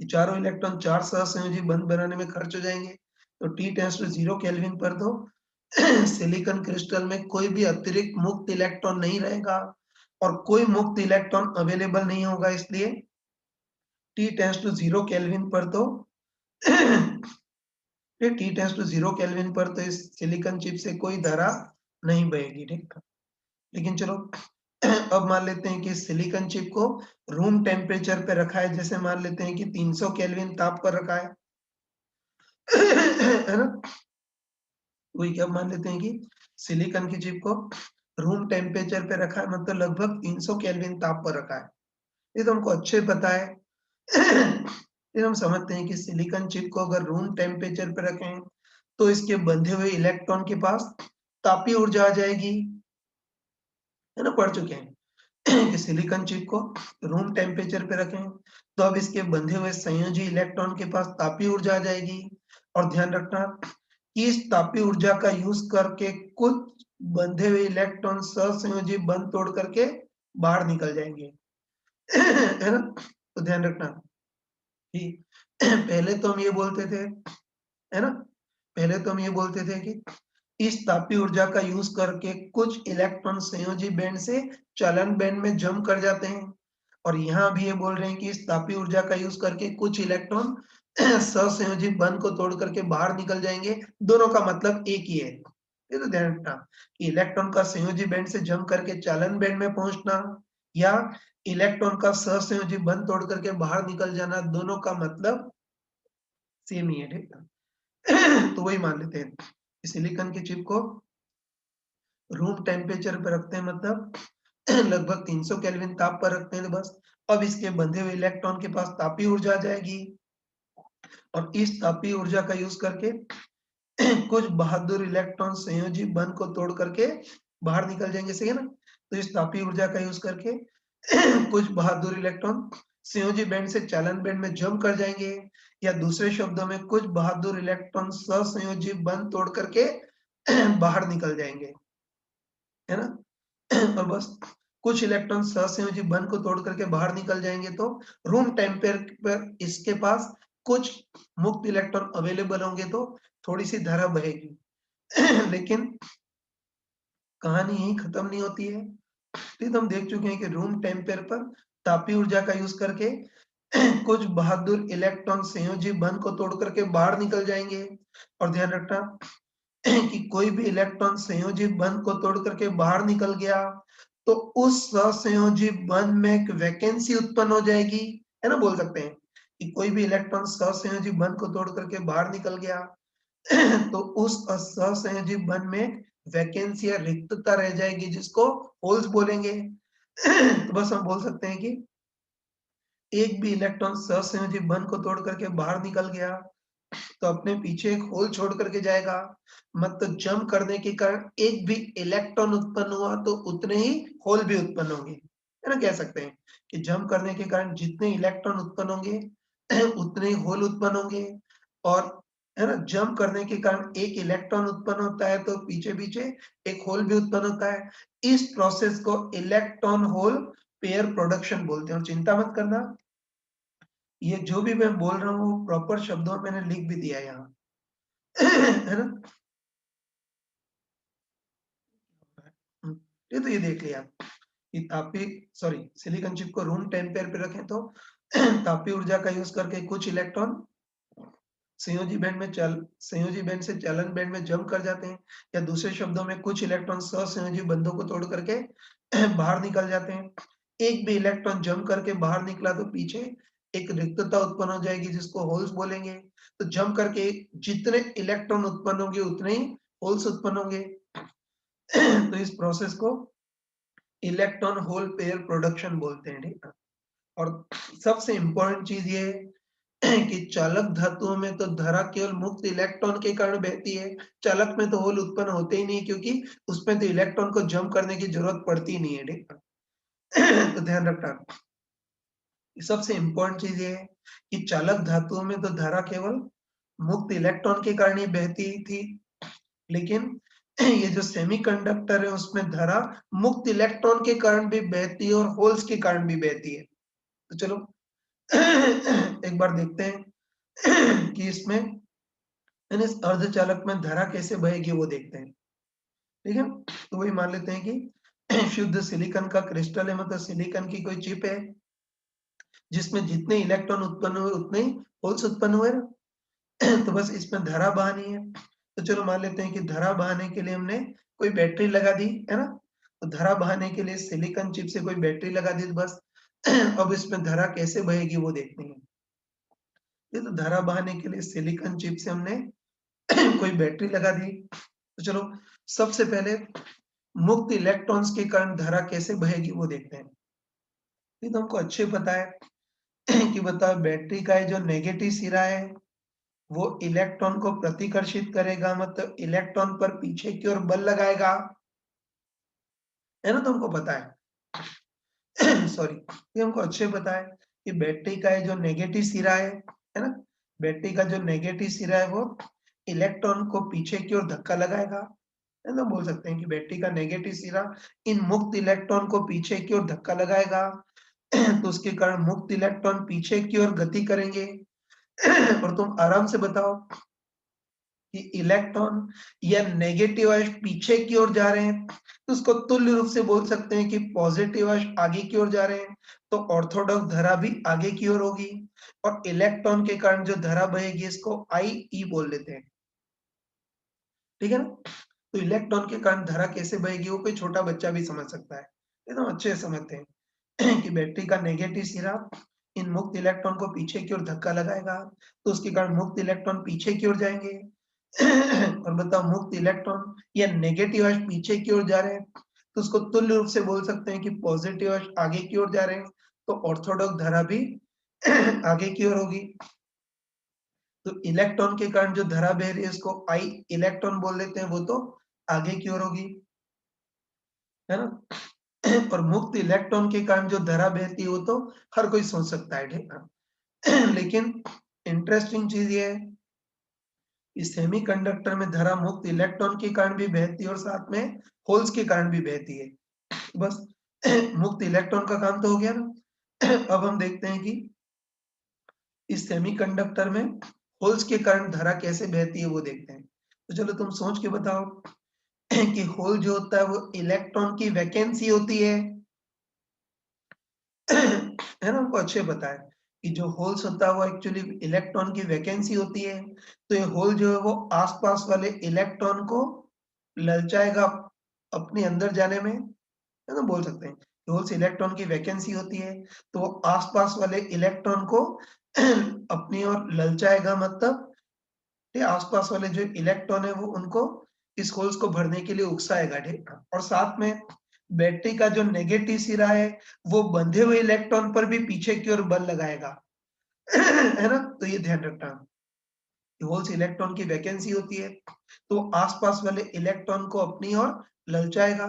ये चारों इलेक्ट्रॉन 4 सहसंयोजी बंध बनाने में खर्च हो जाएंगे। तो T टेंड्स टू 0 केल्विन पर तो सिलिकॉन क्रिस्टल में कोई भी अतिरिक्त मुक्त इलेक्ट्रॉन नहीं रहेगा और कोई मुक्त इलेक्ट्रॉन अवेलेबल नहीं होगा, इसलिए T टेंड्स टू 0 केल्विन पर तो T टेंड्स टू 0 केल्विन पर तो इस सिलिकॉन चिप से कोई धारा नहीं बहेगी, ठीक है? लेकिन चलो अब मान लेते हैं कि सिलिकॉन चिप को रूम टेम्परेचर पे रखा है, जैसे मान लेते हैं कि 300 केल्विन ताप पर रखा है, है ना? वही क्या मान लेते हैं कि सिलिकॉन की चिप को रूम टेम्परेचर पे रखा है, मतलब लगभग 300 केल्विन ताप पर रखा है। ये तो हमको अच्छे पता है। फिर हम समझते हैं कि सिलिकॉन चिप को अगर रूम टेम्परेचर पे रखें तो इसके बंधे हुए इलेक्ट्रॉन के पास तापीय ऊर्जा आ जाएगी, है ना? पढ़ चुके हैं कि सिलिकॉन चिप को रूम टेम्परेचर पे रखें तो अब इसके बंधे हुए संयोजी इलेक्ट्रॉन के पास तापीय ऊर्जा आ जाएगी। और ध्यान रखना कि इस तापीय ऊर्जा का यूज करके कुछ बंधे हुए इलेक्ट्रॉन सहसंयोजी बंध तोड़ करके बाहर निकल जाएंगे, है ना? तो ध्यान रखना कि पहले तो हम ये बोलते थे, है ना? पहले तो हम ये बोलते थे कि इस तापीय ऊर्जा का यूज करके कुछ इलेक्ट्रॉन संयोजी बैंड से चालन बैंड में जंप कर जाते हैं और यहाँ भी ये बोल रहे हैं कि इस तापीय ऊर्जा का यूज करके कुछ इलेक्ट्रॉन सहसंयोजी बंध को तोड़ करके बाहर निकल जाएंगे। दोनों का मतलब एक ही है। ये तो ध्यान रखना कि इलेक्ट्रॉन का संयोजी बैंड से जंप करके चालन बैंड में पहुंचना या इलेक्ट्रॉन का सहसंयोजी बंध तोड़ करके बाहर निकल जाना, दोनों का मतलब सेम ही है, ठीक है? तो वही मान लेते हैं सिलिकॉन की चिप को रूम टेम्परेचर पे रखते हैं, मतलब लगभग 300 केल्विन ताप पर रखते हैं तो बस अब इसके बंधे हुए इलेक्ट्रॉन के पास तापीय ऊर्जा आ जाएगी और इस तापीय ऊर्जा का यूज करके कुछ बहादुर इलेक्ट्रॉन संयोजी बंध को तोड़ करके बाहर निकल जाएंगे, सही है ना। तो इस तापीय ऊर्जा का यूज करके कुछ बहादुर इलेक्ट्रॉन संयोजी बैंड से चालन बैंड में जंप कर जाएंगे, या दूसरे शब्दों में कुछ बहादुर इलेक्ट्रॉन ससंयोजी बंध तोड़ करके बाहर निकल जाएंगे, है ना। और बस कुछ इलेक्ट्रॉन सहसंयोजी बंध को तोड़ करके बाहर निकल जाएंगे तो रूम टेम्परेचर पर इसके पास कुछ मुक्त इलेक्ट्रॉन अवेलेबल होंगे तो थोड़ी सी धारा बहेगी। लेकिन कहानी यही खत्म नहीं होती है। तो हम देख चुके हैं कि रूम टेम्परेचर पर तापीय ऊर्जा का यूज करके कुछ बहादुर इलेक्ट्रॉन संयोजी बंध को तोड़ करके बाहर निकल जाएंगे। और ध्यान रखना कि कोई भी इलेक्ट्रॉन संयोजी बंध को तोड़ करके बाहर निकल गया तो उस सहसंयोजी बंध में एक वैकेंसी उत्पन्न हो जाएगी, है ना। बोल सकते हैं कि कोई भी इलेक्ट्रॉन सहसंयोजी बंध को तोड़ करके बाहर निकल गया तो उस सहसंयोजी बंध में वैकेंसी या रिक्तता रह जाएगी जिसको होल्स बोलेंगे। तो बस हम बोल सकते हैं कि एक भी इलेक्ट्रॉन सहसंयोजी बंध को तोड़ करके बाहर निकल गया तो अपने पीछे एक होल छोड़ करके जाएगा। मतलब जंप करने के कारण एक भी इलेक्ट्रॉन उत्पन्न हुआ तो उतने ही होल भी उत्पन्न होंगे, है ना। कह सकते हैं कि जंप करने के कारण जितने इलेक्ट्रॉन उत्पन्न होंगे उतने ही होल उत्पन्न होंगे। और है ना, जंप करने के कारण एक इलेक्ट्रॉन उत्पन्न होता है तो पीछे पीछे एक होल भी उत्पन्न होता है। इस प्रोसेस को इलेक्ट्रॉन होल पेयर प्रोडक्शन बोलते हैं। और चिंता मत करना, ये जो भी मैं बोल रहा हूँ प्रॉपर शब्दों में मैंने लिख भी दिया है यहाँ। है ना। ये तो ये देख लिया कि तापी सॉरी सिलिकॉन चिप को रूम टेम्परेचर पे रखें तो तापीय ऊर्जा का यूज करके कुछ इलेक्ट्रॉन संयोजी बैंड से चालन बैंड में जंप कर जाते हैं, या दूसरे शब्दों में कुछ इलेक्ट्रॉन सहसंयोजी बंधों को तोड़ करके बाहर निकल जाते हैं। एक भी इलेक्ट्रॉन जंप करके बाहर निकला तो पीछे एक रिक्तता उत्पन्न हो जाएगी जिसको होल्स बोलेंगे। तो जंप करके जितने इलेक्ट्रॉन उत्पन्न होंगे उतने ही होल्स उत्पन्न होंगे। तो इस प्रोसेस को इलेक्ट्रॉन होल पेयर प्रोडक्शन बोलते हैं, ठीक है। और सबसे इंपॉर्टेंट चीज ये है कि चालक धातुओं में तो धारा केवल मुक्त इलेक्ट्रॉन के कारण बहती है। चालक में तो होल उत्पन्न होते ही नहीं क्योंकि उसमें तो इलेक्ट्रॉन को जंप करने की जरूरत पड़ती ही नहीं है, ठीक है। तो ध्यान रखना, सबसे इंपॉर्टेंट चीज ये है कि चालक धातुओं में तो धारा केवल मुक्त इलेक्ट्रॉन के कारण ही बहती थी, लेकिन ये जो सेमीकंडक्टर है उसमें धारा मुक्त इलेक्ट्रॉन के कारण भी बहती है और होल्स के कारण भी बहती है। तो चलो एक बार देखते हैं कि इसमें यानी इस अर्धचालक में धारा कैसे बहेगी वो देखते हैं, ठीक है। तो वही मान लेते हैं कि शुद्ध सिलिकॉन का क्रिस्टल है, मतलब सिलिकॉन की कोई चिप है जिसमें जितने इलेक्ट्रॉन उत्पन्न हुए उतने ही होल्स उत्पन्न हुए ना। तो बस इसमें धारा बहानी है। तो चलो मान लेते हैं कि धारा बहाने के लिए हमने कोई बैटरी लगा दी, है ना। तो धारा बहाने के लिए सिलिकॉन चिप से कोई बैटरी लगा दी तो बस अब इसमें धारा कैसे बहेगी वो देखते हैं। ये तो धारा बहाने के लिए सिलिकॉन चिप से हमने कोई बैटरी लगा दी। तो चलो सबसे पहले मुक्त इलेक्ट्रॉन्स के कारण धारा कैसे बहेगी वो देखते हैं। ये तो हमको अच्छे पता है कि बताओ बैटरी का जो नेगेटिव सिरा है वो इलेक्ट्रॉन को प्रतिकर्षित करेगा, मतलब इलेक्ट्रॉन पर पीछे की ओर बल लगाएगा, है ना। तो हमको पता है सॉरी, ये हमको अच्छे पता है कि बैटरी का जो नेगेटिव सिरा है ना, बैटरी का जो नेगेटिव सिरा है वो इलेक्ट्रॉन को पीछे की ओर धक्का लगाएगा, है ना। बोल सकते हैं कि बैटरी का नेगेटिव सिरा इन मुक्त इलेक्ट्रॉन को पीछे की ओर धक्का लगाएगा तो उसके कारण मुक्त इलेक्ट्रॉन पीछे की ओर गति करेंगे। और तुम आराम से बताओ कि इलेक्ट्रॉन या नेगेटिव आवेश पीछे की ओर जा रहे हैं तो उसको तुल्य रूप से बोल सकते हैं कि पॉजिटिव आवेश आगे की ओर जा रहे हैं तो ऑर्थोडॉक्स धारा भी आगे की ओर होगी। और इलेक्ट्रॉन के कारण जो धारा बहेगी इसको आई ई बोल देते हैं, ठीक है ना। तो इलेक्ट्रॉन के कारण धारा कैसे बहेगी वो कोई छोटा बच्चा भी समझ सकता है, एकदम अच्छे से समझते हैं कि बैटरी का नेगेटिव सिरा इन मुक्त इलेक्ट्रॉन को पीछे की ओर धक्का लगाएगा तो उसके कारण मुक्त इलेक्ट्रॉन पीछे की ओर जाएंगे। और बताओ मुक्त इलेक्ट्रॉन या नेगेटिव आवेश पीछे की ओर जा रहे हैं तो उसको तुल्य रूप से बोल सकते हैं कि पॉजिटिव आवेश आगे की ओर जा रहे हैं, तो ऑर्थोडॉक्स धारा भी आगे की ओर होगी। तो इलेक्ट्रॉन के कारण जो धारा बह रही है उसको आई इलेक्ट्रॉन बोल देते हैं, वो तो आगे की ओर होगी, है ना। और मुक्त इलेक्ट्रॉन के कारण जो धारा बहती है वो तो हर कोई सोच सकता है, ठीक है। लेकिन इंटरेस्टिंग चीज ये है कि सेमीकंडक्टर में धारा मुक्त इलेक्ट्रॉन के कारण भी बहती है और साथ में होल्स के कारण भी बहती है। बस मुक्त इलेक्ट्रॉन का काम तो हो गया ना। अब हम देखते हैं कि इस सेमीकंडक्टर में होल्स के कारण धारा कैसे बहती है वो देखते हैं। तो चलो तुम सोच के बताओ कि होल जो होता है वो इलेक्ट्रॉन की वैकेंसी होती है है ना, हमको अच्छे पता है कि जो होल्स होता है वो एक्चुअली इलेक्ट्रॉन की वैकेंसी होती है। तो ये होल जो है वो आसपास वाले इलेक्ट्रॉन को ललचाएगा अपने अंदर जाने में, है ना, बोल सकते हैं होल्स इलेक्ट्रॉन की वैकेंसी होती है, तो वो आसपास वाले इलेक्ट्रॉन को अपनी ओर ललचाएगा, मतलब ये आसपास वाले जो इलेक्ट्रॉन है वो उनको इस होल्स को भरने के लिए उकसाएगा, ठीक है। और साथ में बैटरी का जो नेगेटिव सिरा है वो बंधे हुए इलेक्ट्रॉन पर भी पीछे की ओर बल लगाएगा। है ना, तो ये ध्यान रखना, होल्स इलेक्ट्रॉन की वैकेंसी होती है, तो आसपास वाले इलेक्ट्रॉन को अपनी ओर ललचाएगा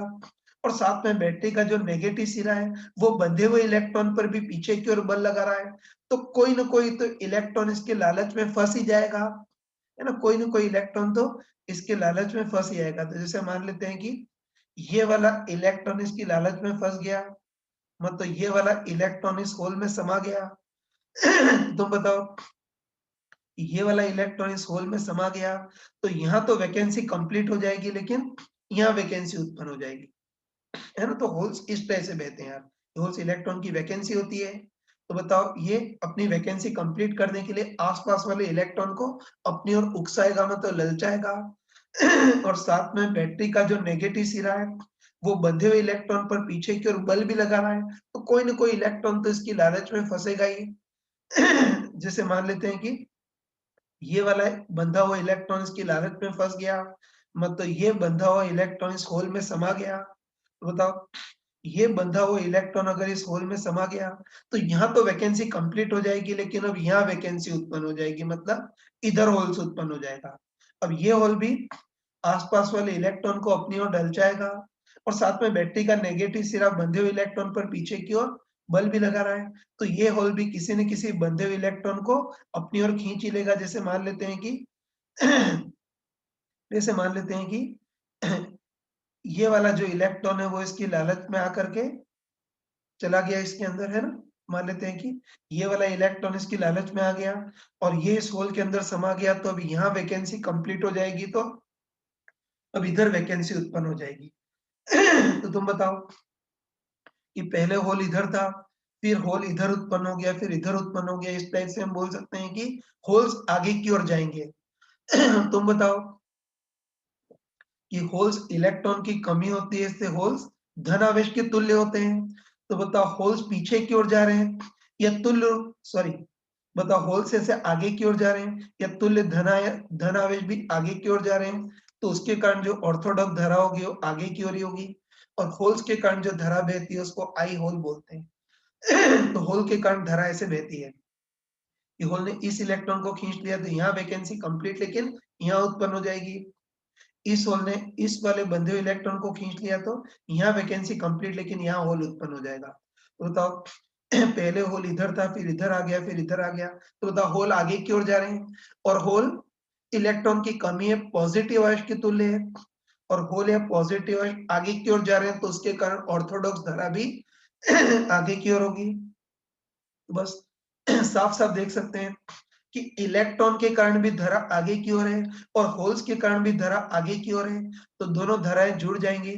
और साथ में बैटरी का जो नेगेटिव सिरा है वो बंधे हुए इलेक्ट्रॉन पर भी पीछे की ओर बल लगा रहा है, तो कोई ना कोई तो इलेक्ट्रॉन इसके लालच में फंस ही जाएगा, है ना, कोई ना कोई इलेक्ट्रॉन तो इसके लालच में फंस ही आएगा। तो जैसे मान लेते हैं कि ये वाला इलेक्ट्रॉन इसकी लालच में फंस गया, मतलब ये वाला इलेक्ट्रॉन इस होल में समा गया। तुम बताओ, ये वाला इलेक्ट्रॉन इस होल में समा गया तो यहाँ तो वैकेंसी कंप्लीट हो जाएगी, लेकिन यहाँ वैकेंसी उत्पन्न हो जाएगी, है ना। तो होल्स इस तरह से बहते हैं यार, होल्स इलेक्ट्रॉन की वैकेंसी होती है। तो बताओ ये अपनी वैकेंसी कंप्लीट करने के लिए आसपास वाले इलेक्ट्रॉन को अपनी ओर उकसाएगा, मतलब ललचाएगा। और साथ में बैटरी का जो नेगेटिव सिरा है वो बंधे हुए इलेक्ट्रॉन पर पीछे की ओर बल भी लगा रहा है, तो कोई ना कोई इलेक्ट्रॉन तो इसकी लालच में फंसेगा ही। जैसे मान लेते हैं कि ये वाला बंधा हुआ इलेक्ट्रॉन इसकी लालच में फंस गया, मतलब ये बंधा हुआ इलेक्ट्रॉन इस होल में समा गया। तो बताओ ये बंधा हुआ इलेक्ट्रॉन अगर इस होल में समा गया तो यहाँ तो वैकेंसी कंप्लीट हो जाएगी, लेकिन अब यहाँ वैकेंसी उत्पन्न हो जाएगी, मतलब इधर होल्स उत्पन्न हो जाएगा। अब ये होल भी आसपास वाले इलेक्ट्रॉन को अपनी ओर ढलचाएगा और साथ में बैटरी का नेगेटिव सिरा बंधे हुए इलेक्ट्रॉन पर पीछे की ओर बल भी लगा रहा है, तो ये होल भी किसी न किसी बंधे हुए इलेक्ट्रॉन को अपनी ओर खींच ही लेगा। जैसे मान लेते हैं कि जैसे मान लेते हैं कि ये वाला जो इलेक्ट्रॉन है वो इसकी लालच में आकर के चला गया इसके अंदर, है ना। मान लेते हैं कि ये वाला इलेक्ट्रॉन इसकी लालच में आ गया और ये इस होल के अंदर समा गया, तो अब यहाँ वैकेंसी कंप्लीट हो जाएगी, तो अब इधर वैकेंसी उत्पन्न हो जाएगी। तो तुम बताओ कि पहले होल इधर था, फिर होल इधर उत्पन्न हो गया, फिर इधर उत्पन्न हो गया, इस टाइप से हम बोल सकते हैं कि होल्स आगे की ओर जाएंगे। तुम बताओ कि होल्स इलेक्ट्रॉन की कमी होती है, इससे होल्स धन आवेश के तुल्य होते हैं। तो बताओ होल्स पीछे की ओर जा रहे हैं या तुल्य, सॉरी, बताओ होल्स ऐसे आगे की ओर जा रहे हैं या तुल्य धन आवेश भी आगे की ओर जा रहे हैं, तो उसके कारण जो ऑर्थोडॉक्स धारा होगी वो आगे की ओर ही होगी। और होल्स के कारण जो धारा बहती है उसको आई होल बोलते हैं। तो होल के कारण धारा ऐसे बहती है कि होल ने इस इलेक्ट्रॉन को खींच लिया तो यहाँ वैकेंसी कंप्लीट, लेकिन यहाँ उत्पन्न हो जाएगी। इस होल ने इस वाले बंधे हुए इलेक्ट्रॉन को खींच लिया तो यहाँ वैकेंसी कंप्लीट, लेकिन यहाँ होल उत्पन्न हो जाएगा। तो बताओ पहले होल इधर था, फिर इधर आ गया, फिर इधर आ गया, तो बताओ होल आगे की ओर जा रहे हैं और होल इलेक्ट्रॉन की कमी है, पॉजिटिव आवेश के तुल्य है, और होल या पॉजिटिव आवेश आगे की ओर जा रहे हैं, तो उसके कारण ऑर्थोडॉक्स धारा भी आगे की ओर होगी। बस साफ साफ देख सकते हैं कि इलेक्ट्रॉन के कारण भी धारा आगे की ओर है और होल्स के कारण भी धारा आगे की ओर है, तो दोनों धाराएं जुड़ जाएंगी,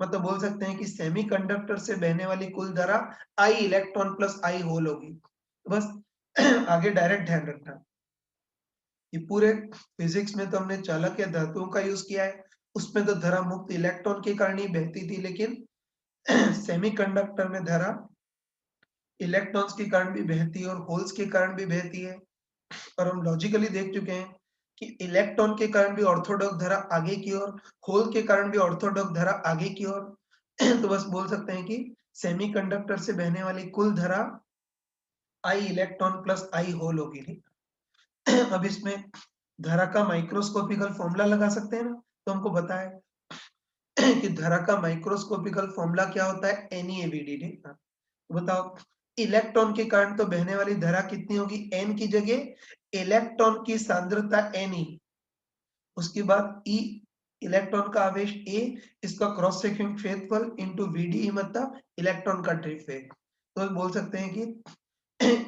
मतलब बोल सकते हैं कि सेमीकंडक्टर से बहने वाली कुल धारा आई इलेक्ट्रॉन प्लस आई होल होगी। बस आगे डायरेक्ट ध्यान रखना कि पूरे फिजिक्स में तो हमने चालक या धातुओं का यूज किया है, उसमें तो धारा मुक्त इलेक्ट्रॉन के कारण ही बहती थी, लेकिन सेमीकंडक्टर में धारा इलेक्ट्रॉन्स के कारण भी बहती है और होल्स के कारण भी बहती है। और हम लॉजिकली देख चुके हैं कि इलेक्ट्रॉन के कारण भी ऑर्थोडॉक्स धारा आगे की ओर, होल के कारण भी ऑर्थोडॉक्स धारा आगे की ओर, तो बस बोल सकते हैं कि सेमीकंडक्टर से बहने वाली कुल धारा I electron plus I hole होगी, ठीक। अब इसमें धारा का माइक्रोस्कोपिकल फॉर्मूला लगा सकते हैं ना, तो हमको बताया कि धारा का माइक्रोस्कोपिकल फॉर्मूला क्या होता है, NeAVD, ठीक है। बताओ, इलेक्ट्रॉन के कारण तो बहने वाली धारा कितनी होगी, n की जगह इलेक्ट्रॉन की सांद्रता Ne, उसके बाद E इलेक्ट्रॉन का आवेश A, इसका क्रॉस सेक्शन क्षेत्रफल इंटू VDE मतलब इलेक्ट्रॉन का ड्रिफ्ट वेग। तो बोल सकते हैं कि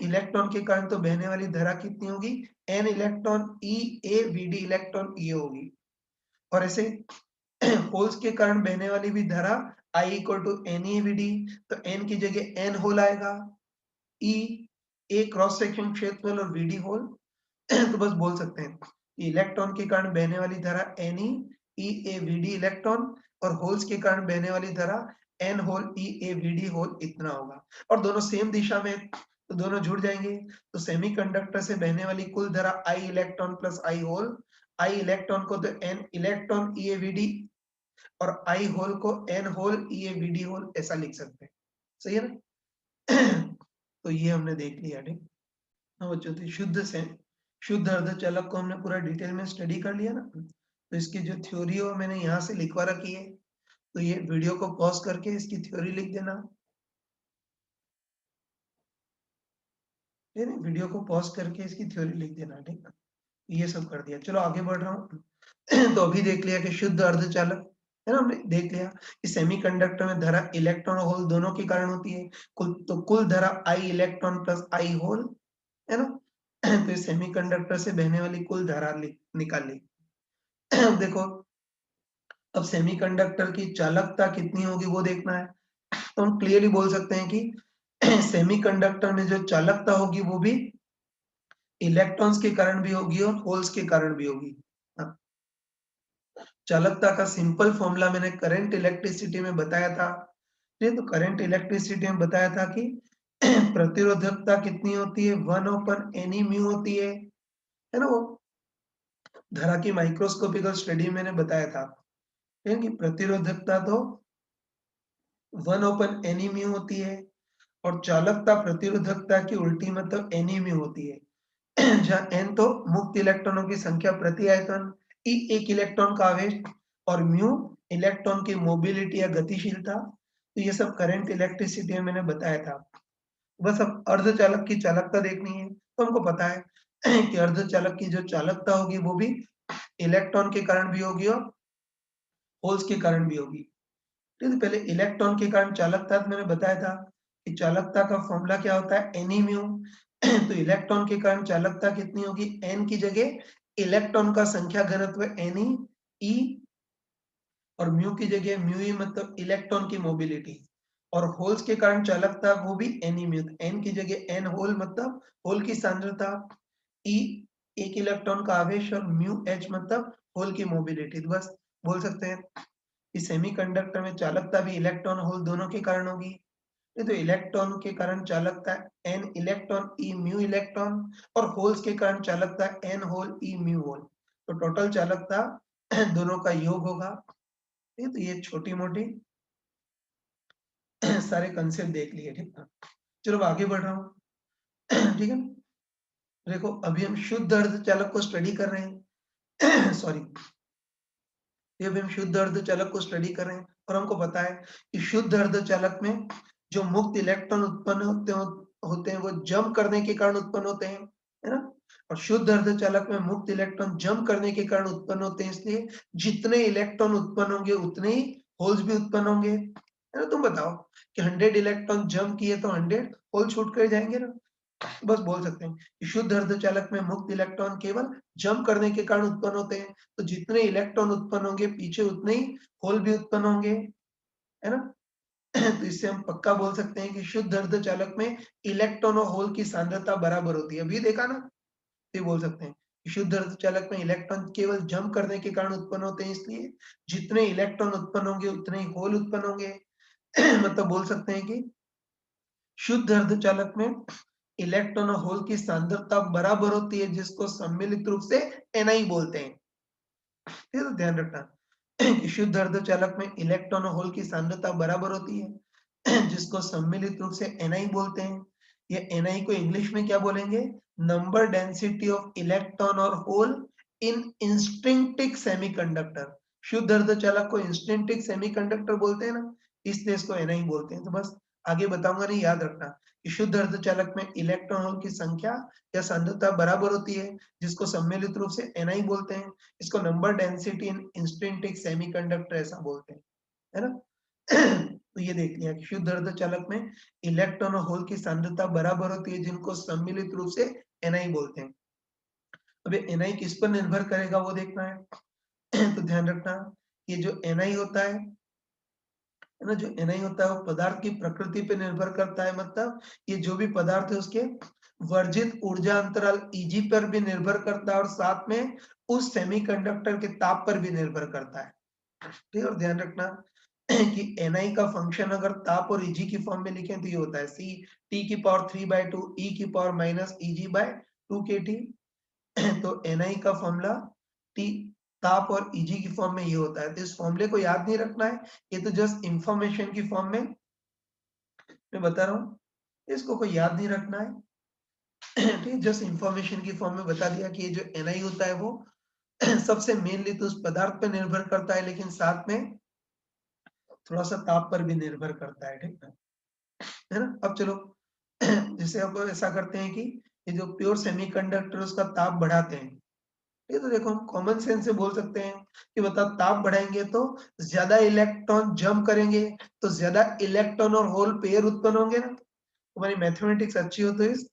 इलेक्ट्रॉन के कारण तो बहने वाली धारा कितनी होगी, n electron E A VD electron E होगी। और ऐसे होल्स के कारण बहने वाली भी धारा I इक्वल टू NeVD, तो n की जगह n होल आएगा, E A क्रॉस सेक्शन क्षेत्रफल और VD होल। तो बस बोल सकते हैं इलेक्ट्रॉन के कारण बहने वाली धारा Ne E A VD electron, और होल्स के कारण बहने वाली धारा n hole E A VD hole इतना होगा। और दोनों सेम दिशा में तो दोनों जुड़ जाएंगे। तो सेमीकंडक्टर से बहने वाली कुल धारा I electron plus I hole, I electron को तो n electron E A VD और I होल को n hole E A VD hole ऐसा लिख सकते हैं। सही है ना। तो ये हमने देख लिया, ठीक। हाँ बच्चों, तो शुद्ध अर्धचालक को हमने पूरा डिटेल में स्टडी कर लिया ना। तो इसकी जो थ्योरी हो मैंने यहाँ से लिखवा रखी है, तो ये वीडियो को पॉज करके इसकी थ्योरी लिख देना। ठीक है, वीडियो को पॉज करके इसकी थ्योरी लिख देना, ठीक है। ये सब कर दिया, चलो आगे बढ़ रहा हूँ। तो अभी देख लिया कि शुद्ध अर्धचालक है ना, हमने देख लिया कि सेमीकंडक्टर में धारा इलेक्ट्रॉन और होल दोनों के कारण होती है। कुल धारा I electron plus I hole है ना। तो इस सेमीकंडक्टर से बहने वाली कुल धारा निकाल ली। देखो, अब सेमीकंडक्टर की चालकता कितनी होगी वो देखना है। तो हम क्लियरली बोल सकते हैं कि सेमीकंडक्टर में जो चालकता होगी वो भी इलेक्ट्रॉन्स के कारण भी होगी और होल्स के कारण भी होगी। हाँ, चालकता का सिंपल फॉर्मूला मैंने करंट इलेक्ट्रिसिटी में बताया था। तो करंट इलेक्ट्रिसिटी में बताया था कि प्रतिरोधकता कितनी होती है, 1 Ni म्यू होती है ना। वो धारा की माइक्रोस्कोपिकल स्टडी मैंने बताया था, ठीक है, कि प्रतिरोधकता तो 1 Ni म्यू होती है, और चालकता प्रतिरोधकता की उल्टी मतलब Ne म्यू होती है। जहाँ n तो मुक्त इलेक्ट्रॉनों की संख्या प्रति आयतन, E एक इलेक्ट्रॉन का आवेश, और म्यू इलेक्ट्रॉन की मोबिलिटी या गतिशीलता। तो ये सब करंट इलेक्ट्रिसिटी में मैंने बताया था। बस अब अर्धचालक की चालकता देखनी है, तो हमको पता है कि अर्धचालक की जो चालकता होगी वो भी इलेक्ट्रॉन के कारण भी होगी और होल्स के कारण भी होगी। ठीक है, पहले इलेक्ट्रॉन के कारण चालकता मैंने बताया था कि चालकता का फॉर्मूला क्या होता है, Ne म्यू। तो इलेक्ट्रॉन के कारण चालकता कितनी होगी, n की जगह इलेक्ट्रॉन का संख्या घनत्व Ne E, और म्यू की जगह म्यू ई मतलब इलेक्ट्रॉन की मोबिलिटी, और होल्स के कारण चालकता वो भी Ne म्यू, n की जगह n होल मतलब होल की सांद्रता, E एक इलेक्ट्रॉन का आवेश, और म्यू h मतलब होल की मोबिलिटी। तो बस बोल सकते हैं कि सेमीकंडक्टर में चालकता भी इलेक्ट्रॉन होल दोनों के कारण होगी। तो इलेक्ट्रॉन के कारण चालकता n electron E mu electron, और होल्स के कारण चालकता n hole E mu hole. तो टोटल चालकता दोनों का योग होगा। तो ये छोटी मोटी सारे कंसेप्ट देख लिए, ठीक है। चलो आगे बढ़ रहा हूँ। ठीक है, देखो अभी हम शुद्ध अर्धचालक को स्टडी कर रहे हैं। सॉरी, ये अभी हम शुद्ध अर्धचालक को स्टडी कर रहे हैं, और हमको पता है कि शुद्ध अर्धचालक में जो मुक्त इलेक्ट्रॉन उत्पन्न होते हैं वो जंप करने के कारण उत्पन्न होते हैं, है ना। और शुद्ध अर्धचालक में मुक्त इलेक्ट्रॉन जंप करने के कारण उत्पन्न होते हैं, इसलिए जितने इलेक्ट्रॉन उत्पन्न होंगे उतने ही होल्स भी उत्पन्न होंगे, है ना। तुम बताओ कि 100 इलेक्ट्रॉन जंप किए तो 100 होल छूट कर जाएंगे ना। बस बोल सकते हैं कि शुद्ध अर्धचालक में मुक्त इलेक्ट्रॉन केवल जंप करने के कारण उत्पन्न होते हैं, तो जितने इलेक्ट्रॉन उत्पन्न होंगे पीछे उतने ही होल भी उत्पन्न होंगे, है ना। तो इससे हम पक्का बोल सकते हैं कि शुद्ध अर्धचालक में इलेक्ट्रॉन और होल की सांद्रता बराबर होती है। अभी देखा ना, तो बोल सकते हैं कि शुद्ध अर्धचालक में इलेक्ट्रॉन केवल जंप करने के कारण उत्पन्न होते हैं, इसलिए जितने इलेक्ट्रॉन उत्पन्न होंगे उतने ही होल उत्पन्न होंगे। मतलब बोल सकते हैं कि शुद्ध अर्धचालक में इलेक्ट्रॉन और होल की सांद्रता बराबर होती है, जिसको सम्मिलित रूप से Ni बोलते हैं। ये तो ध्यान रखना, कि शुद्ध अर्धचालक में इलेक्ट्रॉन और होल की सांद्रता बराबर होती है, जिसको सम्मिलित रूप से ni बोलते हैं। ये ni को इंग्लिश में क्या बोलेंगे? नंबर डेंसिटी ऑफ इलेक्ट्रॉन और होल इन इंस्ट्रिंक्टिक सेमीकंडक्टर। शुद्ध अर्धचालक को इंस्ट्रिंक्टिक सेमीकंडक्टर बोलते हैं ना, इसलिए इसको ni बोलते हैं। तो बस आगे बताऊंगा नहीं, याद रखना कि शुद्ध अर्धचालक में इलेक्ट्रॉन होल की संख्या या सांद्रता बराबर होती है, जिसको सम्मिलित रूप से ni बोलते हैं। इसको नंबर डेंसिटी इन इंस्ट्रिंक्टिक सेमीकंडक्टर ऐसा बोलते हैं, है ना? तो ये देख लिया कि शुद्ध अर्धचालक में इलेक्ट्रॉन और होल की सांद्रता बराबर होती है, जिनको सम्मिलित रूप से ni बोलते हैं। अब ये ni किस पर निर्भर करेगा वो देखना है। तो ध्यान रखना, ये जो ni होता है ना, जो ni होता है वो पदार्थ की प्रकृति पे निर्भर करता है। मतलब ये जो भी पदार्थ है उसके वर्जित ऊर्जा अंतराल Eg पर भी निर्भर करता है, और साथ में उस सेमीकंडक्टर के ताप पर भी निर्भर करता है। ठीक है, और ध्यान रखना कि ni का फंक्शन अगर ताप और Eg की फॉर्म में लिखें तो ये होता है C T की पावर 3/2 e की पावर माइनस Eg/2 kT। तो ni का फॉर्मूला T ताप और Eg की फॉर्म में ये होता है। तो इस फॉर्मूले को याद नहीं रखना है, ये तो जस्ट इंफॉर्मेशन की फॉर्म में मैं बता रहा हूँ, इसको कोई याद नहीं रखना है। ठीक है, जस्ट इंफॉर्मेशन की फॉर्म में बता दिया कि ये जो ni होता है वो सबसे मेनली तो उस पदार्थ पे निर्भर करता है, लेकिन साथ में थोड़ा सा ताप पर भी निर्भर करता है। ठीक है ना? अब चलो, जैसे अब ऐसा करते हैं कि ये जो प्योर सेमीकंडक्टर उसका ताप बढ़ाते हैं। ये तो देखो हम कॉमन सेंस से बोल सकते हैं कि बताओ ताप बढ़ाएंगे तो ज्यादा इलेक्ट्रॉन जंप करेंगे, तो ज्यादा इलेक्ट्रॉन और होल पेयर उत्पन्न होंगे ना। तुम्हारी मैथमेटिक्स अच्छी हो तो इस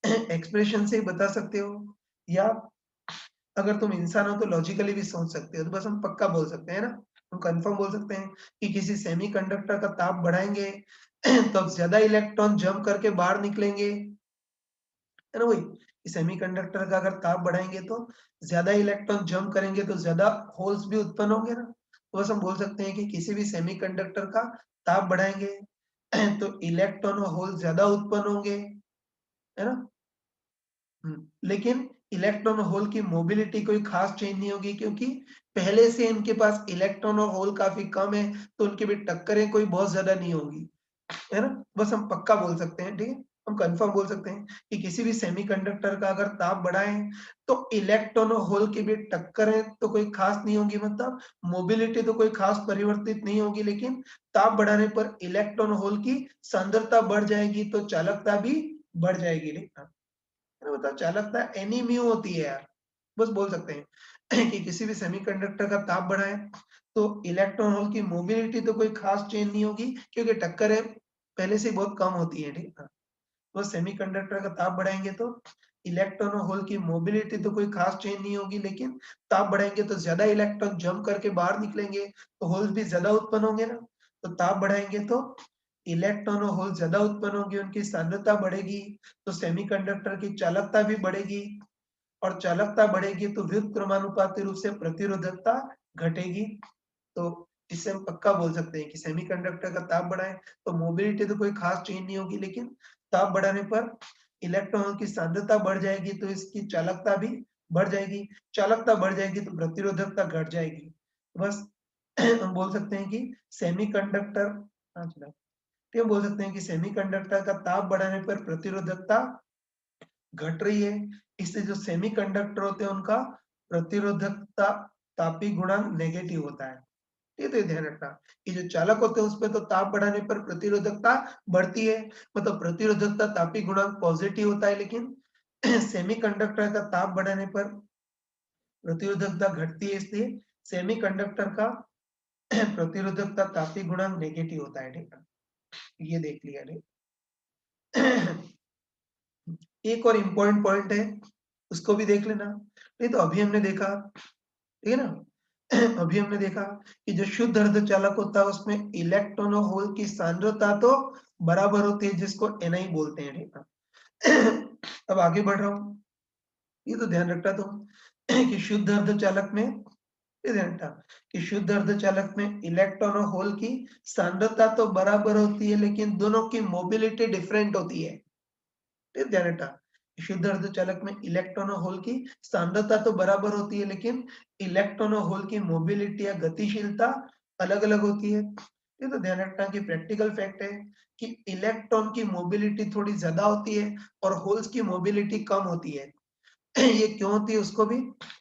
एक्सप्रेशन से ही बता सकते हो, या अगर तुम इंसान हो तो लॉजिकली भी सोच सकते हो। तो बस हम पक्का बोल सकते हैं ना, हम कंफर्म बोल सकते हैं कि किसी सेमीकंडक्टर का ताप बढ़ाएंगे तो ज्यादा इलेक्ट्रॉन जंप करके बाहर निकलेंगे, है ना? वही सेमीकंडक्टर का अगर ताप बढ़ाएंगे तो ज्यादा इलेक्ट्रॉन जंप करेंगे, तो ज्यादा होल्स भी उत्पन्न होंगे ना। तो बस हम बोल सकते हैं कि किसी भी सेमीकंडक्टर का ताप बढ़ाएंगे तो इलेक्ट्रॉन और होल ज्यादा उत्पन्न होंगे, है ना? लेकिन इलेक्ट्रॉन और होल की मोबिलिटी कोई खास चेंज नहीं होगी, क्योंकि पहले से इनके पास इलेक्ट्रॉन और होल काफी कम है, तो उनके भी टक्करें कोई बहुत ज्यादा नहीं होगी, है ना? बस हम पक्का बोल सकते हैं, ठीक है? हम कंफर्म बोल सकते हैं कि किसी भी सेमीकंडक्टर का अगर ताप बढ़ाएं तो इलेक्ट्रॉन और होल की भी टक्करें तो कोई खास नहीं होगी, मतलब मोबिलिटी तो कोई खास परिवर्तित नहीं होगी, लेकिन ताप बढ़ाने पर इलेक्ट्रॉन होल की सांद्रता बढ़ जाएगी, तो चालकता भी बढ़ जाएगी। लिखना है ना, मतलब चालकता एनी म्यू होती है यार। बस बोल सकते हैं कि किसी भी सेमीकंडक्टर का ताप बढ़ाएं तो इलेक्ट्रॉन होल की मोबिलिटी तो कोई खास चेंज नहीं होगी, क्योंकि टक्करें पहले से बहुत कम होती है। ठीक है, तो सेमीकंडक्टर का ताप बढ़ाएंगे तो इलेक्ट्रॉन और होल की मोबिलिटी तो कोई खास चेंज नहीं होगी, लेकिन ताप बढ़ाएंगे तो ज्यादा इलेक्ट्रॉन जंप करके बाहर निकलेंगे, तो होल्स भी ज्यादा उत्पन्न होंगे ना। तो ताप बढ़ाएंगे तो इलेक्ट्रॉन और होल ज्यादा उत्पन्न होंगे, उनकी सांद्रता बढ़ेगी, तो सेमीकंडक्टर की चालकता भी बढ़ेगी, और चालकता बढ़ेगी तो व्युत्क्रमानुपाती रूप से प्रतिरोधकता घटेगी। तो इससे हम पक्का बोल सकते हैं कि सेमीकंडक्टर का ताप बढ़ाएं तो मोबिलिटी तो कोई खास चेंज नहीं होगी, लेकिन ताप बढ़ाने पर इलेक्ट्रॉन की सांद्रता बढ़ जाएगी, तो इसकी चालकता भी बढ़ जाएगी। चालकता बढ़ जाएगी तो प्रतिरोधकता घट जाएगी। बस हम बोल सकते हैं कि सेमीकंडक्टर, हाँ चला, हम बोल सकते हैं कि सेमीकंडक्टर का ताप बढ़ाने पर प्रतिरोधकता घट रही है। इससे जो सेमीकंडक्टर होते हैं उनका प्रतिरोधकता तापी गुणांक नेगेटिव होता है। ये तो ध्यान रखना कि जो चालक होते हैं उसमें तो ताप बढ़ाने पर प्रतिरोधकता बढ़ती है, मतलब प्रतिरोधकता तापी गुणांक पॉजिटिव होता है, लेकिन सेमीकंडक्टर का ताप बढ़ाने पर प्रतिरोधकता घटती है, इसलिए सेमीकंडक्टर का प्रतिरोधकता तापी गुणांक नेगेटिव होता है। ठीक है, ये देख लिया। नहीं, एक और इम्पोर्टेंट पॉइंट है, उसको भी देख लेना। नहीं तो अभी हमने देखा, ठीक है ना, अभी हमने देखा कि जो शुद्ध अर्धचालक होता है उसमें इलेक्ट्रॉन और होल की सांद्रता तो बराबर होती है, जिसको ni बोलते हैं। ठीक है, अब आगे बढ़ रहा हूँ, ये तो ध्यान रखना तुम कि शुद्ध अर्धचालक में, ये ध्यान रखना कि शुद्ध अर्धचालक में इलेक्ट्रॉन और होल की सांद्रता तो बराबर होती है, लेकिन दोनों की मोबिलिटी डिफरेंट होती है। ध्यान रखना शुद्ध अर्धचालक में इलेक्ट्रॉन और होल की सांद्रता तो बराबर होती है, लेकिन इलेक्ट्रॉन और होल की मोबिलिटी या गतिशीलता अलग-अलग होती है। ये तो ध्यान रखना कि प्रैक्टिकल फैक्ट है कि इलेक्ट्रॉन की मोबिलिटी थोड़ी ज्यादा होती है और होल्स की मोबिलिटी कम होती है। ये क्यों होती है उसको भी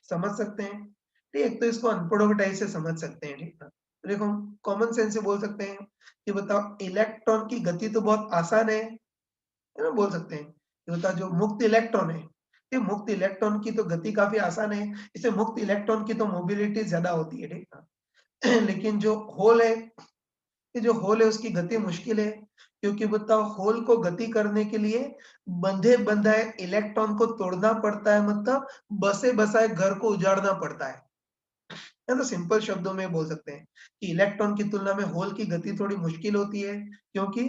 समझ सकते हैं। ठीक है, तो इसको अनपढ़ों के टाइप से समझ सकते हैं। ठीक है, तो देखो कॉमन सेंस से बोल सकते हैं कि बताओ इलेक्ट्रॉन की गति तो बहुत आसान है ना, बोल सकते हैं कि बताओ जो मुक्त इलेक्ट्रॉन है, ये मुक्त इलेक्ट्रॉन की तो गति काफी आसान है, इसे मुक्त इलेक्ट्रॉन की तो मोबिलिटी ज्यादा होती है। ठीक है, लेकिन जो होल है, ये जो होल है उसकी गति मुश्किल है, क्योंकि बताओ होल को गति करने के लिए बंधे बंधाए इलेक्ट्रॉन को तोड़ना पड़ता है, मतलब बसे बसाए घर को उजाड़ना पड़ता है तो सिंपल शब्दों में बोल सकते हैं कि इलेक्ट्रॉन की तुलना में होल की गति थोड़ी मुश्किल होती है, क्योंकि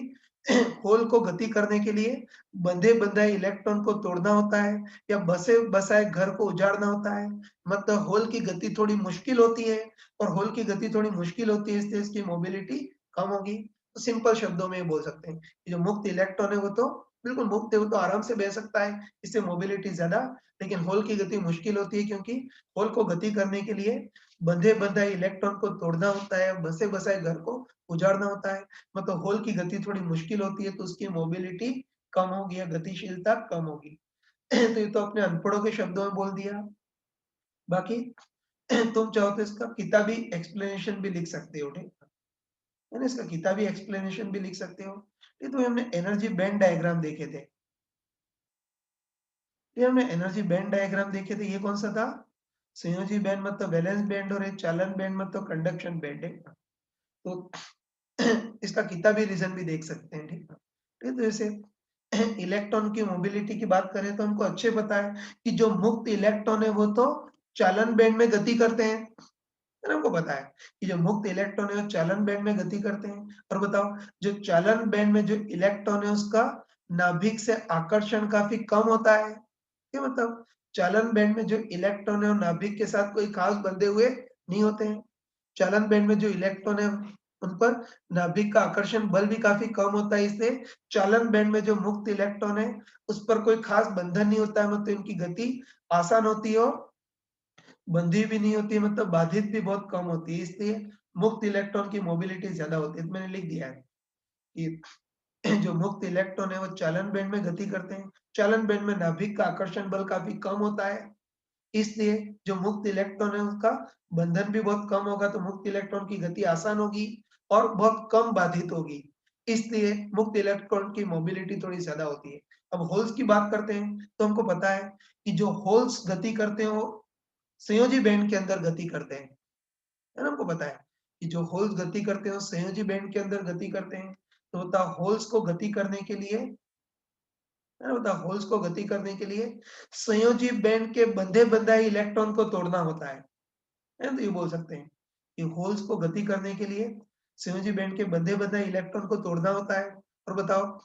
होल को गति करने के लिए बंधे बंधाए इलेक्ट्रॉन को तोड़ना होता है या बसे बसाए घर को उजाड़ना होता है। मतलब होल की गति थोड़ी मुश्किल होती है, और होल की गति थोड़ी मुश्किल होती है इसलिए इसकी मोबिलिटी कम होगी। तो सिंपल शब्दों में बोल सकते हैं कि जो मुक्त इलेक्ट्रॉन है वो तो बिल्कुल मुक्त है, वो तो आराम से बह सकता है, इससे मोबिलिटी ज्यादा। लेकिन होल की गति मुश्किल होती है, क्योंकि होल को गति करने के लिए बंधे बंधाए इलेक्ट्रॉन को तोड़ना होता है, बसे बसाए घर को उजाड़ना होता है। मतलब होल की गति थोड़ी मुश्किल होती है, तो उसकी मोबिलिटी कम होगी या गतिशीलता कम होगी। तो ये तो अपने अनपढ़ों के शब्दों में बोल दिया। बाकी तुम चाहो तो इसका किताबी एक्सप्लेनेशन भी लिख सकते हो। ठीक है ना, इसका किताबी एक्सप्लेनेशन भी लिख सकते हो। ये तो हमने एनर्जी बैंड डायग्राम देखे थे, ये हमने एनर्जी बैंड डायग्राम देखे थे। ये कौन सा था? संयोजी बैंड मतलब वैलेंस बैंड, और एक चालन बैंड मतलब कंडक्शन बैंड है। तो इसका किताबी रीजन भी देख सकते हैं। ठीक है, ठीक है, तो जैसे इलेक्ट्रॉन की मोबिलिटी की बात करें तो हमको अच्छे पता है कि जो मुक्त इलेक्ट्रॉन है वो तो चालन बैंड में गति करते हैं, है ना, हमको पता है कि जो मुक्त इलेक्ट्रॉन है वो चालन बैंड में गति करते हैं। और बताओ जो चालन बैंड में जो इलेक्ट्रॉन है उसका नाभिक से आकर्षण काफी कम होता है। ये मतलब चालन बैंड में जो इलेक्ट्रॉन है वो नाभिक के साथ कोई खास बंधे हुए नहीं होते हैं। चालन बैंड में जो इलेक्ट्रॉन है उन पर नाभिक का आकर्षण बल भी काफी कम होता है, इसलिए चालन बैंड में जो मुक्त इलेक्ट्रॉन है उस पर कोई खास बंधन नहीं होता है, मतलब इनकी गति आसान होती है और बंधी भी नहीं होती है, मतलब बाधित भी बहुत कम होती है, इसलिए मुक्त इलेक्ट्रॉन की मोबिलिटी ज्यादा होती है। तो मैंने लिख दिया है कि जो मुक्त इलेक्ट्रॉन है वो चालन बैंड में गति करते हैं। चालन बैंड में नाभिक का आकर्षण बल काफी कम होता है, इसलिए जो मुक्त इलेक्ट्रॉन है उसका बंधन भी बहुत कम होगा, तो मुक्त इलेक्ट्रॉन की गति आसान होगी और बहुत कम बाधित होगी, इसलिए मुक्त इलेक्ट्रॉन की मोबिलिटी थोड़ी ज्यादा होती है। अब होल्स की बात करते हैं तो हमको पता है कि जो होल्स गति करते हैं वो संयोजी बैंड के अंदर गति करते हैं, है ना, हमको पता है कि जो होल्स गति करते हैं वो संयोजी बैंड के अंदर गति करते हैं। तो बताओ होल्स को गति करने के लिए, है ना, बताओ होल्स को गति करने के लिए संयोजी बैंड के बंधे बंधाए इलेक्ट्रॉन को तोड़ना होता है। तो ये बोल सकते हैं कि होल्स को गति करने के लिए संयोजी बैंड के बंधे बंधाए इलेक्ट्रॉन को तोड़ना होता है। और बताओ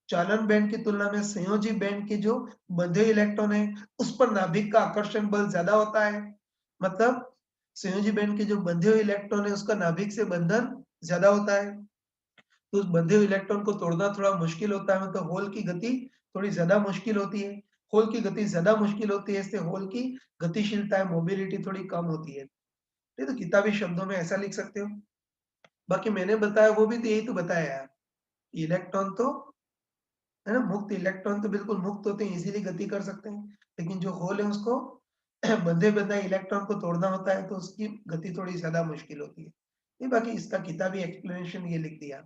चालन बैंड की तुलना में संयोजी बैंड के जो बंधे इलेक्ट्रॉन है उस पर नाभिक का आकर्षण बल ज्यादा होता है, मतलब संयोजी बैंड के जो बंधे हुए इलेक्ट्रॉन है उसका नाभिक से बंधन ज्यादा होता है, तो उस बंधे हुए इलेक्ट्रॉन को तोड़ना थोड़ा मुश्किल होता है, मतलब होल की गति थोड़ी ज्यादा मुश्किल होती है। होल की गति ज्यादा मुश्किल होती है, इससे होल की गतिशीलता मोबिलिटी थोड़ी कम होती है। ये तो किताबी शब्दों में ऐसा लिख सकते हो। बाकी मैंने बताया वो भी तो यही तो बताया यार, इलेक्ट्रॉन तो, है ना, मुक्त इलेक्ट्रॉन तो बिल्कुल मुक्त होते हैं, इजीली गति कर सकते हैं, लेकिन जो होल है उसको बंधे बंधाए इलेक्ट्रॉन को तोड़ना होता है, तो उसकी गति थोड़ी ज्यादा मुश्किल होती है। ये बाकी इसका किताबी एक्सप्लेनेशन ये लिख दिया।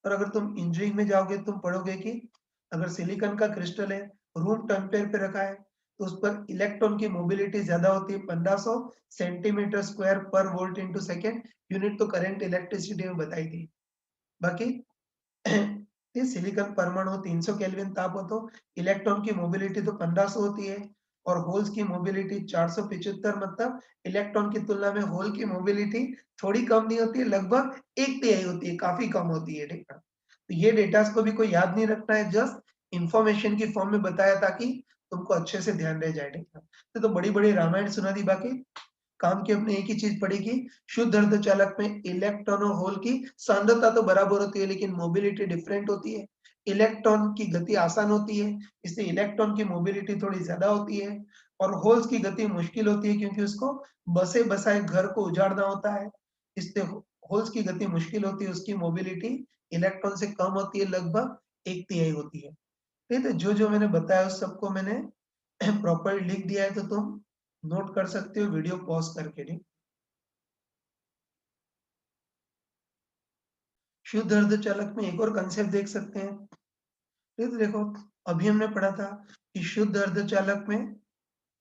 और अगर तुम इंजीनियरिंग में जाओगे तुम पढ़ोगे कि अगर सिलिकॉन का क्रिस्टल है, रूम टेम्परेचर पे रखा है, तो उस पर इलेक्ट्रॉन की मोबिलिटी ज्यादा होती है, 1500 सेंटीमीटर स्क्वायर पर वोल्ट इंटू सेकेंड, यूनिट तो करंट इलेक्ट्रिसिटी में बताई थी। बाकी ये सिलिकॉन परमाणु 300 केल्विन ताप हो तो इलेक्ट्रॉन की मोबिलिटी तो 1500 होती है, और होल्स की मोबिलिटी 475, मतलब इलेक्ट्रॉन की तुलना में होल की मोबिलिटी थोड़ी कम नहीं होती है, लगभग एक तिहाई होती है, काफी कम होती है। ठीक है, तो ये डेटा को भी कोई याद नहीं रखना है, जस्ट इंफॉर्मेशन की फॉर्म में बताया ताकि तुमको अच्छे से ध्यान रह जाए। ठीक है, तो बड़ी बड़ी रामायण सुना दी, बाकी काम की अपने एक ही चीज पड़ी कि शुद्ध अर्धचालक में इलेक्ट्रॉन और होल की सांद्रता तो बराबर होती है, लेकिन मोबिलिटी डिफरेंट होती है। इलेक्ट्रॉन की गति आसान होती है, इससे इलेक्ट्रॉन की मोबिलिटी थोड़ी ज्यादा होती है, और होल्स की गति मुश्किल होती है क्योंकि उसको बसे बसाए घर को उजाड़ना होता है, इससे होल्स की गति मुश्किल होती है, उसकी मोबिलिटी इलेक्ट्रॉन से कम होती है, लगभग 1/3 होती है। ठीक है, जो जो मैंने बताया उस सबको मैंने प्रॉपर लिख दिया है, तो तुम नोट कर सकते हो वीडियो पॉज करके। ठीक, शुद्ध अर्धचालक में एक और कंसेप्ट देख सकते हैं। ठीक है, देखो अभी हमने पढ़ा था कि शुद्ध अर्धचालक में,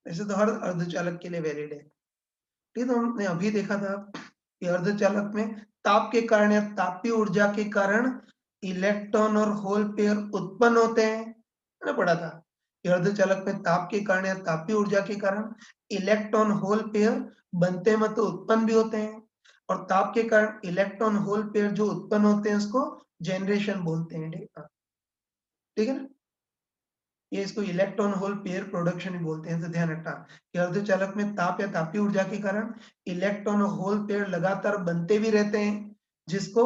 वैसे तो हर अर्धचालक के लिए वैलिड है, ठीक है, तो हमने अभी देखा था कि अर्धचालक में ताप के कारण या तापीय ऊर्जा के कारण इलेक्ट्रॉन और होल पेयर उत्पन्न होते हैं, मैंने पढ़ा था कि अर्धचालक में ताप के कारण या तापीय ऊर्जा के कारण इलेक्ट्रॉन होल पेयर बनते हैं, मतलब उत्पन्न भी होते हैं, और ताप के कारण इलेक्ट्रॉन होल पेयर जो उत्पन्न होते हैं उसको जनरेशन बोलते हैं। ठीक है ना, ये इसको इलेक्ट्रॉन होल पेयर प्रोडक्शन भी बोलते हैं, तो ध्यान रखना कि अर्धचालक में ताप या तापीय ऊर्जा के कारण इलेक्ट्रॉन और होल पेयर लगातार बनते भी रहते हैं, जिसको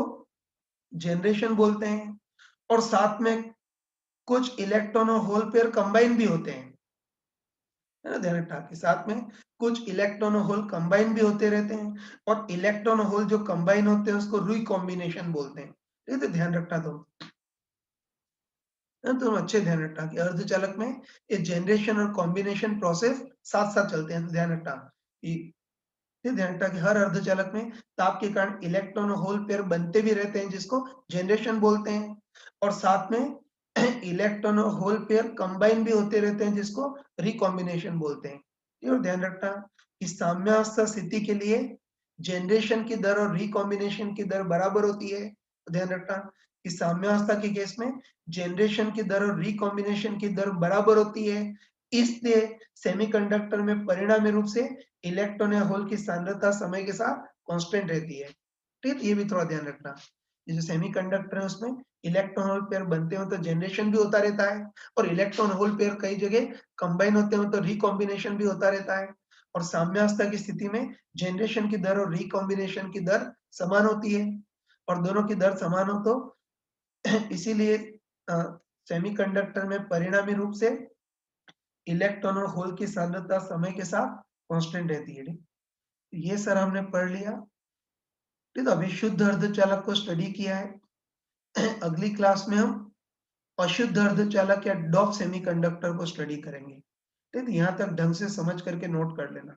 जनरेशन बोलते हैं, और साथ में कुछ इलेक्ट्रॉन और होल पेयर कंबाइन भी होते हैं, है ना, ध्यान रखना कि साथ में कुछ इलेक्ट्रॉन और होल कंबाइन भी होते रहते हैं, और इलेक्ट्रॉन और होल जो कंबाइन होते हैं उसको रिकॉम्बिनेशन बोलते हैं। ये तो ध्यान रखना तुम, तो तुम अच्छे ध्यान रखना कि अर्धचालक में ये जनरेशन और कॉम्बिनेशन प्रोसेस साथ साथ चलते हैं, तो ध्यान रखना कि, ये ध्यान रखना कि हर अर्धचालक में ताप के कारण इलेक्ट्रॉन और होल पेयर बनते भी रहते हैं, जिसको जनरेशन बोलते हैं, और साथ में इलेक्ट्रॉन और होल पेयर कंबाइन भी होते रहते हैं, जिसको रिकॉम्बिनेशन बोलते हैं। ये और ध्यान रखना कि साम्यावस्था स्थिति के लिए जनरेशन की दर और रिकॉम्बिनेशन की दर बराबर होती है, तो ध्यान रखना कि साम्यावस्था के केस में जनरेशन की दर और रिकॉम्बिनेशन की दर बराबर होती है, इसलिए सेमीकंडक्टर में परिणामी रूप से इलेक्ट्रॉन या होल की सांद्रता समय के साथ कांस्टेंट रहती है। ठीक, ये भी थोड़ा ध्यान रखना, ये जो सेमीकंडक्टर है उसमें इलेक्ट्रॉन होल पेयर बनते हो तो जनरेशन भी होता रहता है, और इलेक्ट्रॉन होल पेयर कई जगह कंबाइन होते हो तो रिकॉम्बिनेशन भी होता रहता है, और साम्यावस्था की स्थिति में जनरेशन की दर और रिकॉम्बिनेशन की दर समान होती है, और दोनों की दर समान हो तो इसीलिए सेमीकंडक्टर में परिणामी रूप से इलेक्ट्रॉन और होल की सांद्रता समय के साथ कांस्टेंट रहती है। ठीक? ये सर हमने पढ़ लिया। ठीक, अभी शुद्ध अर्धचालक को स्टडी किया है। अगली क्लास में हम अशुद्ध अर्धचालक या डॉप सेमीकंडक्टर को स्टडी करेंगे। ठीक, यहाँ तक ढंग से समझ करके नोट कर लेना।